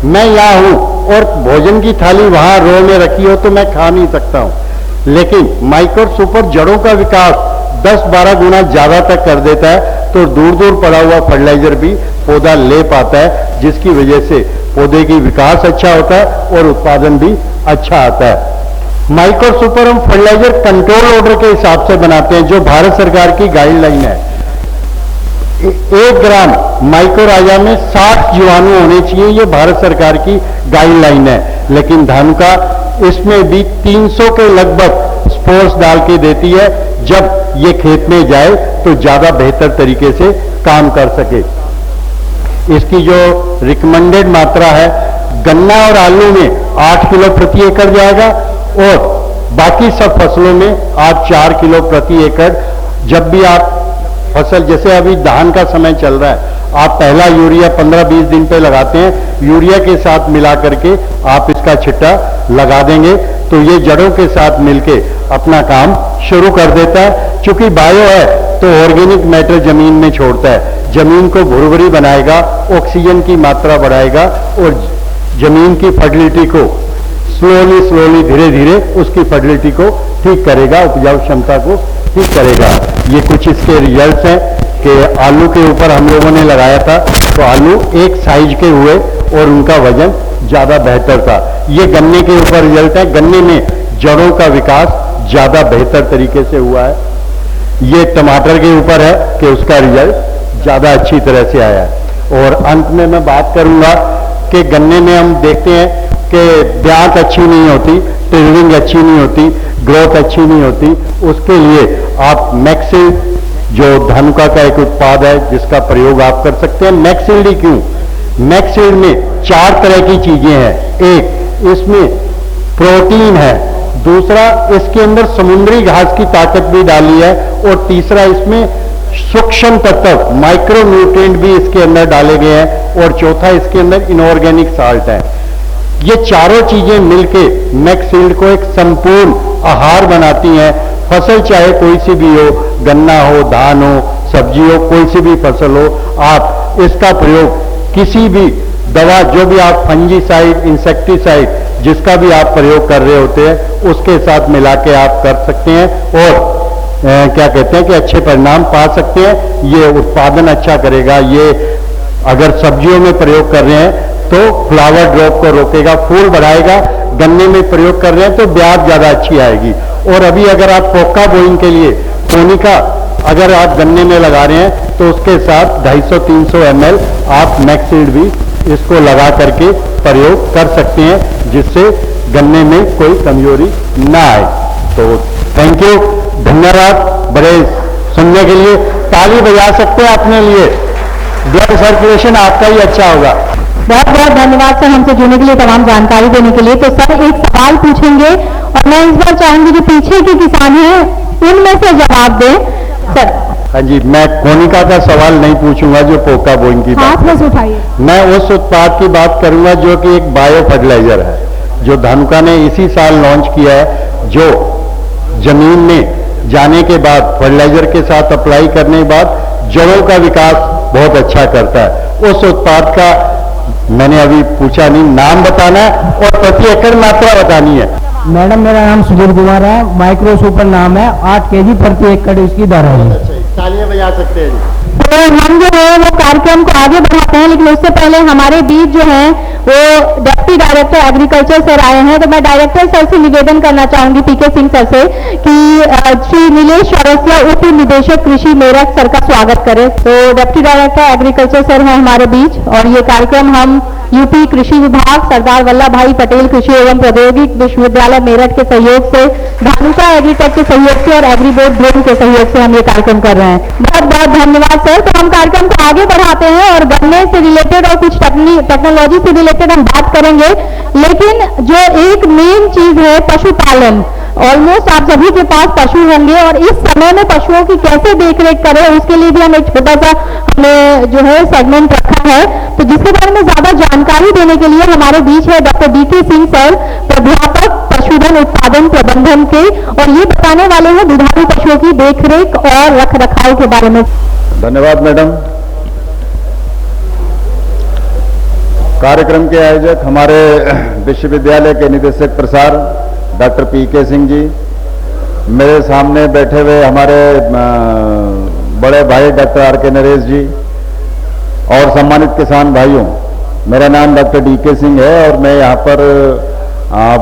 मैं यहाँ हूं और भोजन की थाली वहां रो में रखी हो तो मैं खा नहीं सकता हूं, लेकिन माइकोर सुपर जड़ों का विकास 10-12 गुना ज्यादा तक कर देता है, तो दूर दूर पड़ा हुआ फर्टिलाइजर भी पौधा ले पाता है, जिसकी वजह से पौधे की विकास अच्छा होता है और उत्पादन भी अच्छा आता है। माइकोर सुपर हम फर्टिलाइजर कंट्रोल ऑर्डर के हिसाब से बनाते हैं, जो भारत सरकार की गाइडलाइन है। 1 ग्राम माइकोराइजा में 60 जीवाणु होने चाहिए, ये भारत सरकार की गाइडलाइन है। लेकिन धानुका इसमें भी 300 के लगभग स्पोर्स डाल के देती है, जब ये खेत में जाए तो ज्यादा बेहतर तरीके से काम कर सके। इसकी जो रिकमेंडेड मात्रा है, गन्ना और आलू में 8 किलो प्रति एकड़ जाएगा, और बाकी सब फसलों में आप 4 किलो प्रति एकड़। जब भी आप फसल, जैसे अभी धान का समय चल रहा है, आप पहला यूरिया 15-20 दिन पे लगाते हैं, यूरिया के साथ मिला करके आप इसका छिट्टा लगा देंगे तो ये जड़ों के साथ मिलके अपना काम शुरू कर देता है। चूंकि बायो है तो ऑर्गेनिक मैटर जमीन में छोड़ता है, जमीन को भुरभुरी बनाएगा, ऑक्सीजन की मात्रा बढ़ाएगा और जमीन की फर्टिलिटी को स्लोली धीरे धीरे उसकी फर्टिलिटी को ठीक करेगा, उपजाऊ क्षमता को ठीक करेगा। ये कुछ इसके रिजल्ट्स हैं कि आलू के ऊपर हम लोगों ने लगाया था तो आलू एक साइज के हुए और उनका वजन ज्यादा बेहतर था। ये गन्ने के ऊपर रिजल्ट है, गन्ने में जड़ों का विकास ज्यादा बेहतर तरीके से हुआ है। ये टमाटर के ऊपर है कि उसका रिजल्ट ज्यादा अच्छी तरह से आया है। और अंत में मैं बात करूंगा कि गन्ने में हम देखते हैं कि ब्यात अच्छी नहीं होती, टिल्विंग अच्छी नहीं होती, ग्रोथ अच्छी नहीं होती। उसके लिए आप मैक्सिल्ड, जो धानुका का एक उत्पाद है जिसका प्रयोग आप कर सकते हैं। मैक्सिल्ड ही क्यों, मैक्सिल्ड में 4 तरह की चीजें हैं। एक, इसमें प्रोटीन है, दूसरा इसके अंदर समुद्री घास की ताकत भी डाली है, और तीसरा इसमें सूक्ष्म तत्व माइक्रो न्यूट्रिएंट भी इसके अंदर डाले गए हैं, और चौथा इसके अंदर इनऑर्गेनिक साल्ट है। ये चारों चीजें मिलके मैक्सिल्ड को एक संपूर्ण आहार बनाती हैं। फसल चाहे कोई सी भी हो, गन्ना हो, धान हो, सब्जी हो, कोई सी भी फसल हो, आप इसका प्रयोग किसी भी दवा, जो भी आप फंजीसाइड, इंसेक्टिसाइड, जिसका भी आप प्रयोग कर रहे होते हैं, उसके साथ मिला के आप कर सकते हैं और क्या कहते हैं कि अच्छे परिणाम पा सकते हैं। ये उत्पादन अच्छा करेगा। ये अगर सब्जियों में प्रयोग कर रहे हैं तो फ्लावर ड्रॉप को रोकेगा, फूल बढ़ाएगा। गन्ने में प्रयोग कर रहे हैं तो ब्याज ज्यादा अच्छी आएगी। और अभी अगर आप कोका बोइंग के लिए कोनिका अगर आप गन्ने में लगा रहे हैं तो उसके साथ 250-300 ml आप मैक्सिल्ड भी इसको लगा करके प्रयोग कर सकते हैं, जिससे गन्ने में कोई कमजोरी ना आए। तो थैंक यू, धन्यवाद बड़े सुनने के लिए। ताली बजा सकते हैं अपने लिए, ब्लड सर्कुलेशन आपका ही अच्छा होगा। बहुत बहुत धन्यवाद सर हमसे जुड़ने के लिए, तमाम जानकारी देने के लिए। तो सर एक सवाल पूछेंगे और मैं इस बार चाहूंगी जो पीछे के किसान हैं उनमें से जवाब दें। सर हाँ जी, मैं कोनिका का सवाल नहीं पूछूंगा जो पोका बोइंग की बात। बस उठाइए। मैं उस उत्पाद की बात करूंगा जो कि एक बायो फर्टिलाइजर है, जो धानुका ने इसी साल लॉन्च किया है, जो जमीन में जाने के बाद फर्टिलाइजर के साथ अप्लाई करने के बाद जड़ों का विकास बहुत अच्छा करता है। उस उत्पाद का मैंने अभी पूछा नहीं, नाम बताना है और प्रति एकड़ मात्रा बतानी है। मैडम मेरा नाम सुधीर कुमार है, माइक्रो सुपर नाम है, 8 kg प्रति एकड़ इसकी दर है। तालियां बजा सकते हैं। तो हम जो है वो कार्यक्रम को आगे बढ़ाते हैं, लेकिन उससे पहले हमारे बीच जो है वो डिप्टी डायरेक्टर एग्रीकल्चर सर आए हैं। तो मैं डायरेक्टर सर से निवेदन करना चाहूंगी, पीके सिंह सर से, कि श्री नीलेश चौरसिया उप निदेशक कृषि मेरठ सर का स्वागत करें। तो डिप्टी डायरेक्टर एग्रीकल्चर सर हैं हमारे बीच, और ये कार्यक्रम हम यूपी कृषि विभाग, सरदार वल्लभ भाई पटेल कृषि एवं प्रौद्योगिकी विश्वविद्यालय मेरठ के सहयोग से, धानुका एग्रीटेक के सहयोग से और एग्रीबोर्ड ड्रोन के सहयोग से हम ये कार्यक्रम कर रहे हैं। बहुत बहुत धन्यवाद सर। तो हम कार्यक्रम को आगे बढ़ाते हैं और गन्ने से रिलेटेड और कुछ टेक्नोलॉजी से रिलेटेड हम बात करेंगे, लेकिन जो एक मेन चीज है पशुपालन, ऑलमोस्ट आप सभी के पास पशु होंगे और इस समय में पशुओं की कैसे देखरेख करें उसके लिए भी हम एक छोटा सा हमने जो है सेगमेंट रखा है। तो जिसके बारे में ज्यादा जानकारी देने के लिए हमारे बीच है डॉक्टर डीके सिंह सर, प्राध्यापक पशुधन उत्पादन प्रबंधन के, और ये बताने वाले हैं दुधारू पशुओं की देखरेख और रख रखाव के बारे में। धन्यवाद मैडम। कार्यक्रम के आयोजक हमारे विश्वविद्यालय के निदेशक प्रसार डॉक्टर पीके सिंह जी, मेरे सामने बैठे हुए हमारे बड़े भाई डॉक्टर आर के नरेश जी, और सम्मानित किसान भाइयों, मेरा नाम डॉक्टर डीके सिंह है और मैं यहाँ पर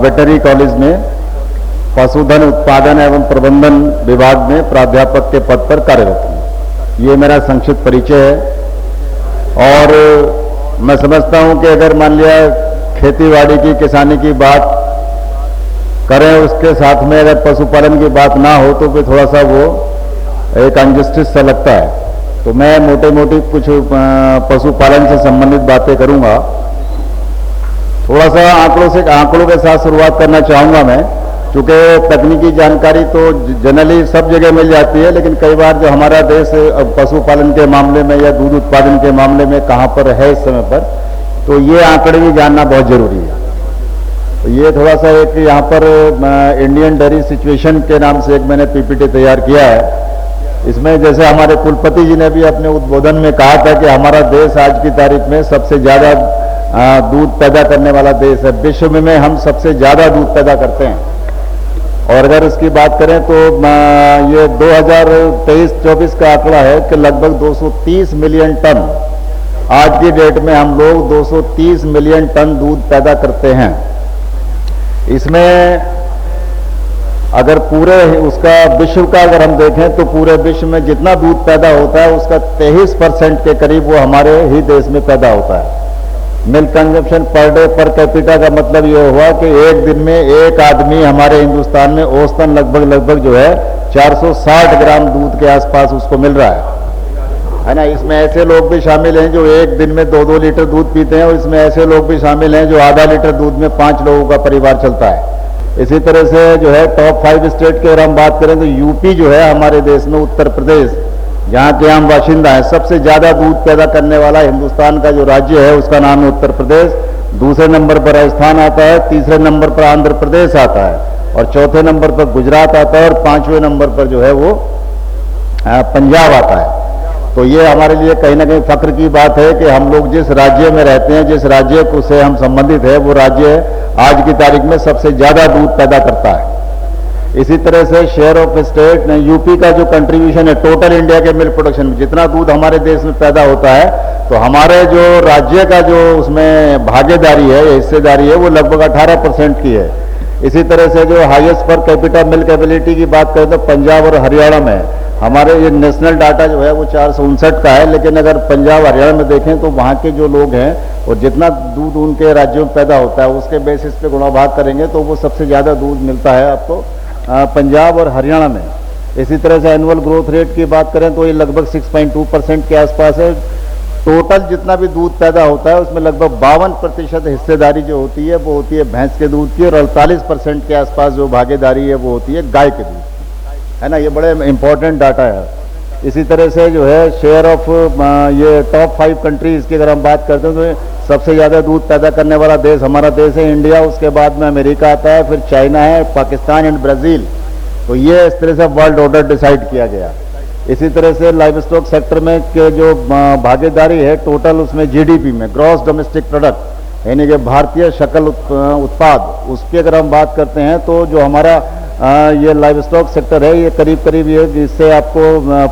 वेटरनरी कॉलेज में पशुधन उत्पादन एवं प्रबंधन विभाग में प्राध्यापक के पद पर कार्यरत हूँ। ये मेरा संक्षिप्त परिचय है। और मैं समझता हूँ कि अगर मान लिया खेतीबाड़ी की, किसानी की बात करें, उसके साथ में अगर पशुपालन की बात ना हो तो फिर थोड़ा सा वो एक अनजस्टिस सा लगता है। तो मैं मोटे मोटी कुछ पशुपालन से संबंधित बातें करूंगा। थोड़ा सा आंकड़ों के साथ शुरुआत करना चाहूंगा मैं, क्योंकि तकनीकी जानकारी तो जनरली सब जगह मिल जाती है, लेकिन कई बार जो हमारा देश पशुपालन के मामले में या दूध उत्पादन के मामले में कहाँ पर है इस समय पर, तो ये आंकड़े भी जानना बहुत जरूरी है। तो ये थोड़ा सा एक यहाँ पर इंडियन डेयरी सिचुएशन के नाम से एक मैंने पीपीटी तैयार किया है। इसमें जैसे हमारे कुलपति जी ने भी अपने उद्बोधन में कहा था कि हमारा देश आज की तारीख में सबसे ज्यादा दूध पैदा करने वाला देश है। विश्व में हम सबसे ज्यादा दूध पैदा करते हैं। और अगर इसकी बात करें तो ये 2023-24 का आंकड़ा है कि लगभग 230 मिलियन टन, आज की डेट में हम लोग 230 मिलियन टन दूध पैदा करते हैं। इसमें अगर पूरे उसका विश्व का अगर हम देखें तो पूरे विश्व में जितना दूध पैदा होता है उसका 23% के करीब वो हमारे ही देश में पैदा होता है। Milk consumption per day per capita का मतलब ये हुआ कि एक दिन में एक आदमी हमारे हिंदुस्तान में औसतन लगभग जो है 460 ग्राम दूध के आसपास उसको मिल रहा है ना। इसमें ऐसे लोग भी शामिल हैं जो एक दिन में 2-2 लीटर दूध पीते हैं, और इसमें ऐसे लोग भी शामिल हैं जो आधा लीटर दूध में 5 लोगों का परिवार चलता है। इसी तरह से जो है टॉप 5 स्टेट की अगर हम बात करें तो यूपी जो है हमारे देश में, उत्तर प्रदेश जहाँ के हम बाशिंदा हैं, सबसे ज्यादा दूध पैदा करने वाला हिंदुस्तान का जो राज्य है उसका नाम है उत्तर प्रदेश। दूसरे नंबर पर राजस्थान आता है, तीसरे नंबर पर आंध्र प्रदेश आता है, और चौथे नंबर पर गुजरात आता है, और 5वें नंबर पर जो है वो पंजाब आता है। तो ये हमारे लिए कहीं ना कहीं फख्र की बात है कि हम लोग जिस राज्य में रहते हैं, जिस राज्य से हम संबंधित है, वो राज्य आज की तारीख में सबसे ज्यादा दूध पैदा करता है। इसी तरह से शेयर ऑफ स्टेट यूपी का जो कंट्रीब्यूशन है टोटल इंडिया के मिल्क प्रोडक्शन में, जितना दूध हमारे देश में पैदा होता है, तो हमारे जो राज्य का जो उसमें भागीदारी है, हिस्सेदारी है, वो लगभग 18% की है। इसी तरह से जो highest per capita milk ability की बात करें तो पंजाब और हरियाणा में हमारे ये नेशनल डाटा जो है वो 459 का है, लेकिन अगर पंजाब हरियाणा में देखें तो वहाँ के जो लोग हैं और जितना दूध उनके राज्यों में पैदा होता है उसके बेसिस पे गुणा भाग करेंगे तो वो सबसे ज़्यादा दूध मिलता है आपको पंजाब और हरियाणा में। इसी तरह से एनुअल ग्रोथ रेट की बात करें तो ये लगभग 6.2% के आसपास है। टोटल जितना भी दूध पैदा होता है उसमें लगभग 52% हिस्सेदारी जो होती है वो होती है भैंस के दूध की, और 48% के आसपास जो भागीदारी है वो होती है गाय के दूध की, है ना। ये बड़े इंपॉर्टेंट डाटा है। इसी तरह से जो है शेयर ऑफ ये टॉप 5 कंट्रीज की अगर हम बात करते हैं तो सबसे ज़्यादा दूध पैदा करने वाला देश हमारा देश है इंडिया, उसके बाद में अमेरिका आता है, फिर चाइना है, पाकिस्तान एंड ब्राज़ील। तो ये इस तरह से वर्ल्ड ऑर्डर डिसाइड किया गया। इसी तरह से लाइव स्टॉक सेक्टर में के जो भागीदारी है टोटल उसमें जीडीपी में ग्रॉस डोमेस्टिक प्रोडक्ट यानी कि भारतीय शकल उत्पाद, उसकी अगर हम बात करते हैं तो जो हमारा ये लाइव स्टॉक सेक्टर है ये करीब करीब ये इससे आपको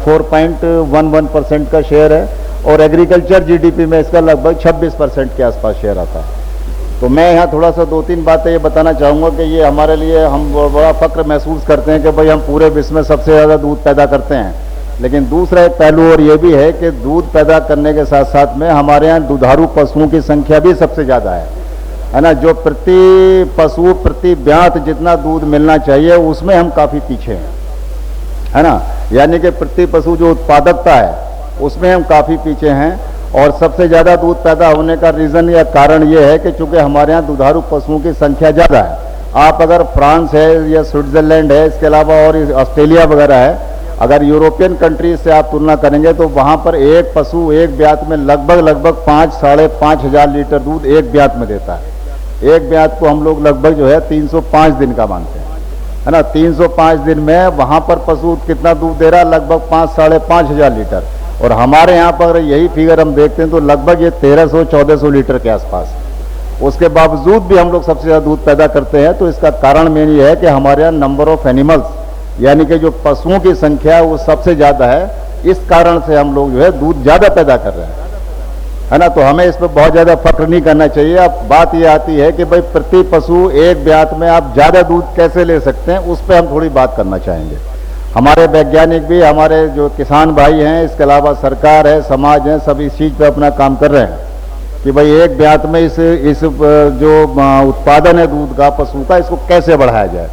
4.11% का शेयर है और एग्रीकल्चर जीडीपी में इसका लगभग 26% के आसपास शेयर आता है। तो मैं यहाँ थोड़ा सा 2-3 बातें ये बताना चाहूँगा कि ये हमारे लिए हम बड़ा फक्र महसूस करते हैं कि भाई हम पूरे विश्व में सबसे ज़्यादा दूध पैदा करते हैं। लेकिन दूसरा एक पहलू और ये भी है कि दूध पैदा करने के साथ साथ में हमारे यहाँ दुधारू पशुओं की संख्या भी सबसे ज़्यादा है ना। जो प्रति पशु प्रति ब्यात जितना दूध मिलना चाहिए उसमें हम काफ़ी पीछे हैं, है ना। यानी कि प्रति पशु जो उत्पादकता है उसमें हम काफ़ी पीछे हैं। और सबसे ज़्यादा दूध पैदा होने का रीज़न या कारण ये है कि चूँकि हमारे यहाँ दुधारू पशुओं की संख्या ज़्यादा है। आप अगर फ्रांस है या स्विट्ज़रलैंड है, इसके अलावा और ऑस्ट्रेलिया वगैरह है, अगर यूरोपियन कंट्रीज से आप तुलना करेंगे तो वहाँ पर एक पशु एक ब्यात में लगभग 5-5.5 हज़ार लीटर दूध एक ब्यात में देता है। एक ब्यात को हम लोग लगभग जो है 305 दिन का मानते हैं, है ना। 305 दिन में वहाँ पर पशु कितना दूध दे रहा है? लगभग 5-5.5 हज़ार लीटर। और हमारे यहाँ पर यही फिगर हम देखते हैं तो लगभग ये 1300-1400 लीटर के आसपास। उसके बावजूद भी हम लोग सबसे ज़्यादा दूध पैदा करते हैं। तो इसका कारण मेन ये है कि हमारे यहाँ नंबर ऑफ एनिमल्स यानी कि जो पशुओं की संख्या है वो सबसे ज़्यादा है। इस कारण से हम लोग जो है दूध ज़्यादा पैदा कर रहे हैं, है ना। तो हमें इस पर बहुत ज़्यादा फक्र नहीं करना चाहिए। अब बात ये आती है कि भाई प्रति पशु एक ब्यात में आप ज़्यादा दूध कैसे ले सकते हैं, उस पर हम थोड़ी बात करना चाहेंगे। हमारे वैज्ञानिक भी, हमारे जो किसान भाई हैं, इसके अलावा सरकार है, समाज है, सब इस चीज़ पर अपना काम कर रहे हैं कि भाई एक ब्यात में इस जो उत्पादन है दूध का पशु का, इसको कैसे बढ़ाया जाए।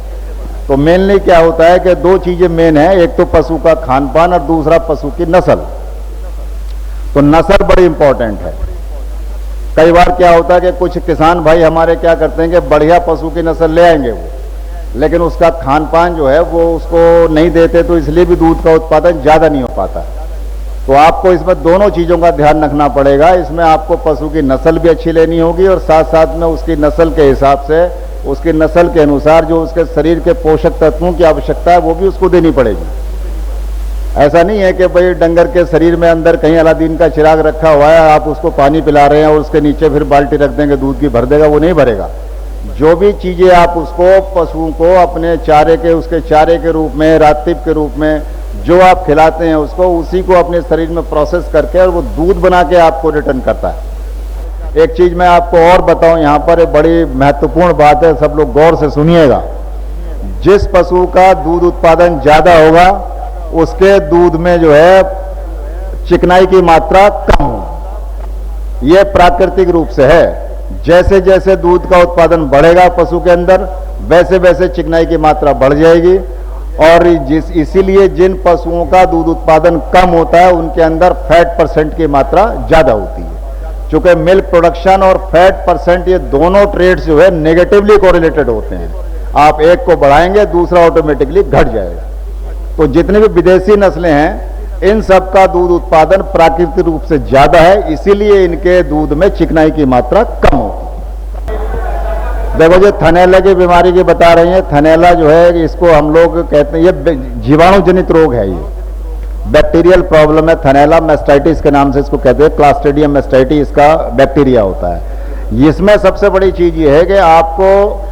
तो मेनली क्या होता है कि 2 चीज़ें मेन है, एक तो पशु का खान पान और दूसरा पशु की नस्ल। तो नस्ल बड़ी इंपॉर्टेंट है। कई बार क्या होता है कि कुछ किसान भाई हमारे क्या करते हैं कि बढ़िया पशु की नस्ल ले आएंगे वो, लेकिन उसका खान पान जो है वो उसको नहीं देते, तो इसलिए भी दूध का उत्पादन ज़्यादा नहीं हो पाता। तो आपको इसमें दोनों चीज़ों का ध्यान रखना पड़ेगा। इसमें आपको पशु की नस्ल भी अच्छी लेनी होगी और साथ साथ में उसकी नस्ल के हिसाब से, उसकी नस्ल के अनुसार जो उसके शरीर के पोषक तत्वों की आवश्यकता है वो भी उसको देनी पड़ेगी। ऐसा नहीं है कि भाई डंगर के शरीर में अंदर कहीं अलादीन का चिराग रखा हुआ है, आप उसको पानी पिला रहे हैं और उसके नीचे फिर बाल्टी रख देंगे दूध की भर देगा, वो नहीं भरेगा। जो भी चीज़ें आप उसको पशुओं को अपने चारे के, उसके चारे के रूप में, रातिब के रूप में जो आप खिलाते हैं उसको, उसी को अपने शरीर में प्रोसेस करके और वो दूध बना के आपको रिटर्न करता है। एक चीज़ मैं आपको और बताऊं, यहाँ पर एक बड़ी महत्वपूर्ण बात है, सब लोग गौर से सुनिएगा। जिस पशु का दूध उत्पादन ज़्यादा होगा उसके दूध में जो है चिकनाई की मात्रा कम हो। ये प्राकृतिक रूप से है। जैसे जैसे दूध का उत्पादन बढ़ेगा पशु के अंदर, वैसे वैसे चिकनाई की मात्रा बढ़ जाएगी। और इसीलिए जिन पशुओं का दूध उत्पादन कम होता है उनके अंदर फैट परसेंट की मात्रा ज़्यादा होती है। चूँकि मिल्क प्रोडक्शन और फैट परसेंट ये दोनों ट्रेड्स जो है नेगेटिवली कोरिलेटेड होते हैं। आप एक को बढ़ाएंगे दूसरा ऑटोमेटिकली घट जाएगा। तो जितने भी विदेशी नस्लें हैं इन सब का दूध उत्पादन प्राकृतिक रूप से ज़्यादा है, इसीलिए इनके दूध में चिकनाई की मात्रा कम होती है। देखो जो थनैला की बीमारी की बता रही हैं, थनैला जो है इसको हम लोग कहते हैं ये जीवाणु जनित रोग है, ये बैक्टीरियल प्रॉब्लम है। थनैला मैस्टाइटिस के नाम से इसको कहते हैं, क्लास्ट्रीडियम मैस्टाइटिस इसका बैक्टीरिया होता है। इसमें सबसे बड़ी चीज़ ये है कि आपको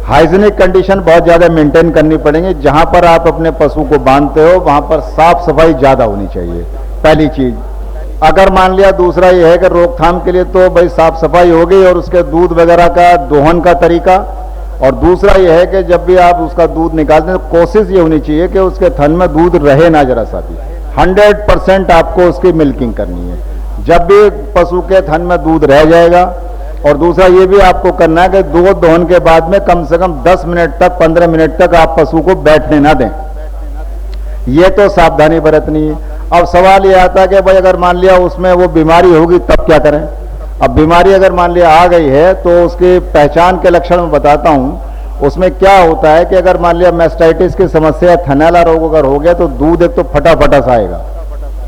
हाइजीनिक कंडीशन बहुत ज़्यादा मेंटेन करनी पड़ेंगी। जहाँ पर आप अपने पशु को बांधते हो वहाँ पर साफ सफाई ज़्यादा होनी चाहिए, पहली चीज़। अगर मान लिया दूसरा ये है कि रोकथाम के लिए तो भाई साफ सफाई हो गई और उसके दूध वगैरह का दोहन का तरीका, और दूसरा ये है कि जब भी आप उसका दूध निकालते हैं तो कोशिश ये होनी चाहिए कि उसके थन में दूध रहे ना जरा सा भी। 100% आपको उसकी मिल्किंग करनी है। जब भी पशु के थन में दूध रह जाएगा, और दूसरा ये भी आपको करना है कि दूध दोहन के बाद में कम से कम 10 मिनट तक, 15 मिनट तक आप पशु को बैठने ना दें। ये तो सावधानी बरतनी है। अब सवाल ये आता है कि भाई अगर मान लिया उसमें वो बीमारी होगी तब क्या करें। अब बीमारी अगर मान लिया आ गई है तो उसकी पहचान के लक्षण मैं बताता हूँ। उसमें क्या होता है कि अगर मान लिया मैस्टाइटिस की समस्या, थनैला रोग अगर हो गया तो दूध एक तो फटा फटा सा आएगा,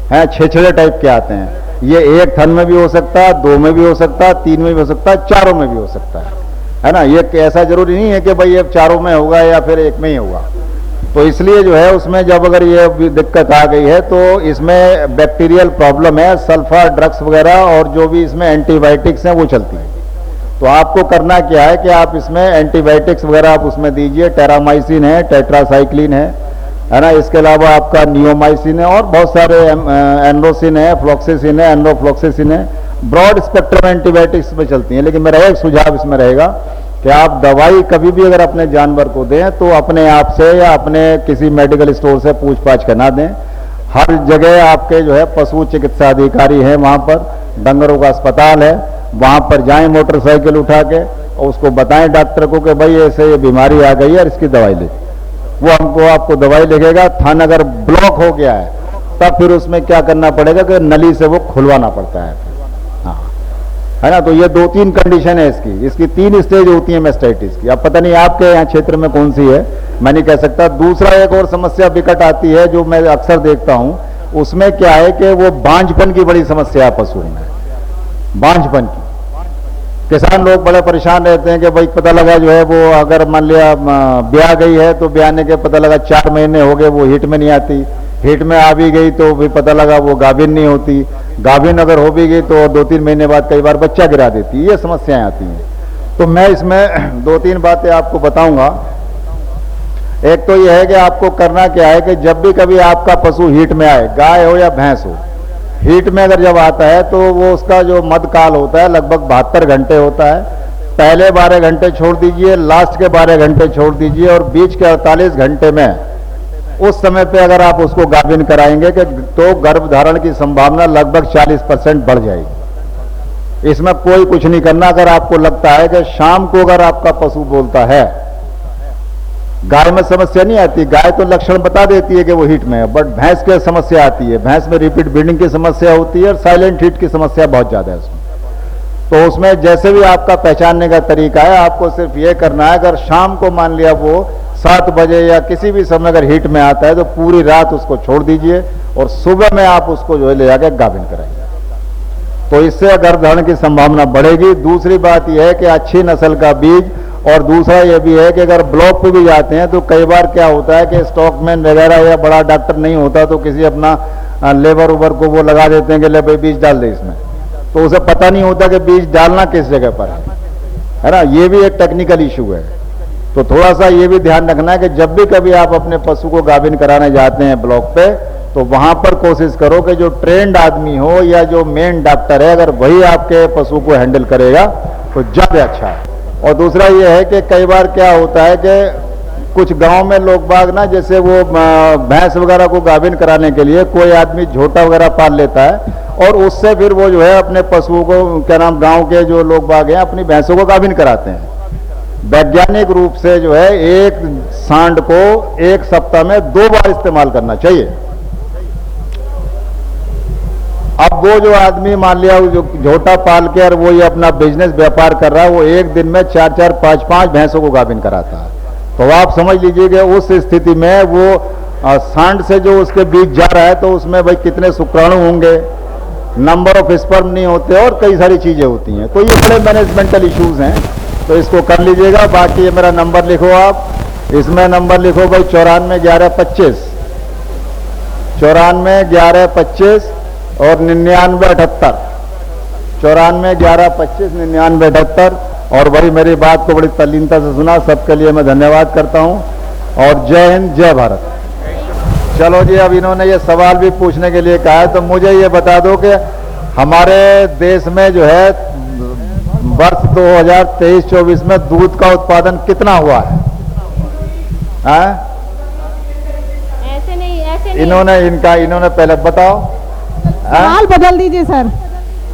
हैं, 6 टाइप के आते हैं। ये एक थन में भी हो सकता है, 2 में भी हो सकता है, 3 में भी हो सकता है, 4 में भी हो सकता है ना। ये ऐसा जरूरी नहीं है कि भाई ये 4 में होगा या फिर 1 में ही होगा। तो इसलिए जो है उसमें जब अगर ये दिक्कत आ गई है तो इसमें बैक्टीरियल प्रॉब्लम है, सल्फर ड्रग्स वगैरह और जो भी इसमें एंटीबायोटिक्स हैं वो चलती हैं। तो आपको करना क्या है कि आप इसमें एंटीबायोटिक्स वगैरह आप उसमें दीजिए, टेरामाइसिन है, टेट्रासाइक्लिन है ना। इसके अलावा आपका नियोमाइसिन है और बहुत सारे एंड्रोसिन है, फ्लॉक्सिसिन है, एंड्रोफ्लॉक्सिसिन है, ब्रॉड स्पेक्ट्रम एंटीबायोटिक्स में चलती हैं। लेकिन मेरा एक सुझाव इसमें रहेगा कि आप दवाई कभी भी अगर अपने जानवर को दें तो अपने आप से या अपने किसी मेडिकल स्टोर से पूछ पाछ कर ना दें। हर जगह आपके जो है पशु चिकित्सा अधिकारी हैं, वहाँ पर डंगरों का अस्पताल है, वहाँ पर जाएं मोटरसाइकिल उठा के और उसको बताएं डॉक्टर को कि भाई ऐसे ये बीमारी आ गई है और इसकी दवाई ले। वो हमको आपको दवाई लिखेगा। थन अगर ब्लॉक हो गया है तब फिर उसमें क्या करना पड़ेगा कि नली से वो खुलवाना पड़ता है, हाँ, है ना। तो ये 2-3 कंडीशन है इसकी 3 स्टेज होती है मैस्टाइटिस की। अब पता नहीं आपके यहाँ क्षेत्र में कौन सी है, मैं नहीं कह सकता। दूसरा एक और समस्या विकट आती है जो मैं अक्सर देखता हूँ, उसमें क्या है कि वो बांझपन की बड़ी समस्या है पशुओं में, बांझपन की। किसान लोग बड़े परेशान रहते हैं कि भाई पता लगा जो है वो अगर मान लिया ब्याह गई है तो ब्याहने के पता लगा 4 महीने हो गए वो हीट में नहीं आती, हीट में आ भी गई तो भी पता लगा वो गाभिन नहीं होती, गाभिन अगर हो भी गई तो 2-3 महीने बाद कई बार बच्चा गिरा देती है। ये समस्याएं आती हैं। तो मैं इसमें 2-3 बातें आपको बताऊंगा। एक तो यह है कि आपको करना क्या है कि जब भी कभी आपका पशु हीट में आए, गाय हो या भैंस हो, हीट में अगर जब आता है तो वो उसका जो मध्यकाल होता है लगभग 72 घंटे होता है। पहले 12 घंटे छोड़ दीजिए, लास्ट के 12 घंटे छोड़ दीजिए और बीच के 48 घंटे में उस समय पे अगर आप उसको गाभिन कराएंगे कि तो गर्भधारण की संभावना लगभग 40% बढ़ जाएगी। इसमें कोई कुछ नहीं करना। अगर आपको लगता है कि शाम को अगर आपका पशु बोलता है, गाय में समस्या नहीं आती, गाय तो लक्षण बता देती है कि वो हीट में है, बट भैंस की समस्या आती है। भैंस में रिपीट ब्रीडिंग की समस्या होती है और साइलेंट हीट की समस्या बहुत ज्यादा है उसमें। तो उसमें जैसे भी आपका पहचानने का तरीका है, आपको सिर्फ ये करना है, अगर शाम को मान लिया वो 7 बजे या किसी भी समय अगर हीट में आता है तो पूरी रात उसको छोड़ दीजिए और सुबह में आप उसको जो है ले जाकर गाभिन कराइए। तो इससे गर्भधारण की संभावना बढ़ेगी। दूसरी बात यह है कि अच्छी नस्ल का बीज, और दूसरा यह भी है कि अगर ब्लॉक पे भी जाते हैं तो कई बार क्या होता है कि स्टॉकमैन वगैरह या बड़ा डॉक्टर नहीं होता तो किसी अपना लेबर उबर को वो लगा देते हैं कि ले भाई बीज डाल दे इसमें, तो उसे पता नहीं होता कि बीज डालना किस जगह पर है ना। ये भी एक टेक्निकल इशू है। तो थोड़ा सा ये भी ध्यान रखना है कि जब भी कभी आप अपने पशु को गाभिन कराने जाते हैं ब्लॉक पे, तो वहां पर कोशिश करो कि जो ट्रेंड आदमी हो या जो मेन डॉक्टर है, अगर वही आपके पशु को हैंडल करेगा तो ज्यादा अच्छा है। और दूसरा ये है कि कई बार क्या होता है कि कुछ गांव में लोग बाग ना, जैसे वो भैंस वगैरह को गाभिन कराने के लिए कोई आदमी झोटा वगैरह पाल लेता है और उससे फिर वो जो है अपने पशुओं को, क्या नाम, गांव के जो लोग बाग हैं अपनी भैंसों को गाभिन कराते हैं। वैज्ञानिक रूप से जो है एक सांड को 1 सप्ताह में 2 बार इस्तेमाल करना चाहिए। अब वो जो आदमी मान लिया जो झोटा पाल के और वो ये अपना बिजनेस व्यापार कर रहा है, वो एक दिन में 4-4, 5-5 भैंसों को गाभिन कराता है। तो आप समझ लीजिए कि उस स्थिति में वो सांड से जो उसके बीज जा रहा है तो उसमें भाई कितने शुक्राणु होंगे, नंबर ऑफ स्पर्म नहीं होते और कई सारी चीजें होती हैं। तो ये बड़े मैनेजमेंटल इश्यूज हैं, तो इसको कर लीजिएगा। बाकी ये मेरा नंबर लिखो आप, इसमें नंबर लिखो भाई 94 11 25, 94 11 25 और 99 78, 94 11 25 99 78। और भाई मेरी बात को बड़ी तल्लीनता से सुना, सबके लिए मैं धन्यवाद करता हूं और जय हिंद जय भारत। चलो जी, अब इन्होंने ये सवाल भी पूछने के लिए कहा है, तो मुझे ये बता दो कि हमारे देश में जो है वर्ष 2023-24 में दूध का उत्पादन कितना हुआ है? ऐसे नहीं। इन्होंने पहले बताओ। सवाल बदल दीजिए सर।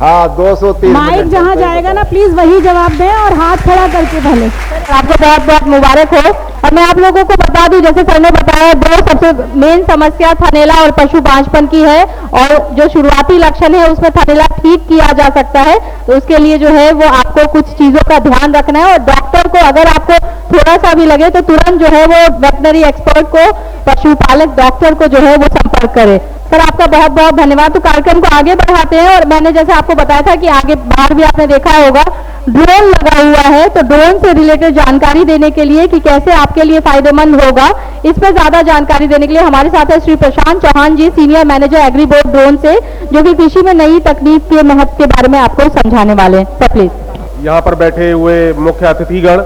हाँ, 203 माइक जहाँ जाएगा ना प्लीज वही जवाब दें और हाथ खड़ा करके पहले। आपको बहुत बहुत मुबारक हो। और मैं आप लोगों को बता दूं, जैसे सर ने बताया, 2 सबसे मेन समस्या थनैला और पशु बांझपन की है, और जो शुरुआती लक्षण है उसमें थनैला ठीक किया जा सकता है। तो उसके लिए जो है वो आपको कुछ चीजों का ध्यान रखना है, और डॉक्टर को अगर आपको थोड़ा सा भी लगे तो तुरंत जो है वो वेटनरी एक्सपर्ट को, पशुपालक डॉक्टर को जो है वो संपर्क करे। सर आपका बहुत बहुत धन्यवाद। तो कार्यक्रम को आगे बढ़ाते हैं और मैंने जैसे आपको बताया था कि आगे बाहर भी आपने देखा होगा ड्रोन लगा हुआ है, तो ड्रोन से रिलेटेड जानकारी देने के लिए कि कैसे आपके लिए फायदेमंद होगा, इस पर ज्यादा जानकारी देने के लिए हमारे साथ है Shri Prashant Chauhan ji, senior manager agri board drone से, जो कि कृषि में नई तकनीक के महत्व के बारे में आपको समझाने वाले हैं। Sir please. यहाँ पर बैठे हुए मुख्य अतिथिगण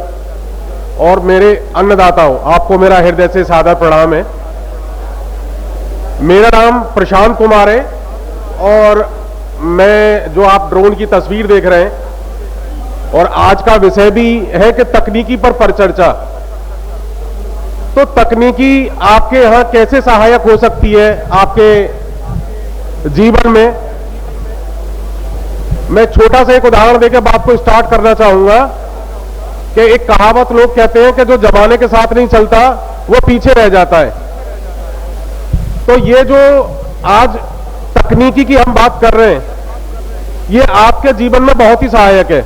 और मेरे अन्नदाताओं, आपको मेरा हृदय से सादर प्रणाम है। मेरा नाम प्रशांत कुमार है और मैं जो आप ड्रोन की तस्वीर देख रहे हैं, और आज का विषय भी है कि तकनीकी पर परिचर्चा। तो तकनीकी आपके यहां कैसे सहायक हो सकती है आपके जीवन में, मैं छोटा सा एक उदाहरण देकर बात को स्टार्ट करना चाहूंगा कि एक कहावत लोग कहते हैं कि जो जमाने के साथ नहीं चलता वो पीछे रह जाता है। तो ये जो आज तकनीकी की हम बात कर रहे हैं, ये आपके जीवन में बहुत ही सहायक है।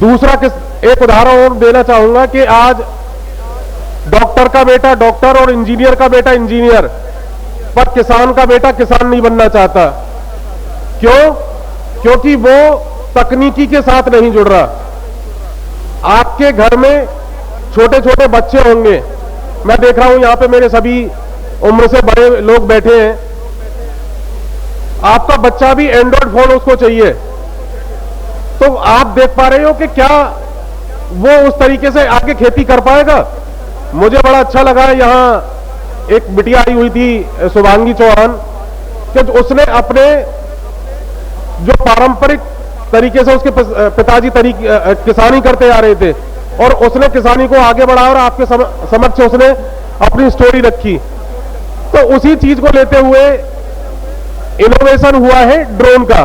दूसरा एक उदाहरण और देना चाहूंगा कि आज डॉक्टर का बेटा डॉक्टर और इंजीनियर का बेटा इंजीनियर, पर किसान का बेटा किसान नहीं बनना चाहता। क्यों? क्योंकि वो तकनीकी के साथ नहीं जुड़ रहा। आपके घर में छोटे छोटे बच्चे होंगे, मैं देख रहा हूं यहां पे मेरे सभी उम्र से बड़े लोग बैठे हैं, आपका बच्चा भी एंड्रॉइड फोन उसको चाहिए। तो आप देख पा रहे हो कि क्या वो उस तरीके से आगे खेती कर पाएगा? मुझे बड़ा अच्छा लगा, यहां एक बिटिया आई हुई थी शुभांगी चौहान, कि उसने अपने जो पारंपरिक तरीके से उसके पिताजी किसानी करते आ रहे थे और उसने किसानी को आगे बढ़ाया और आपके समक्ष उसने अपनी स्टोरी रखी। तो उसी चीज को लेते हुए इनोवेशन हुआ है ड्रोन का।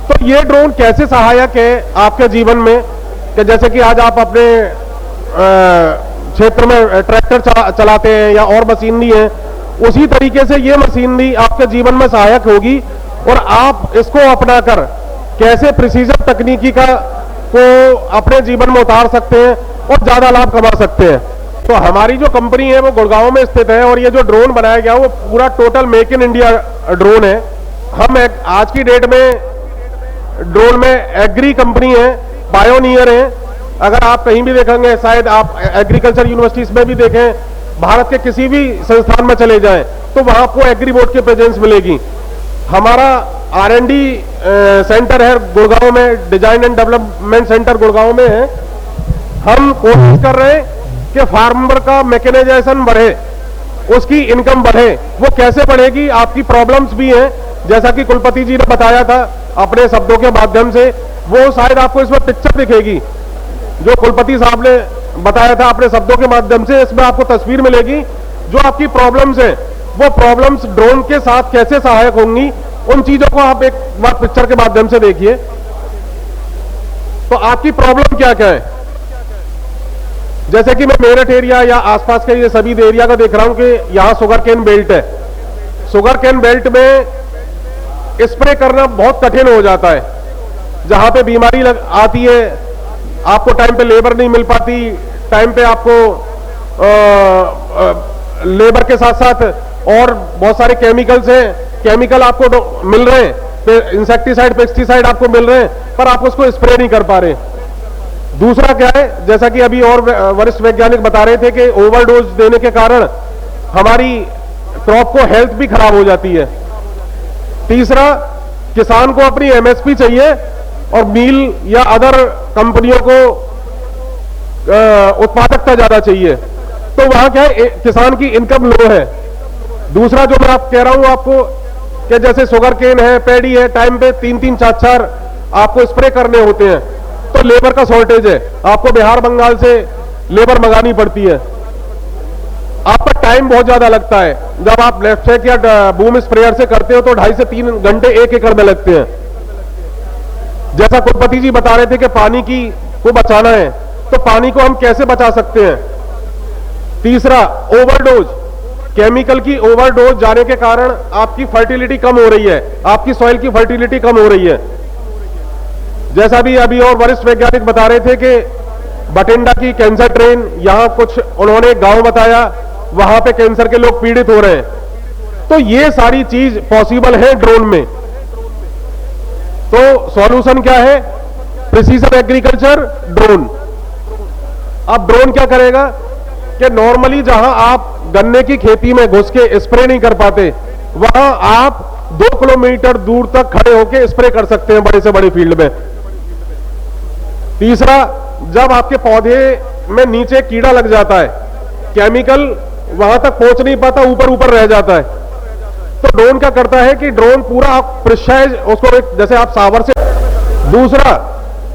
तो ये ड्रोन कैसे सहायक है आपके जीवन में, कि जैसे कि आज आप अपने क्षेत्र में ट्रैक्टर चलाते हैं या और मशीनरी है, उसी तरीके से ये मशीनरी आपके जीवन में सहायक होगी और आप इसको अपनाकर कैसे प्रिसीजन तकनीकी को अपने जीवन में उतार सकते हैं और ज्यादा लाभ कमा सकते हैं। तो हमारी जो कंपनी है वो गुड़गांव में स्थित है और ये जो ड्रोन बनाया गया वो पूरा total make in India drone है। हम आज की डेट में ड्रोन में एग्री कंपनी है, बायोनियर है। अगर आप कहीं भी देखेंगे, शायद आप एग्रीकल्चर यूनिवर्सिटीज में भी देखें, भारत के किसी भी संस्थान में चले जाएं तो वहां आपको एग्री बोर्ड की प्रेजेंस मिलेगी। हमारा R&D सेंटर है गुड़गांव में, design and development centre Gurgaon में है। हम कोशिश कर रहे हैं कि फार्मर का मैकेनाइजेशन बढ़े, उसकी इनकम बढ़े। वो कैसे बढ़ेगी? आपकी प्रॉब्लम्स भी हैं, जैसा कि कुलपति जी ने बताया था अपने शब्दों के माध्यम से, वो शायद आपको इसमें पिक्चर दिखेगी जो कुलपति साहब ने बताया था अपने शब्दों के माध्यम से। इसमें आपको तस्वीर मिलेगी जो आपकी प्रॉब्लम्स है, वो प्रॉब्लम्स ड्रोन के साथ कैसे सहायक होंगी, उन चीजों को आप एक बार पिक्चर के माध्यम से देखिए। तो आपकी प्रॉब्लम क्या क्या है? जैसे कि मैं मेरठ एरिया या आसपास के ये सभी एरिया का देख रहा हूं कि यहां शुगर केन बेल्ट है। शुगर केन बेल्ट में स्प्रे करना बहुत कठिन हो जाता है, जहां पे बीमारी आती है, आपको टाइम पे लेबर नहीं मिल पाती, टाइम पे आपको लेबर के साथ साथ और बहुत सारे केमिकल्स हैं, केमिकल आपको मिल रहे हैं, इंसेक्टिसाइड पेस्टिसाइड आपको मिल रहे हैं, पर आप उसको स्प्रे नहीं कर पा रहे। दूसरा क्या है, जैसा कि अभी और वरिष्ठ वैज्ञानिक बता रहे थे कि ओवरडोज देने के कारण हमारी क्रॉप को हेल्थ भी खराब हो जाती है। तीसरा, किसान को अपनी MSP चाहिए और मिल या अदर कंपनियों को उत्पादकता ज्यादा चाहिए, तो वहां क्या है, किसान की इनकम लो है। दूसरा जो मैं आप कह रहा हूं आपको कि जैसे शुगर केन है, पैडी है, टाइम पे 3-3, 4-4 आपको स्प्रे करने होते हैं, तो लेबर का शॉर्टेज है, आपको बिहार बंगाल से लेबर मंगानी पड़ती है, आपका टाइम बहुत ज्यादा लगता है। जब आप लेफ्ट चेक या बूम स्प्रेयर से करते हो तो 2.5 से 3 घंटे 1 एकड़ में लगते हैं। जैसा कुलपति जी बता रहे थे कि पानी को बचाना है, तो पानी को हम कैसे बचा सकते हैं? तीसरा, ओवरडोज, केमिकल की ओवरडोज जाने के कारण आपकी फर्टिलिटी कम हो रही है, आपकी सॉइल की फर्टिलिटी कम हो रही है। जैसा भी अभी और वरिष्ठ वैज्ञानिक बता रहे थे कि बठिंडा की कैंसर ट्रेन, यहां कुछ उन्होंने एक गांव बताया, वहां पे कैंसर के लोग पीड़ित हो रहे हैं। तो ये सारी चीज पॉसिबल है ड्रोन में। तो सॉल्यूशन क्या है? Precision agriculture drone. अब ड्रोन क्या करेगा कि नॉर्मली जहां आप गन्ने की खेती में घुस के स्प्रे नहीं कर पाते, वहां आप 2 किलोमीटर दूर तक खड़े होकर स्प्रे कर सकते हैं बड़े से बड़े फील्ड में। तीसरा, जब आपके पौधे में नीचे कीड़ा लग जाता है, केमिकल वहां तक पहुंच नहीं पाता, ऊपर ऊपर रह जाता है, तो ड्रोन क्या करता है कि ड्रोन पूरा प्रिसाइज उसको जैसे आप सावर से। दूसरा,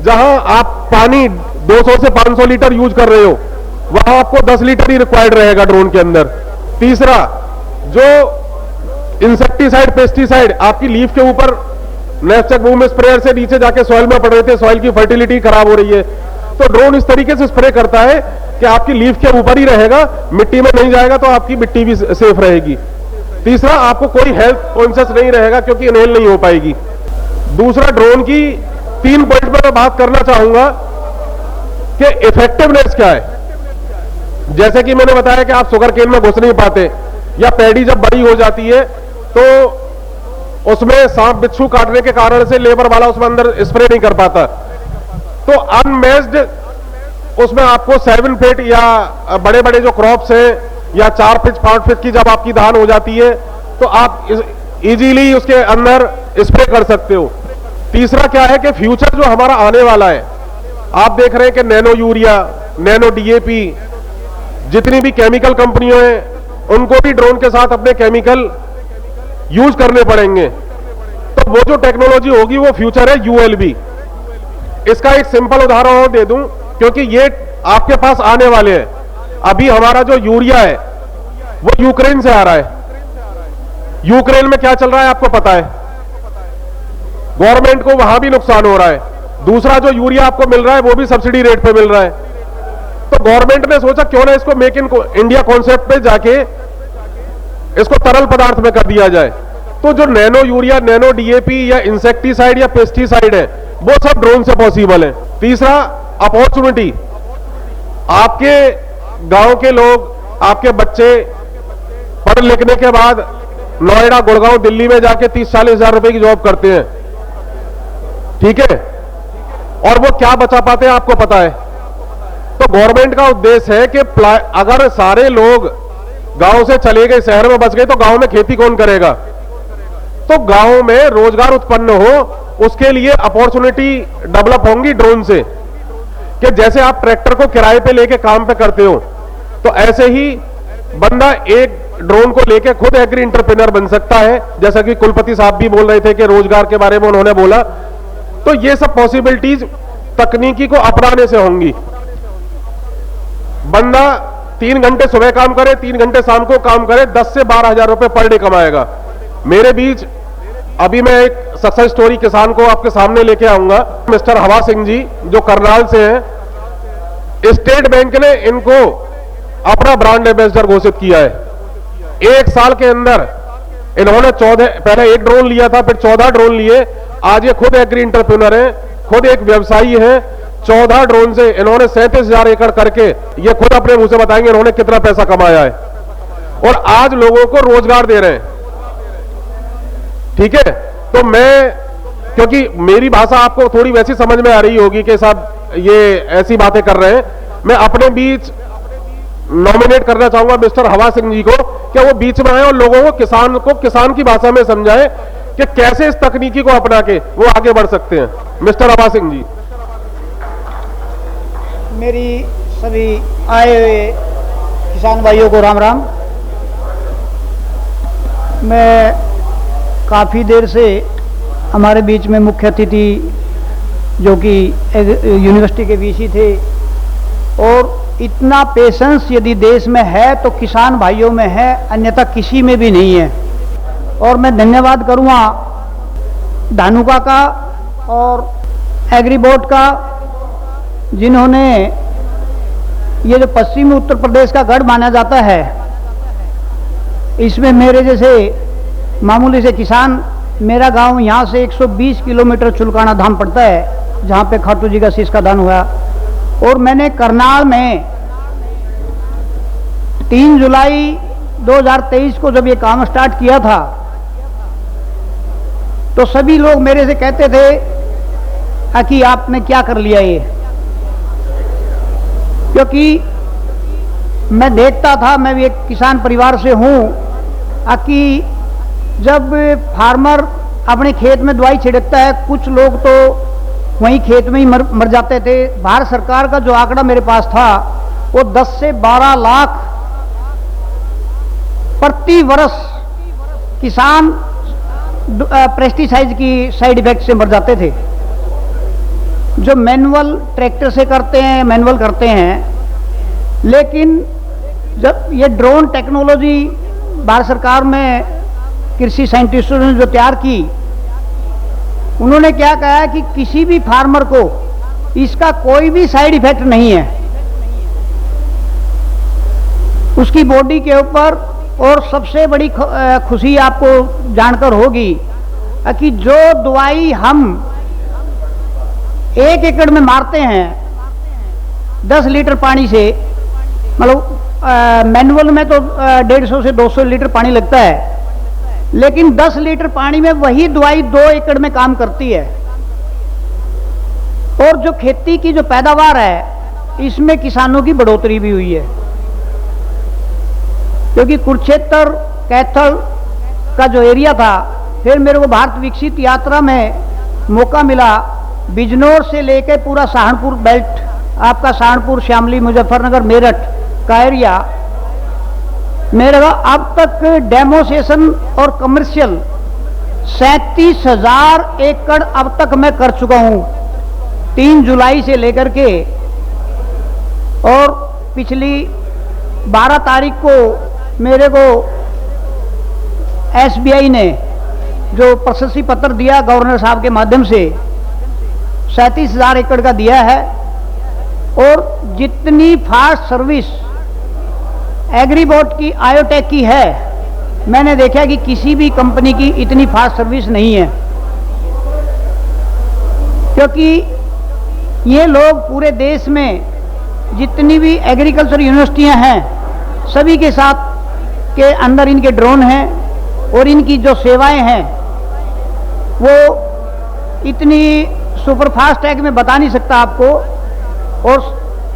जहां आप पानी 200 से 500 लीटर यूज कर रहे हो, वहां आपको 10 लीटर ही रिक्वायर्ड रहेगा ड्रोन के अंदर। तीसरा, जो इंसेक्टिसाइड पेस्टिसाइड आपकी लीफ के ऊपर नेस्टक बूम स्प्रेयर से नीचे जाके सॉइल में पड़ रहे थे, सॉइल की फर्टिलिटी खराब हो रही है, तो ड्रोन इस तरीके से स्प्रे करता है कि आपकी लीफ के ऊपर ही रहेगा, मिट्टी में नहीं जाएगा, तो आपकी मिट्टी भी सेफ रहेगी। तीसरा, आपको कोई हेल्थ कॉन्शियस नहीं रहेगा क्योंकि इनहेल नहीं हो पाएगी। दूसरा, ड्रोन की 3 पॉइंट पर मैं बात करना चाहूंगा कि इफेक्टिवनेस क्या है। जैसे कि मैंने बताया कि आप शुगर केन में घुस नहीं पाते, या पैडी जब बड़ी हो जाती है तो उसमें सांप बिच्छू काटने के कारण से लेबर वाला उसमें अंदर स्प्रे नहीं कर पाता, तो अनमेस्ड उसमें आपको 7 फीट या बड़े बड़े जो क्रॉप्स हैं, या 4 फीट 5 फीट की जब आपकी धान हो जाती है, तो आप इजीली उसके अंदर स्प्रे कर सकते हो। तीसरा क्या है कि फ्यूचर जो हमारा आने वाला है, आप देख रहे हैं कि नैनो यूरिया, नैनो डीएपी, जितनी भी केमिकल कंपनियां हैं, उनको भी ड्रोन के साथ अपने केमिकल यूज करने पड़ेंगे। तो वो जो टेक्नोलॉजी होगी वो फ्यूचर है यूएलबी। इसका एक सिंपल उदाहरण और दे दूं, क्योंकि ये आपके पास आने वाले हैं। अभी हमारा जो यूरिया है वो यूक्रेन से आ रहा है। यूक्रेन में क्या चल रहा है आपको पता है, गवर्नमेंट को वहां भी नुकसान हो रहा है। दूसरा, जो यूरिया आपको मिल रहा है वो भी सब्सिडी रेट पे मिल रहा है। तो गवर्नमेंट ने सोचा क्यों ना इसको मेक इन इंडिया कॉन्सेप्ट पे जाके इसको तरल पदार्थ में कर दिया जाए। तो जो नैनो यूरिया, नैनो डीएपी या इंसेक्टिसाइड या पेस्टिसाइड है, वो सब ड्रोन से पॉसिबल है। तीसरा, अपॉर्चुनिटी, आपके गांव के लोग, आपके बच्चे पढ़ लिखने के बाद नोएडा, गुड़गांव, दिल्ली में जाके 30-40 हजार रुपए की जॉब करते हैं, ठीक है, और वो क्या बचा पाते हैं आपको पता है। तो गवर्नमेंट का उद्देश्य है कि अगर सारे लोग गांव से चले गए, शहर में बच गए, तो गांव में खेती कौन करेगा। तो गांव में रोजगार उत्पन्न हो, उसके लिए अपॉर्चुनिटी डेवलप होंगी ड्रोन से। कि जैसे आप ट्रैक्टर को किराए पे लेके काम पे करते हो, तो ऐसे ही बंदा एक ड्रोन को लेके खुद एग्री एंटरप्रेन्योर बन सकता है। जैसा कि कुलपति साहब भी बोल रहे थे कि रोजगार के बारे में उन्होंने बोला, तो ये सब पॉसिबिलिटीज तकनीकी को अपनाने से होंगी। बंदा 3 घंटे सुबह काम करे, 3 घंटे शाम को काम करे, 10 से 12 हजार रुपए पर डे कमाएगा। मेरे बीच अभी मैं एक सक्सेस स्टोरी किसान को आपके सामने लेके आऊंगा। मिस्टर हवा सिंह जी, जो करनाल से हैं, स्टेट बैंक ने इनको अपना ब्रांड एम्बेसडर घोषित किया है। 1 साल के अंदर इन्होंने 14, पहले 1 ड्रोन लिया था, फिर 14 ड्रोन लिए। आज ये खुद एग्री एंटरप्रेन्योर है, खुद एक व्यवसायी है। 14 ड्रोन से इन्होंने 37,000 एकड़ करके, ये खुद अपने मुंह से बताएंगे इन्होंने कितना पैसा कमाया है, और आज लोगों को रोजगार दे रहे हैं, ठीक है। तो मैं, क्योंकि मेरी भाषा आपको थोड़ी वैसी समझ में आ रही होगी कि साहब ये ऐसी बातें कर रहे हैं, मैं अपने बीच नॉमिनेट करना चाहूंगा मिस्टर हवा सिंह जी को कि वो बीच में आए और लोगों को किसान की भाषा में समझाए कि कैसे इस तकनीकी को अपना के वो आगे बढ़ सकते हैं। मिस्टर हवा सिंह जी। मेरी सभी आए हुए किसान भाइयों को राम राम। मैं काफ़ी देर से हमारे बीच में मुख्य अतिथि जो कि यूनिवर्सिटी के वीसी थे, और इतना पेशेंस यदि देश में है तो किसान भाइयों में है, अन्यथा किसी में भी नहीं है। और मैं धन्यवाद करूँगा धानुका का और एग्री बोर्ड का, जिन्होंने ये जो पश्चिमी उत्तर प्रदेश का गढ़ माना जाता है, इसमें मेरे जैसे मामूली से किसान, मेरा गांव यहाँ से 120 किलोमीटर चुलकाना धाम पड़ता है, जहाँ पे खाटू जी का शीश का दान हुआ, और मैंने करनाल में 3 जुलाई 2023 को जब ये काम स्टार्ट किया था तो सभी लोग मेरे से कहते थे कि आपने क्या कर लिया ये, क्योंकि मैं देखता था, मैं भी एक किसान परिवार से हूँ, कि जब फार्मर अपने खेत में दवाई छिड़कता है, कुछ लोग तो वहीं खेत में ही मर जाते थे। भारत सरकार का जो आंकड़ा मेरे पास था वो 10 से 12 लाख प्रति वर्ष किसान पेस्टिसाइड की साइड इफेक्ट से मर जाते थे। जो मैनुअल ट्रैक्टर से करते हैं, मैनुअल करते हैं, लेकिन जब ये ड्रोन टेक्नोलॉजी भारत सरकार में कृषि साइंटिस्टों ने जो तैयार की, उन्होंने क्या कहा कि किसी भी फार्मर को इसका कोई भी साइड इफेक्ट नहीं है उसकी बॉडी के ऊपर। और सबसे बड़ी खुशी आपको जानकर होगी कि जो दवाई हम 1 एकड़ में मारते हैं 10 लीटर पानी से, मतलब मैनुअल में तो 150 से 200 लीटर पानी लगता है, लेकिन 10 लीटर पानी में वही दवाई 2 एकड़ में काम करती है। और जो खेती की जो पैदावार है इसमें किसानों की बढ़ोतरी भी हुई है, क्योंकि कुरुक्षेत्र कैथल का जो एरिया था, फिर मेरे को भारत विकसित यात्रा में मौका मिला बिजनौर से लेकर पूरा सहारनपुर बेल्ट, आपका सहारनपुर, शामली, मुजफ्फरनगर, मेरठ का एरिया मेरा अब तक डेमोस्ट्रेशन और कमर्शियल 37,000 एकड़ अब तक मैं कर चुका हूं 3 जुलाई से लेकर के। और पिछली 12 तारीख को मेरे को SBI ने जो प्रशस्ति पत्र दिया गवर्नर साहब के माध्यम से 37,000 एकड़ का दिया है। और जितनी फास्ट सर्विस एग्रीबोट की, आयोटेक की है, मैंने देखा कि किसी भी कंपनी की इतनी फास्ट सर्विस नहीं है, क्योंकि ये लोग पूरे देश में जितनी भी एग्रीकल्चर यूनिवर्सिटियां हैं सभी के साथ के अंदर इनके ड्रोन हैं और इनकी जो सेवाएं हैं वो इतनी सुपरफास्ट है कि मैं बता नहीं सकता आपको। और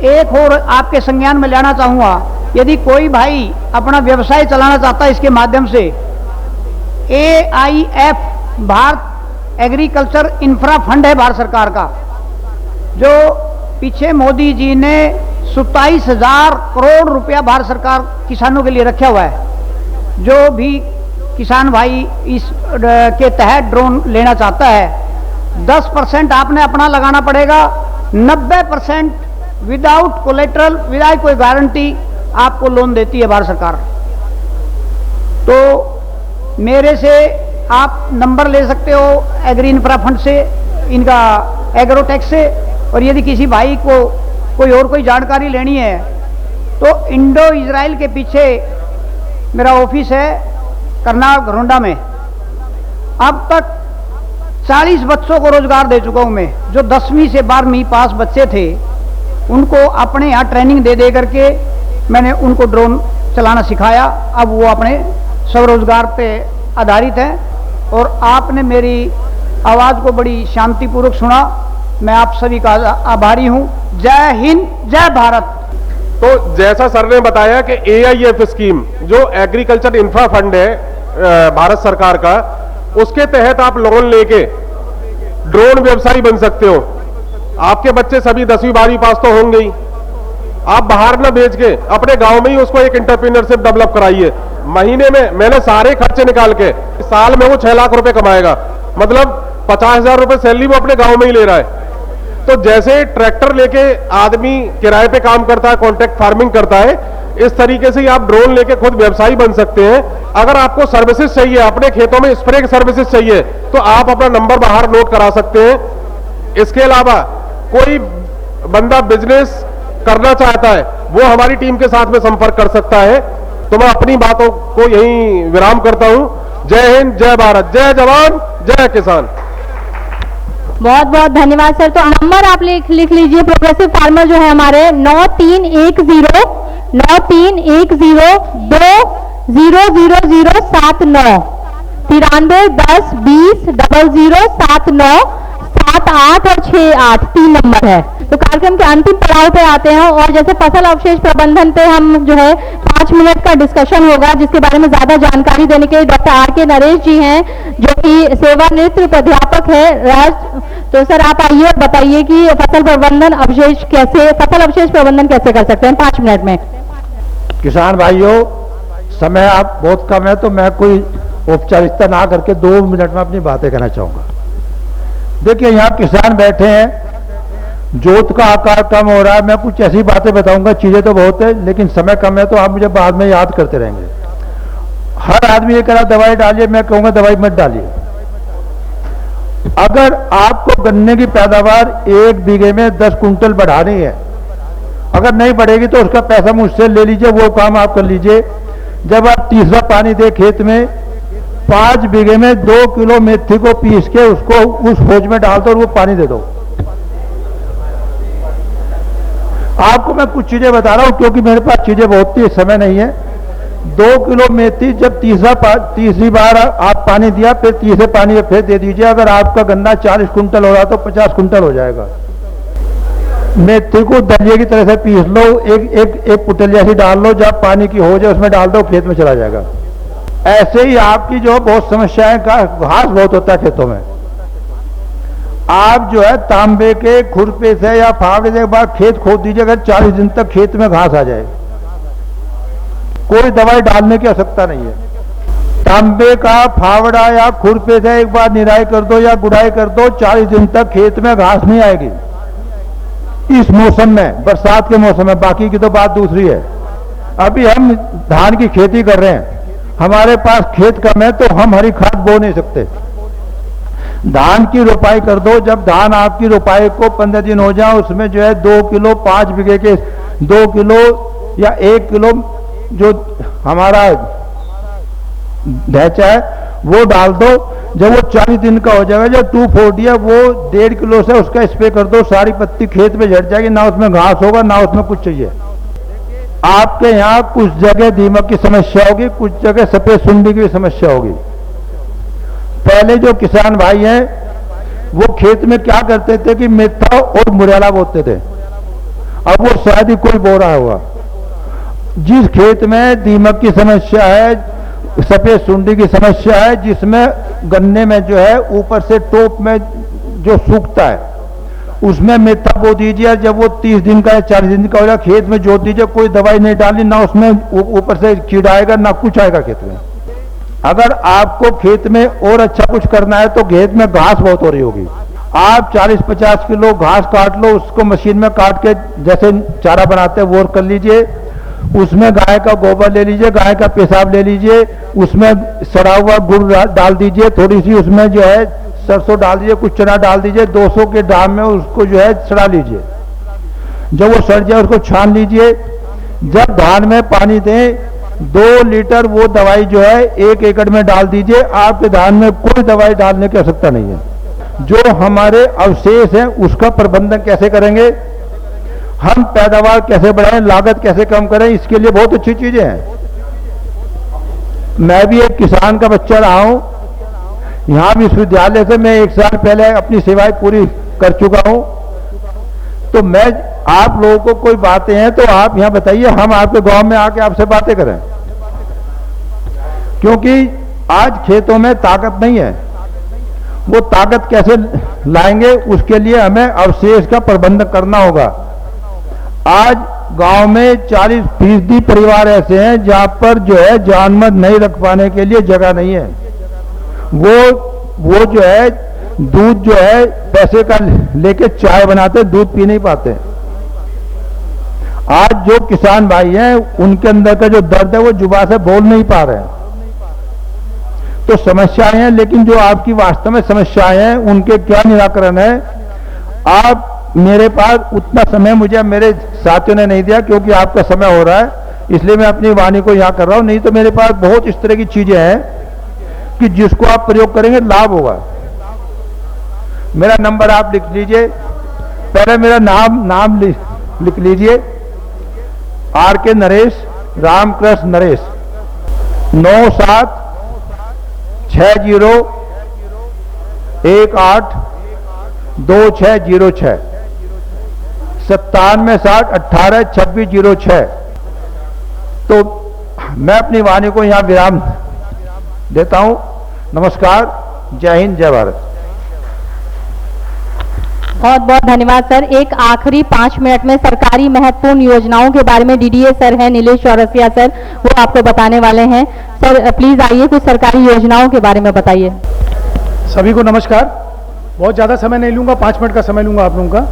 एक और आपके संज्ञान में लाना चाहूँगा, यदि कोई भाई अपना व्यवसाय चलाना चाहता है इसके माध्यम से, AIF Bharat agriculture infra fund है भारत सरकार का, जो पीछे मोदी जी ने 27,000 करोड़ रुपया भारत सरकार किसानों के लिए रखा हुआ है। जो भी किसान भाई इस के तहत ड्रोन लेना चाहता है 10% आपने अपना लगाना पड़ेगा, 90% विदाउट कोलेटरल, विदाउट कोई गारंटी आपको लोन देती है भारत सरकार। तो मेरे से आप नंबर ले सकते हो एग्री इंफ्रा फंड से, इनका एग्रोटेक से। और यदि किसी भाई को कोई जानकारी लेनी है तो इंडो इजराइल के पीछे मेरा ऑफिस है करनाल घरोंडा में। अब तक 40 बच्चों को रोजगार दे चुका हूं मैं, जो 10वीं से 12वीं पास बच्चे थे उनको अपने यहाँ ट्रेनिंग दे करके मैंने उनको ड्रोन चलाना सिखाया। अब वो अपने स्वरोजगार पे आधारित है। और आपने मेरी आवाज़ को बड़ी शांतिपूर्वक सुना, मैं आप सभी का आभारी हूँ। जय हिंद, जय भारत। तो जैसा सर ने बताया कि AIF स्कीम जो एग्रीकल्चर इंफ्रा फंड है भारत सरकार का, उसके तहत आप लोन लेके ड्रोन व्यवसायी बन सकते हो। आपके बच्चे सभी 10वीं 12वीं पास तो होंगे ही, आप बाहर न भेज के अपने गांव में ही उसको एक एंटरप्रेन्योरशिप डेवलप कराइए। महीने में मैंने सारे खर्चे निकाल के, साल में वो 6 लाख रुपए कमाएगा, मतलब 50,000 रुपए सैलरी वो अपने गांव में ही ले रहा है। तो जैसे ट्रैक्टर लेके आदमी किराए पे काम करता है, कॉन्ट्रैक्ट फार्मिंग करता है, इस तरीके से आप ड्रोन लेके खुद व्यवसायी बन सकते हैं। अगर आपको सर्विसेज चाहिए, अपने खेतों में स्प्रे की सर्विसेज चाहिए, तो आप अपना नंबर बाहर नोट करा सकते हैं। इसके अलावा कोई बंदा बिजनेस करना चाहता है, वो हमारी टीम के साथ में संपर्क कर सकता है। तो मैं अपनी बातों को यहीं विराम करता हूं। जय हिंद, जय भारत, जय जवान, जय किसान। बहुत बहुत धन्यवाद सर। तो नंबर आप लिख लीजिए। प्रोग्रेसिव फार्मर जो है हमारे 9310 93100079 7 8 और 6 8 3 नंबर है। तो कार्यक्रम के अंतिम पड़ाव पे आते हैं और जैसे फसल अवशेष प्रबंधन पे हम जो है 5 मिनट का डिस्कशन होगा, जिसके बारे में ज्यादा जानकारी देने के लिए डॉक्टर आर के नरेश जी हैं, जो कि सेवानिवृत्त प्राध्यापक है राज। तो सर आप आइए और बताइए कि फसल अवशेष प्रबंधन कैसे कर सकते हैं 5 मिनट में। किसान भाइयों, समय आप बहुत कम है तो मैं कोई औपचारिकता ना करके 2 मिनट में अपनी बातें कहना चाहूंगा। देखिए, यहाँ किसान बैठे हैं, जोत का आकार कम हो रहा है, मैं कुछ ऐसी बातें बताऊंगा, चीजें तो बहुत है लेकिन समय कम है, तो आप मुझे बाद में याद करते रहेंगे। हर आदमी ये कह रहा दवाई डालिए, मैं कहूंगा दवाई मत डालिए। अगर आपको गन्ने की पैदावार 1 बीघे में 10 कुंटल बढ़ानी है, अगर नहीं बढ़ेगी तो उसका पैसा मुझसे ले लीजिए, वो काम आप कर लीजिए। जब आप तीसरा पानी दे खेत में, 5 बीघे में 2 किलो मेथी को पीस के उसको उस होज में डाल दो और वो पानी दे दो। आपको मैं कुछ चीजें बता रहा हूं क्योंकि मेरे पास चीजें बहुत थी, समय नहीं है। 2 किलो मेथी जब तीसरी बार आप पानी दिया, फिर तीसरे पानी में फिर दे दीजिए। अगर आपका गन्ना 40 कुंटल हो रहा तो 50 कुंटल हो जाएगा। मेथी को दलिए की तरह से पीस लो, एक पुटलिया सी डाल लो, जब पानी की हो जाए उसमें डाल दो, खेत में चला जाएगा। ऐसे ही आपकी जो बहुत समस्याएं का घास बहुत होता है खेतों में, आप जो है तांबे के खुरपे से या फावड़े से एक बार खेत खोद दीजिए, अगर 40 दिन तक खेत में घास आ जाए, कोई दवाई डालने की आवश्यकता नहीं है। तांबे का फावड़ा या खुरपे से एक बार निराई कर दो या गुड़ाई कर दो, 40 दिन तक खेत में घास नहीं आएगी। इस मौसम में, बरसात के मौसम में, बाकी की तो बात दूसरी है। अभी हम धान की खेती कर रहे हैं, हमारे पास खेत कम है तो हम हरी खाद बो नहीं सकते। धान की रोपाई कर दो, जब धान आपकी रोपाई को 15 दिन हो जाए, उसमें जो है 2 किलो 5 बीघे के 2 किलो या 1 किलो जो हमारा ढैंचा है वो डाल दो। जब वो 40 दिन का हो जाएगा, जब 240 है, वो 1.5 किलो से उसका स्प्रे कर दो, सारी पत्ती खेत में झड़ जाएगी, ना उसमें घास होगा ना उसमें कुछ चाहिए। आपके यहाँ कुछ जगह दीमक की समस्या होगी, कुछ जगह सफेद सुंडी की भी समस्या होगी। पहले जो किसान भाई हैं वो खेत में क्या करते थे कि मेथा और मुरैला बोते थे, अब वो शायद ही कोई बो रहा होगा। जिस खेत में दीमक की समस्या है, सफेद सुंडी की समस्या है, जिसमें गन्ने में जो है ऊपर से टोप में जो सूखता है, उसमें मेथा बो दीजिए। जब वो 30 दिन का या 40 दिन का हो जाए, खेत में जोत दीजिए, कोई दवाई नहीं डालनी, ना उसमें ऊपर से कीड़ा आएगा ना कुछ आएगा खेत में। अगर आपको खेत में और अच्छा कुछ करना है तो खेत में घास बहुत हो रही होगी, आप 40-50 किलो घास काट लो, उसको मशीन में काट के जैसे चारा बनाते हैं वो कर लीजिए। उसमें गाय का गोबर ले लीजिए, गाय का पेशाब ले लीजिए, उसमें सड़ा हुआ गुड़ डाल दीजिए, थोड़ी सी उसमें जो है सरसों डाल दीजिए, कुछ चना डाल दीजिए, 200 के ड्राम में उसको जो है सड़ा लीजिए। जब वो सड़ जाए उसको छान लीजिए। जब धान में पानी दें, 2 लीटर वो दवाई जो है 1 एकड़ में डाल दीजिए। आपके धान में कोई दवाई डालने की आवश्यकता नहीं है। जो हमारे अवशेष हैं उसका प्रबंधन कैसे करेंगे, हम पैदावार कैसे बढ़ाएं, लागत कैसे कम करें, इसके लिए बहुत अच्छी चीजें हैं। मैं भी एक किसान का बच्चा रहा हूं, यहाँ विश्वविद्यालय से मैं 1 साल पहले अपनी सेवाएं पूरी कर चुका हूं। तो मैं आप लोगों को कोई बातें हैं तो आप यहाँ बताइए, हम आपके गांव में आके आपसे बातें करें, क्योंकि आज खेतों में ताकत नहीं है। वो ताकत कैसे लाएंगे, उसके लिए हमें अवशेष का प्रबंधन करना होगा। आज गांव में 40% परिवार ऐसे हैं जहां पर जो है जानवर नहीं रख पाने के लिए जगह नहीं है। वो जो है दूध जो है पैसे का लेके चाय बनाते, दूध पी नहीं पाते। आज जो किसान भाई हैं उनके अंदर का जो दर्द है वो जुबान से बोल नहीं पा रहे हैं। तो समस्याएं हैं, लेकिन जो आपकी वास्तव में समस्याएं हैं उनके क्या निराकरण है। आप मेरे पास उतना समय मुझे मेरे साथियों ने नहीं दिया, क्योंकि आपका समय हो रहा है, इसलिए मैं अपनी वाणी को यहाँ कर रहा हूँ। नहीं तो मेरे पास बहुत इस तरह की चीजें हैं कि जिसको आप प्रयोग करेंगे लाभ होगा। मेरा नंबर आप लिख लीजिए। पहले मेरा नाम लिख लीजिए, आर के नरेश, रामकृष्ण नरेश, 9760182606, 9760182606। तो मैं अपनी वाणी को यहाँ विराम देता हूँ। नमस्कार, जय हिंद, जय भारत। बहुत बहुत धन्यवाद सर। एक आखिरी 5 मिनट में सरकारी महत्वपूर्ण योजनाओं के बारे में डीडीए सर हैं नीलेश चौरसिया सर, वो आपको बताने वाले हैं। सर प्लीज आइए, कुछ सरकारी योजनाओं के बारे में बताइए। सभी को नमस्कार। बहुत ज़्यादा समय नहीं लूँगा, 5 मिनट का समय लूँगा आप लोगों का।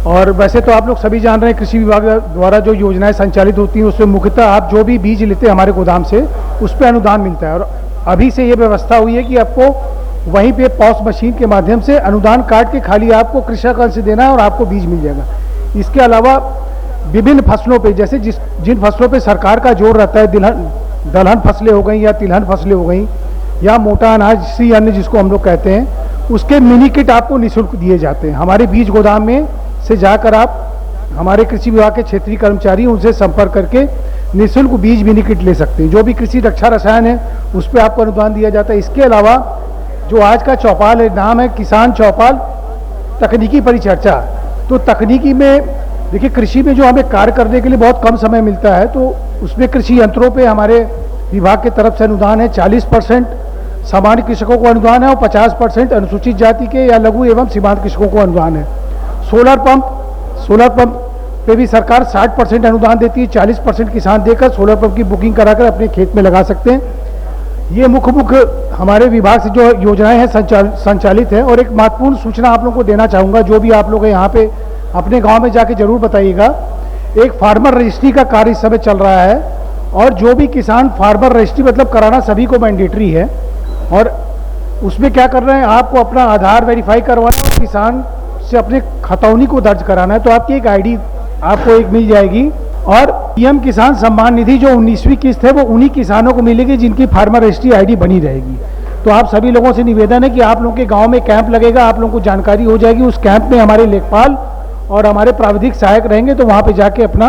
और वैसे तो आप लोग सभी जान रहे हैं कृषि विभाग द्वारा जो योजनाएं संचालित होती हैं उसमें मुख्यतः आप जो भी बीज लेते हैं हमारे गोदाम से उस पर अनुदान मिलता है। और अभी से ये व्यवस्था हुई है कि आपको वहीं पे पॉस मशीन के माध्यम से अनुदान काट के खाली आपको कृषक अंश देना है और आपको बीज मिल जाएगा। इसके अलावा विभिन्न फसलों पे, जैसे जिन फसलों पे सरकार का जोर रहता है, दलहन फसलें हो गई या तिलहन फसलें हो गई या मोटा अनाज सी अन्य जिसको हम लोग कहते हैं, उसके मिनी किट आपको निःशुल्क दिए जाते हैं। हमारे बीज गोदाम में से जाकर आप हमारे कृषि विभाग के क्षेत्रीय कर्मचारी उनसे संपर्क करके निःशुल्क बीज मिनी किट ले सकते हैं। जो भी कृषि रक्षा रसायन है उस पर आपको अनुदान दिया जाता है। इसके अलावा जो आज का चौपाल है, नाम है किसान चौपाल तकनीकी परिचर्चा। तो तकनीकी में देखिए, कृषि में जो हमें कार्य करने के लिए बहुत कम समय मिलता है, तो उसमें कृषि यंत्रों पे हमारे विभाग की तरफ से अनुदान है। 40% सामान्य कृषकों को अनुदान है और 50% अनुसूचित जाति के या लघु एवं सीमांत कृषकों को अनुदान है। सोलर पंप पे भी सरकार 60% अनुदान देती है। 40% किसान देकर सोलर पंप की बुकिंग कराकर अपने खेत में लगा सकते हैं। ये मुख्य हमारे विभाग से जो योजनाएं हैं संचालित है। और एक महत्वपूर्ण सूचना आप लोगों को देना चाहूँगा, जो भी आप लोग यहाँ पे अपने गांव में जाके जरूर बताइएगा। एक फार्मर रजिस्ट्री का कार्य इस समय चल रहा है और जो भी किसान फार्मर रजिस्ट्री मतलब कराना सभी को मैंडेटरी है। और उसमें क्या कर रहे हैं, आपको अपना आधार वेरीफाई करवाना है, किसान से अपने खतौनी को दर्ज कराना है। तो आपकी एक आईडी आपको एक मिल जाएगी। और पीएम किसान सम्मान निधि जो 19वीं किस्त है वो उन्हीं किसानों को मिलेगी जिनकी फार्मर रजिस्ट्री आईडी बनी रहेगी। तो आप सभी लोगों से निवेदन है कि आप लोगों के गांव में कैंप लगेगा, आप लोगों को जानकारी हो जाएगी। उस कैंप में हमारे लेखपाल और हमारे प्राविधिक सहायक रहेंगे, तो वहाँ पे जाके अपना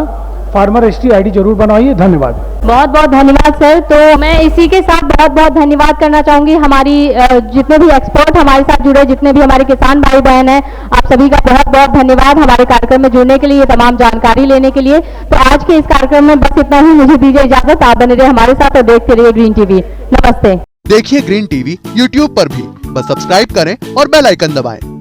फार्मर रजिस्ट्री आईडी जरूर बनवाइए। धन्यवाद। बहुत बहुत धन्यवाद सर। तो मैं इसी के साथ बहुत बहुत धन्यवाद करना चाहूंगी हमारी जितने भी एक्सपर्ट हमारे साथ जुड़े, जितने भी हमारे किसान भाई बहन हैं, आप सभी का बहुत बहुत धन्यवाद हमारे कार्यक्रम में जुड़ने के लिए, तमाम जानकारी लेने के लिए। तो आज के इस कार्यक्रम में बस इतना ही, मुझे दीजिए इजाजत। आप बने रहे हमारे साथ और देखते रहिए ग्रीन टीवी। नमस्ते। देखिए ग्रीन टीवी यूट्यूब पर भी, बस सब्सक्राइब करें और बेल आइकन दबाएं।